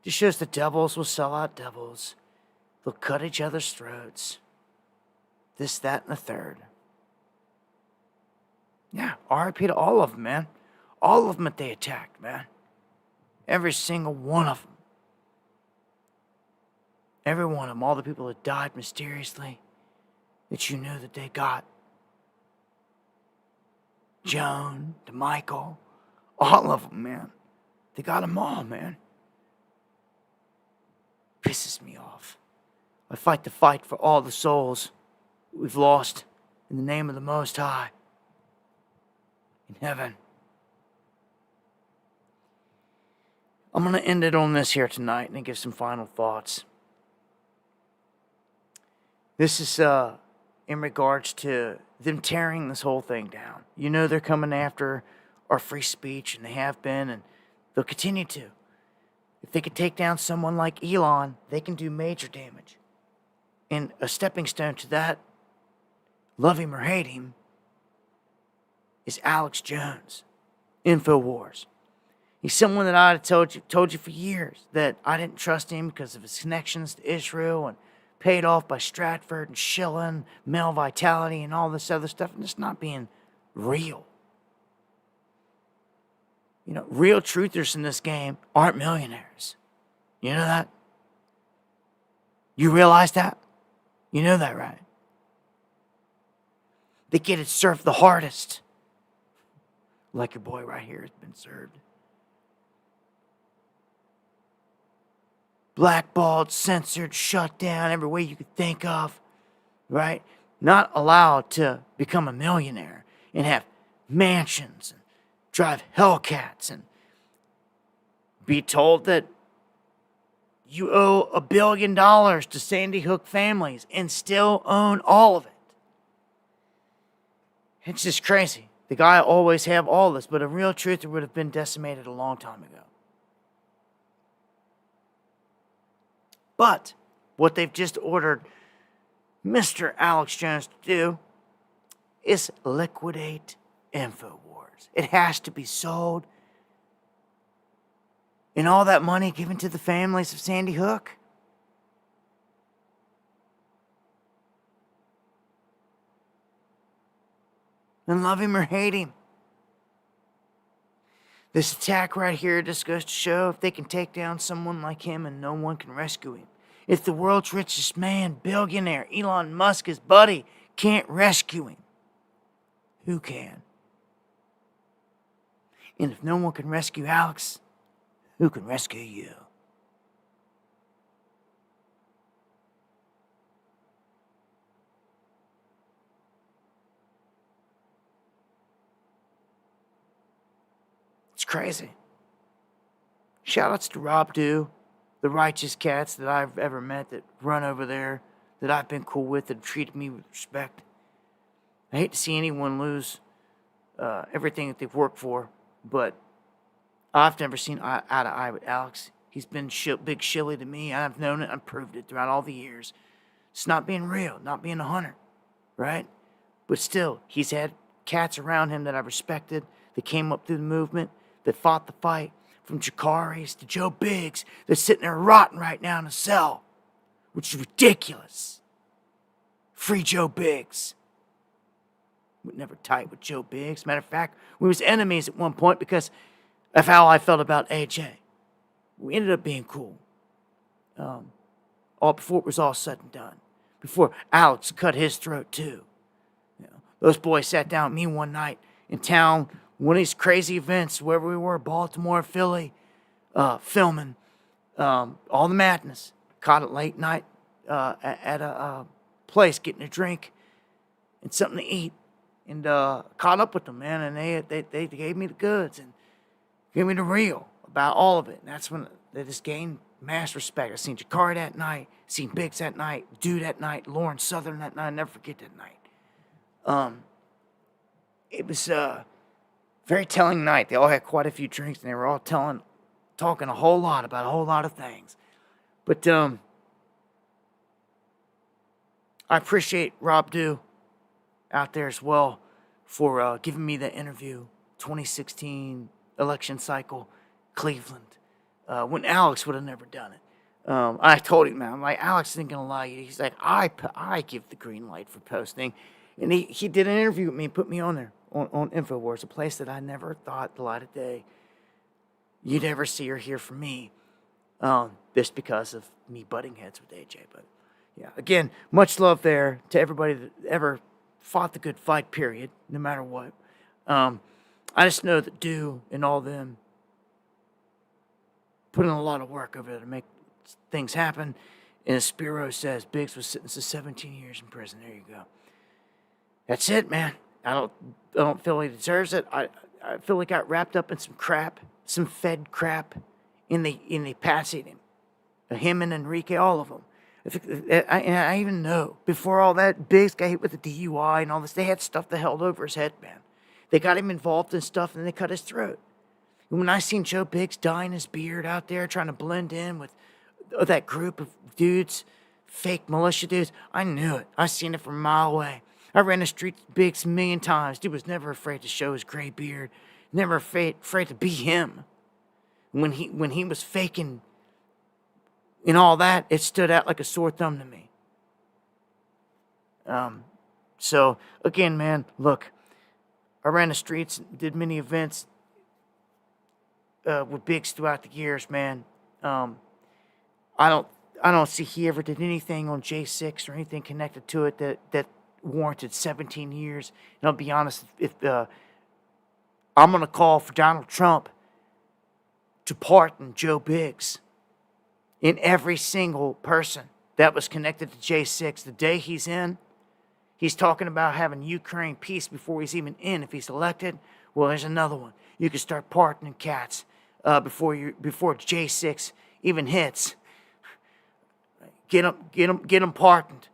Just shows the devils will sell out devils. They'll cut each other's throats. This, that, and the third. Yeah, RIP to all of them, man. All of them that they attacked, man. Every single one of them. Every one of them. All the people that died mysteriously. That you knew that they got. Joan, to Michael. All of them, man. They got them all, man. Pisses me off. I fight the fight for all the souls we've lost in the name of the Most High. In heaven. I'm going to end it on this here tonight and give some final thoughts. This is in regards to them tearing this whole thing down. You know they're coming after our free speech, and they have been, and they'll continue to. If they could take down someone like Elon, they can do major damage. And a stepping stone to that, love him or hate him, is Alex Jones, InfoWars. He's someone that I had told you for years that I didn't trust him because of his connections to Israel and paid off by Stratford and Schilling, Male Vitality, and all this other stuff, and it's not being real. You know, real truthers in this game aren't millionaires. You know that? You realize that? You know that, right? They get it served the hardest. Like your boy right here has been served. Blackballed, censored, shut down every way you could think of, right? Not allowed to become a millionaire and have mansions and drive Hellcats and be told that you owe $1 billion to Sandy Hook families and still own all of it. It's just crazy. The guy always have all this, but a real truther would have been decimated a long time ago. But what they've just ordered Mr. Alex Jones to do is liquidate InfoWars. It has to be sold. And all that money given to the families of Sandy Hook. And love him or hate him. This attack right here just goes to show if they can take down someone like him and no one can rescue him. If the world's richest man, billionaire, Elon Musk, his buddy, can't rescue him, who can? And if no one can rescue Alex, who can rescue you? It's crazy. Shoutouts to Rob Dew, the righteous cats that I've ever met that run over there, that I've been cool with, that have treated me with respect. I hate to see anyone lose everything that they've worked for, but I've never seen eye to eye with Alex. He's been big shilly to me. I've known it. I've proved it throughout all the years. It's not being real, not being a hunter, right? But still, he's had cats around him that I respected, that came up through the movement, that fought the fight, from Jakaris to Joe Biggs, that's sitting there rotting right now in a cell, which is ridiculous. Free Joe Biggs. We were never tight with Joe Biggs. Matter of fact, we was enemies at one point because of how I felt about AJ. We ended up being cool. All before it was all said and done. Before Alex cut his throat too. You know, those boys sat down with me one night in town, one of these crazy events, wherever we were, Baltimore, Philly, filming all the madness. Caught it late night at a place, getting a drink and something to eat. And caught up with them, man, and they gave me the goods and gave me the real about all of it. And that's when they just gained mass respect. I seen Jakari that night, seen Biggs that night, Dude that night, Lauren Southern that night. I'll never forget that night. It was a very telling night. They all had quite a few drinks, and they were all talking a whole lot about a whole lot of things. But I appreciate Rob Dew out there as well for giving me that interview, 2016 election cycle, Cleveland, when Alex would have never done it. I told him, man, I'm like, Alex isn't going to lie. He's like, I give the green light for posting. And he did an interview with me and put me on there, on InfoWars, a place that I never thought the light of day you'd ever see or hear from me, just because of me butting heads with AJ. But yeah, again, much love there to everybody that ever fought the good fight, period, no matter what. I just know that Dew and all them put in a lot of work over there to make things happen. And as Spiro says, Biggs was sentenced to 17 years in prison. There you go. That's it, man. I don't feel he deserves it. I feel he got wrapped up in some crap, some Fed crap, in the passing him and Enrique, all of them. I even know, before all that, Biggs got hit with the DUI and all this, they had stuff that held over his head, man. They got him involved in stuff, and then they cut his throat. And when I seen Joe Biggs dyeing his beard out there, trying to blend in with that group of dudes, fake militia dudes, I knew it. I seen it from a mile away. I ran the streets with Biggs a million times. Dude was never afraid to show his gray beard, never afraid to be him. When he was faking and all that, it stood out like a sore thumb to me. So, again, man, look, I ran the streets, did many events with Biggs throughout the years, man. I don't see he ever did anything on J6 or anything connected to it that warranted 17 years. And I'll be honest, if I'm going to call for Donald Trump to pardon Joe Biggs in every single person that was connected to J6. The day he's in, he's talking about having Ukraine peace before he's even in. If he's elected, well, there's another one. You can start pardoning cats before J6 even hits. Get them pardoned.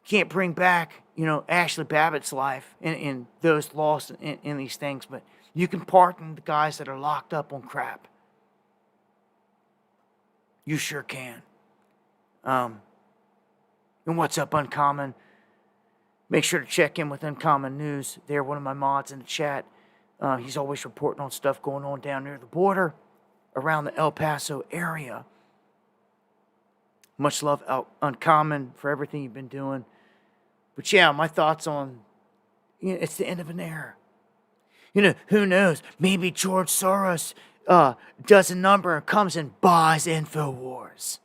Can't bring back, Ashley Babbitt's life in those lost in these things, but you can pardon the guys that are locked up on crap. You sure can. And what's up, Uncommon? Make sure to check in with Uncommon News. They're one of my mods in the chat. He's always reporting on stuff going on down near the border, around the El Paso area. Much love, Uncommon, for everything you've been doing. But yeah, my thoughts on, it's the end of an era. Who knows? Maybe George Soros does a number and comes and buys InfoWars.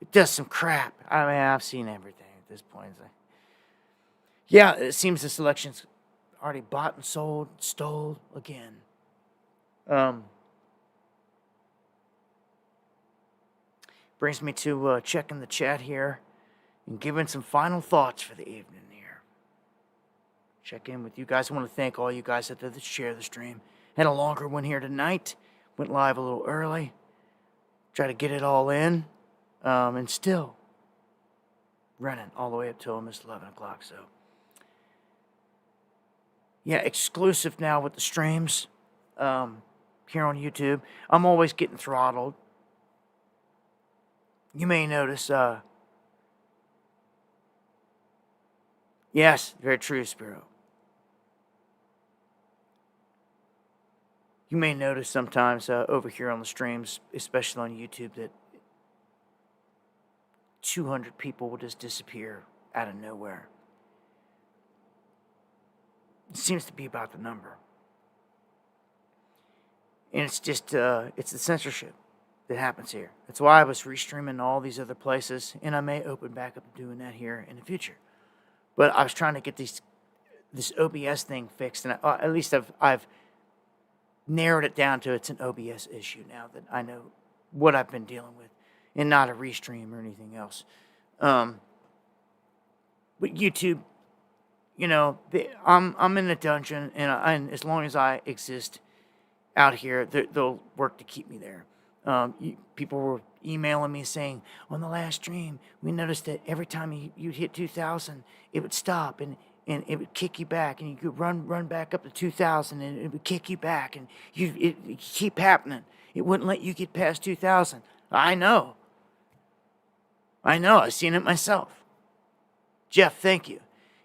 It does some crap. I mean, I've seen everything at this point. Yeah, it seems this election's already bought and sold, stole again. Brings me to checking the chat here and giving some final thoughts for the evening here. Check in with you guys. I want to thank all you guys that did share the stream. Had a longer one here tonight. Went live a little early. Try to get it all in. And still running all the way up till almost 11 o'clock. So, yeah, exclusive now with the streams here on YouTube. I'm always getting throttled. You may notice, yes, very true, Spiro. You may notice sometimes over here on the streams, especially on YouTube, that 200 people will just disappear out of nowhere. It seems to be about the number. And it's just, it's the censorship that happens here. That's why I was restreaming all these other places, and I may open back up to doing that here in the future. But I was trying to get this OBS thing fixed, and at least I've narrowed it down to it's an OBS issue now that I know what I've been dealing with, and not a restream or anything else. But YouTube, you know, I'm in a dungeon, and as long as I exist out here, they'll work to keep me there. People were emailing me saying, on the last stream, we noticed that every time you'd hit 2,000, it would stop, and it would kick you back, and you could run back up to 2,000, and it would kick you back, and it keep happening. It wouldn't let you get past 2,000. I know. I've seen it myself. Jeff, thank you.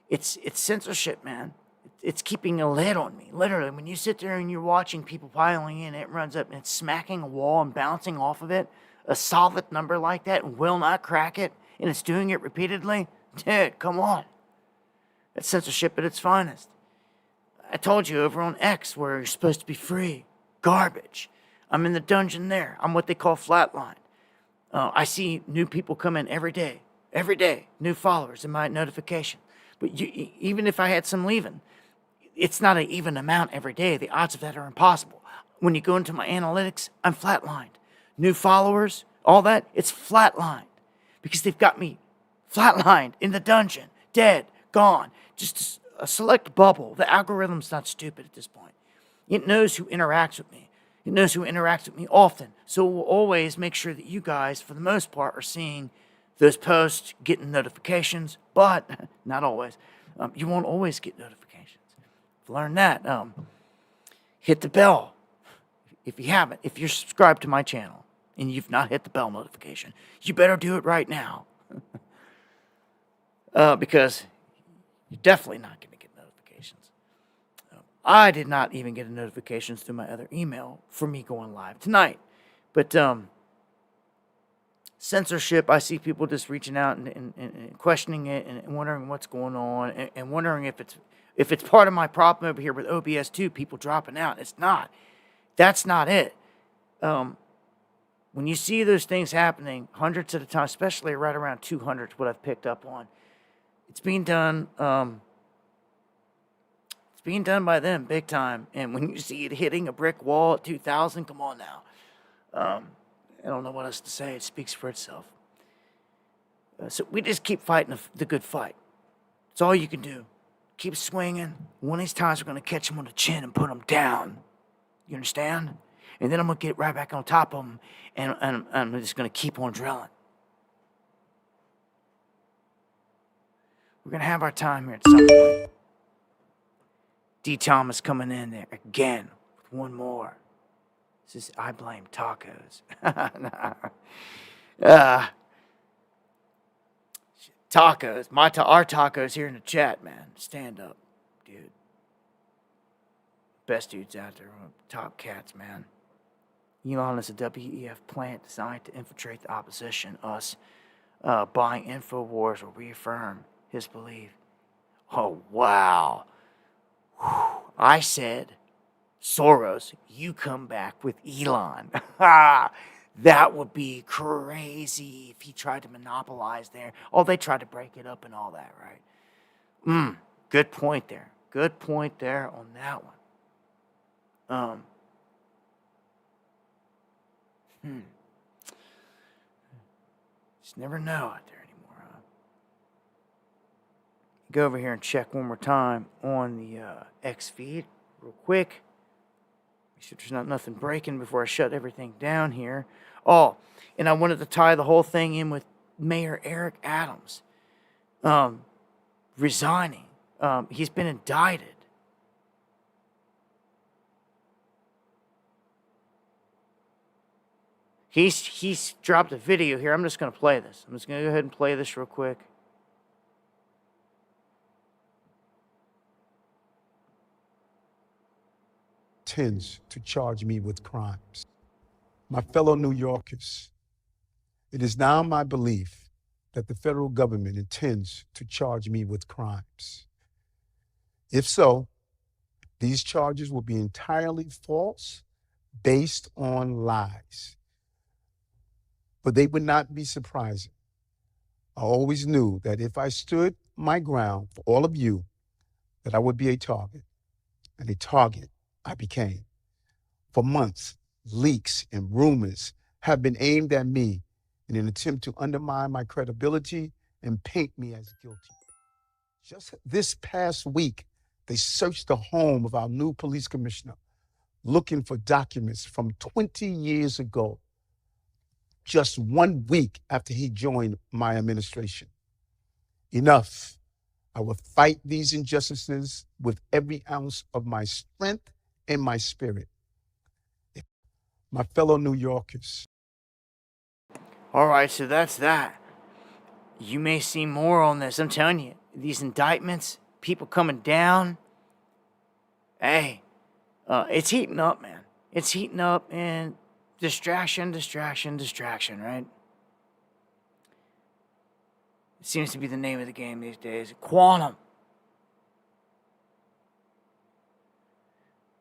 It's censorship, man. It's keeping a lid on me. Literally, when you sit there and you're watching people piling in, it runs up and it's smacking a wall and bouncing off of it. A solid number like that and will not crack it, and it's doing it repeatedly. Dude, come on. That's censorship at its finest. I told you over on X where you're supposed to be free. Garbage. I'm in the dungeon there. I'm what they call flatline. I see new people come in every day. Every day. New followers in my notification. But even if I had some leaving, it's not an even amount every day. The odds of that are impossible. When you go into my analytics, I'm flatlined. New followers, all that, it's flatlined. Because they've got me flatlined in the dungeon, dead, gone. Just a select bubble. The algorithm's not stupid at this point. It knows who interacts with me. It knows who interacts with me often. So it will always make sure that you guys, for the most part, are seeing those posts, getting notifications, but not always. You won't always get notifications. Learn that. Hit the bell. If you haven't, if you're subscribed to my channel and you've not hit the bell notification, you better do it right now. Because you're definitely not going to get notifications. I did not even get notifications through my other email for me going live tonight. But censorship, I see people just reaching out and questioning it and wondering what's going on and wondering if it's part of my problem over here with OBS 2, people dropping out. It's not. That's not it. When you see those things happening hundreds at a time, especially right around 200 is what I've picked up on, it's being done. It's being done by them big time. And when you see it hitting a brick wall at 2,000, come on now. I don't know what else to say. It speaks for itself. So we just keep fighting the good fight. It's all you can do. Keep swinging. One of these times we're going to catch him on the chin and put him down. You understand? And then I'm going to get right back on top of him, and I'm just going to keep on drilling. We're going to have our time here at some point. D. Thomas coming in there again with one more. This is I blame tacos. Tacos. Our tacos here in the chat, man. Stand up, dude. Best dudes out there. Top cats, man. Elon is a WEF plant designed to infiltrate the opposition. Us buying InfoWars will reaffirm his belief. Oh, wow. Whew. I said, Soros, you come back with Elon. That would be crazy if he tried to monopolize there. Oh, they tried to break it up and all that, right? Good point there. Good point there on that one. Just never know out there anymore, huh? Go over here and check one more time on the X feed real quick. Make sure there's not nothing breaking before I shut everything down here. Oh, and I wanted to tie the whole thing in with Mayor Eric Adams resigning. He's been indicted. He's dropped a video here. I'm just going to play this. I'm just going to go ahead and play this real quick. Tends to charge me with crimes. My fellow New Yorkers, it is now my belief that the federal government intends to charge me with crimes. If so, these charges will be entirely false, based on lies. But they would not be surprising. I always knew that if I stood my ground for all of you, that I would be a target, and a target I became. For months, leaks and rumors have been aimed at me in an attempt to undermine my credibility and paint me as guilty. Just this past week, they searched the home of our new police commissioner, looking for documents from 20 years ago, just 1 week after he joined my administration. Enough. I will fight these injustices with every ounce of my strength and my spirit. My fellow New Yorkers. All right, so that's that. You may see more on this. I'm telling you, these indictments, people coming down. Hey, it's heating up, man. It's heating up, and distraction, right? It seems to be the name of the game these days. Quantum.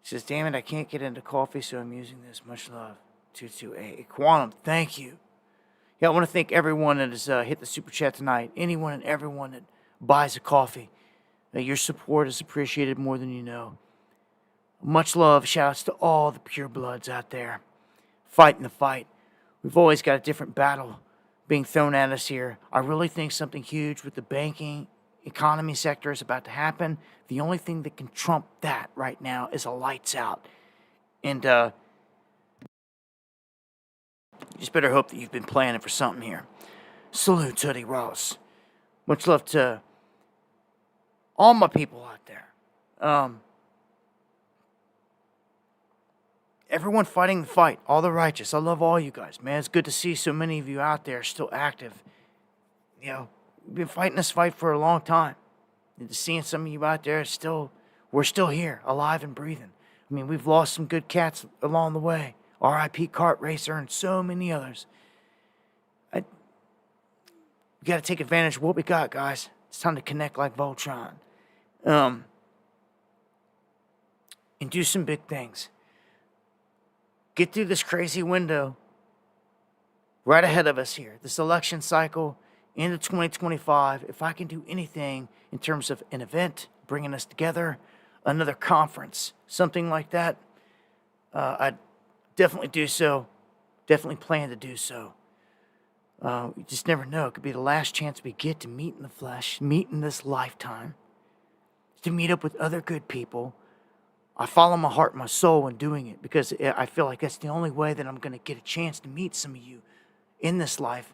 Says, damn it, I can't get into coffee, so I'm using this. Much love. 22A. Quantum, thank you. Yeah, I want to thank everyone that has hit the super chat tonight. Anyone and everyone that buys a coffee. Your support is appreciated more than you know. Much love. Shouts to all the pure bloods out there fighting the fight. We've always got a different battle being thrown at us here. I really think something huge with the banking economy sector is about to happen. The only thing that can trump that right now is a lights out. And you just better hope that you've been planning for something here. Salute, Teddy Ross. Much love to all my people out there. Everyone fighting the fight, all the righteous. I love all you guys, man. It's good to see so many of you out there still active. You know, we've been fighting this fight for a long time. And seeing some of you out there, we're still here, alive and breathing. I mean, we've lost some good cats along the way. R.I.P. Kart Racer and so many others. We got to take advantage of what we got, guys. It's time to connect like Voltron. And do some big things. Get through this crazy window right ahead of us here. This election cycle into 2025. If I can do anything in terms of an event, bringing us together, another conference, something like that, I'd definitely do so. Definitely plan to do so. You just never know. It could be the last chance we get to meet in the flesh, meet in this lifetime, to meet up with other good people. I follow my heart and my soul in doing it because I feel like that's the only way that I'm going to get a chance to meet some of you in this life.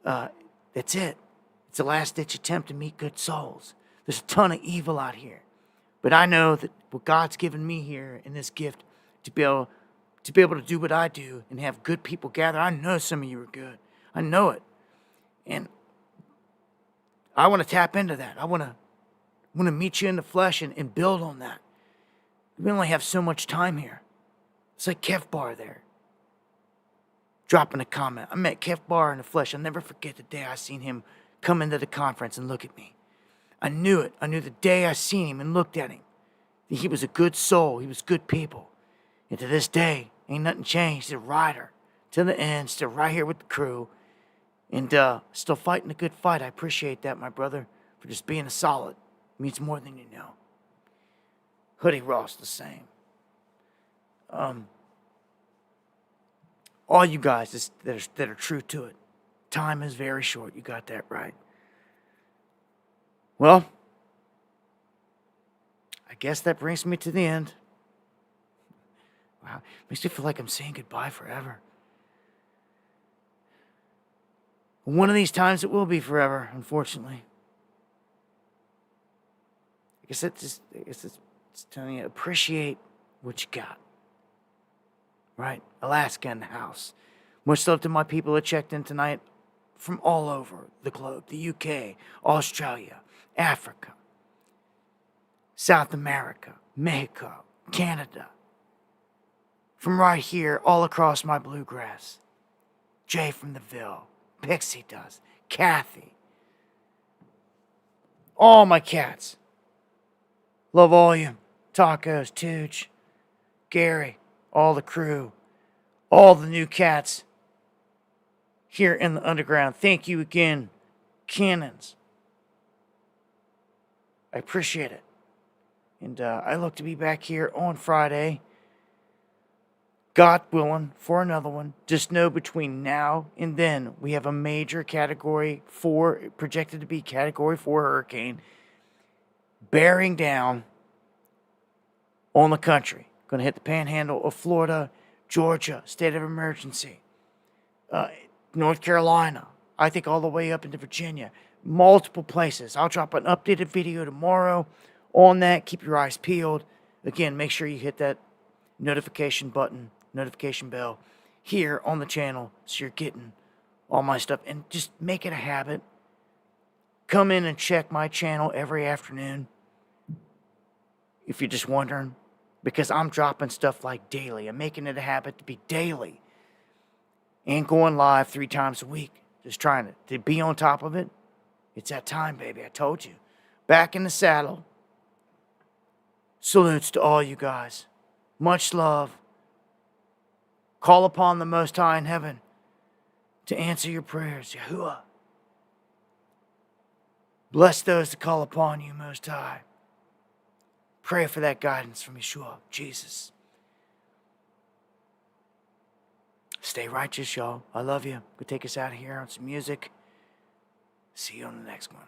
That's it. It's a last-ditch attempt to meet good souls. There's a ton of evil out here. But I know that what God's given me here in this gift to be able to do what I do and have good people gather. I know some of you are good. I know it. And I want to tap into that. I want to meet you in the flesh and build on that. We only have so much time here. It's like Kev Bar there. Dropping a comment. I met Kev Bar in the flesh. I'll never forget the day I seen him come into the conference and look at me. I knew it. I knew the day I seen him and looked at him. He was a good soul. He was good people. And to this day, ain't nothing changed. He's a rider. To the end, still right here with the crew. And still fighting a good fight. I appreciate that, my brother, for just being a solid. It means more than you know. Hoodie Ross the same. All you guys that are true to it. Time is very short. You got that right. Well, I guess that brings me to the end. Wow, makes me feel like I'm saying goodbye forever. One of these times it will be forever, unfortunately. I guess it's telling you, appreciate what you got. Right? Alaska in the house. Much love to my people that checked in tonight from all over the globe. The UK, Australia, Africa, South America, Mexico, Canada. From right here, all across my bluegrass. Jay from the Ville, Pixie Dust, Kathy, All my cats. Love all you. Tacos, Tooch, Gary, all the crew, all the new cats here in the underground. Thank you again, Cannons. I appreciate it. And I look to be back here on Friday, God willing, for another one. Just know between now and then, we have a major Category 4, projected to be Category 4 hurricane, bearing down on the country. Going to hit the panhandle of Florida, Georgia, state of emergency, North Carolina, I think all the way up into Virginia, multiple places. I'll drop an updated video tomorrow on that. Keep your eyes peeled. Again, make sure you hit that notification button, notification bell here on the channel so you're getting all my stuff. And just make it a habit. Come in and check my channel every afternoon if you're just wondering, because I'm dropping stuff like daily. I'm making it a habit to be daily and going live 3 times a week. Just trying to be on top of it. It's that time, baby. I told you. Back in the saddle. Salutes to all you guys. Much love. Call upon the Most High in heaven to answer your prayers. Yahuwah. Bless those that call upon you, Most High. Pray for that guidance from Yeshua, Jesus. Stay righteous, y'all. I love you. Go take us out of here on some music. See you on the next one.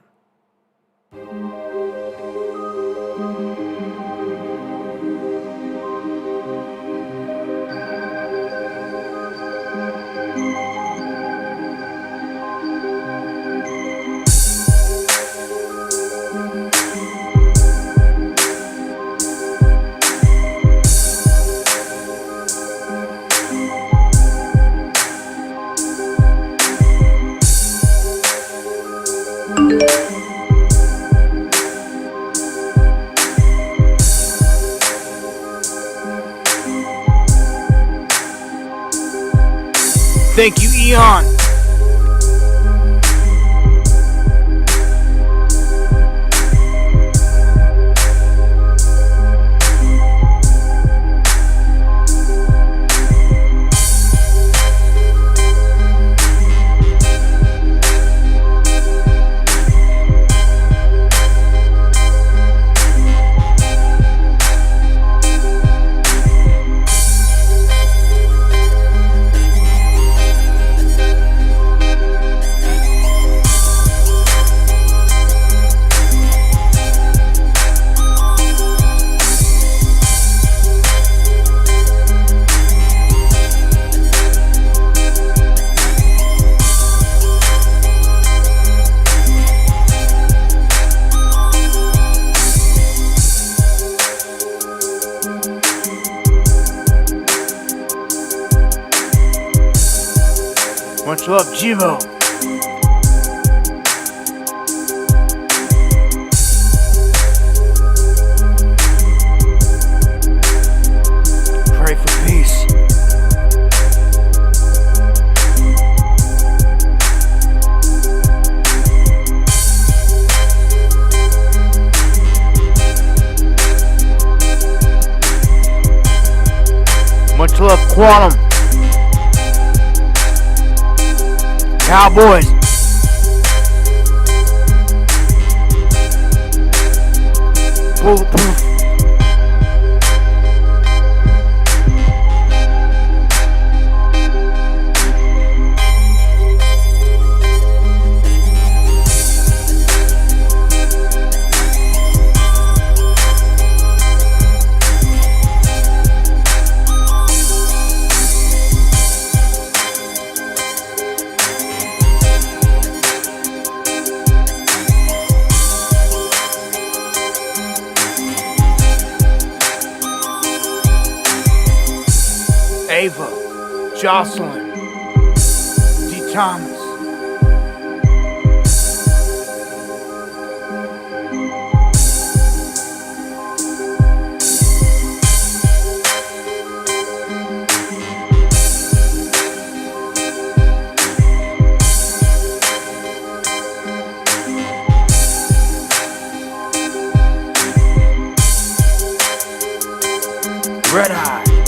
Thank you, Eon. Much love, Jivo. Pray for peace. Much love, Quantum. Cowboys. Bulletproof. Ava, Jocelyn, D. Thomas. Red Eye.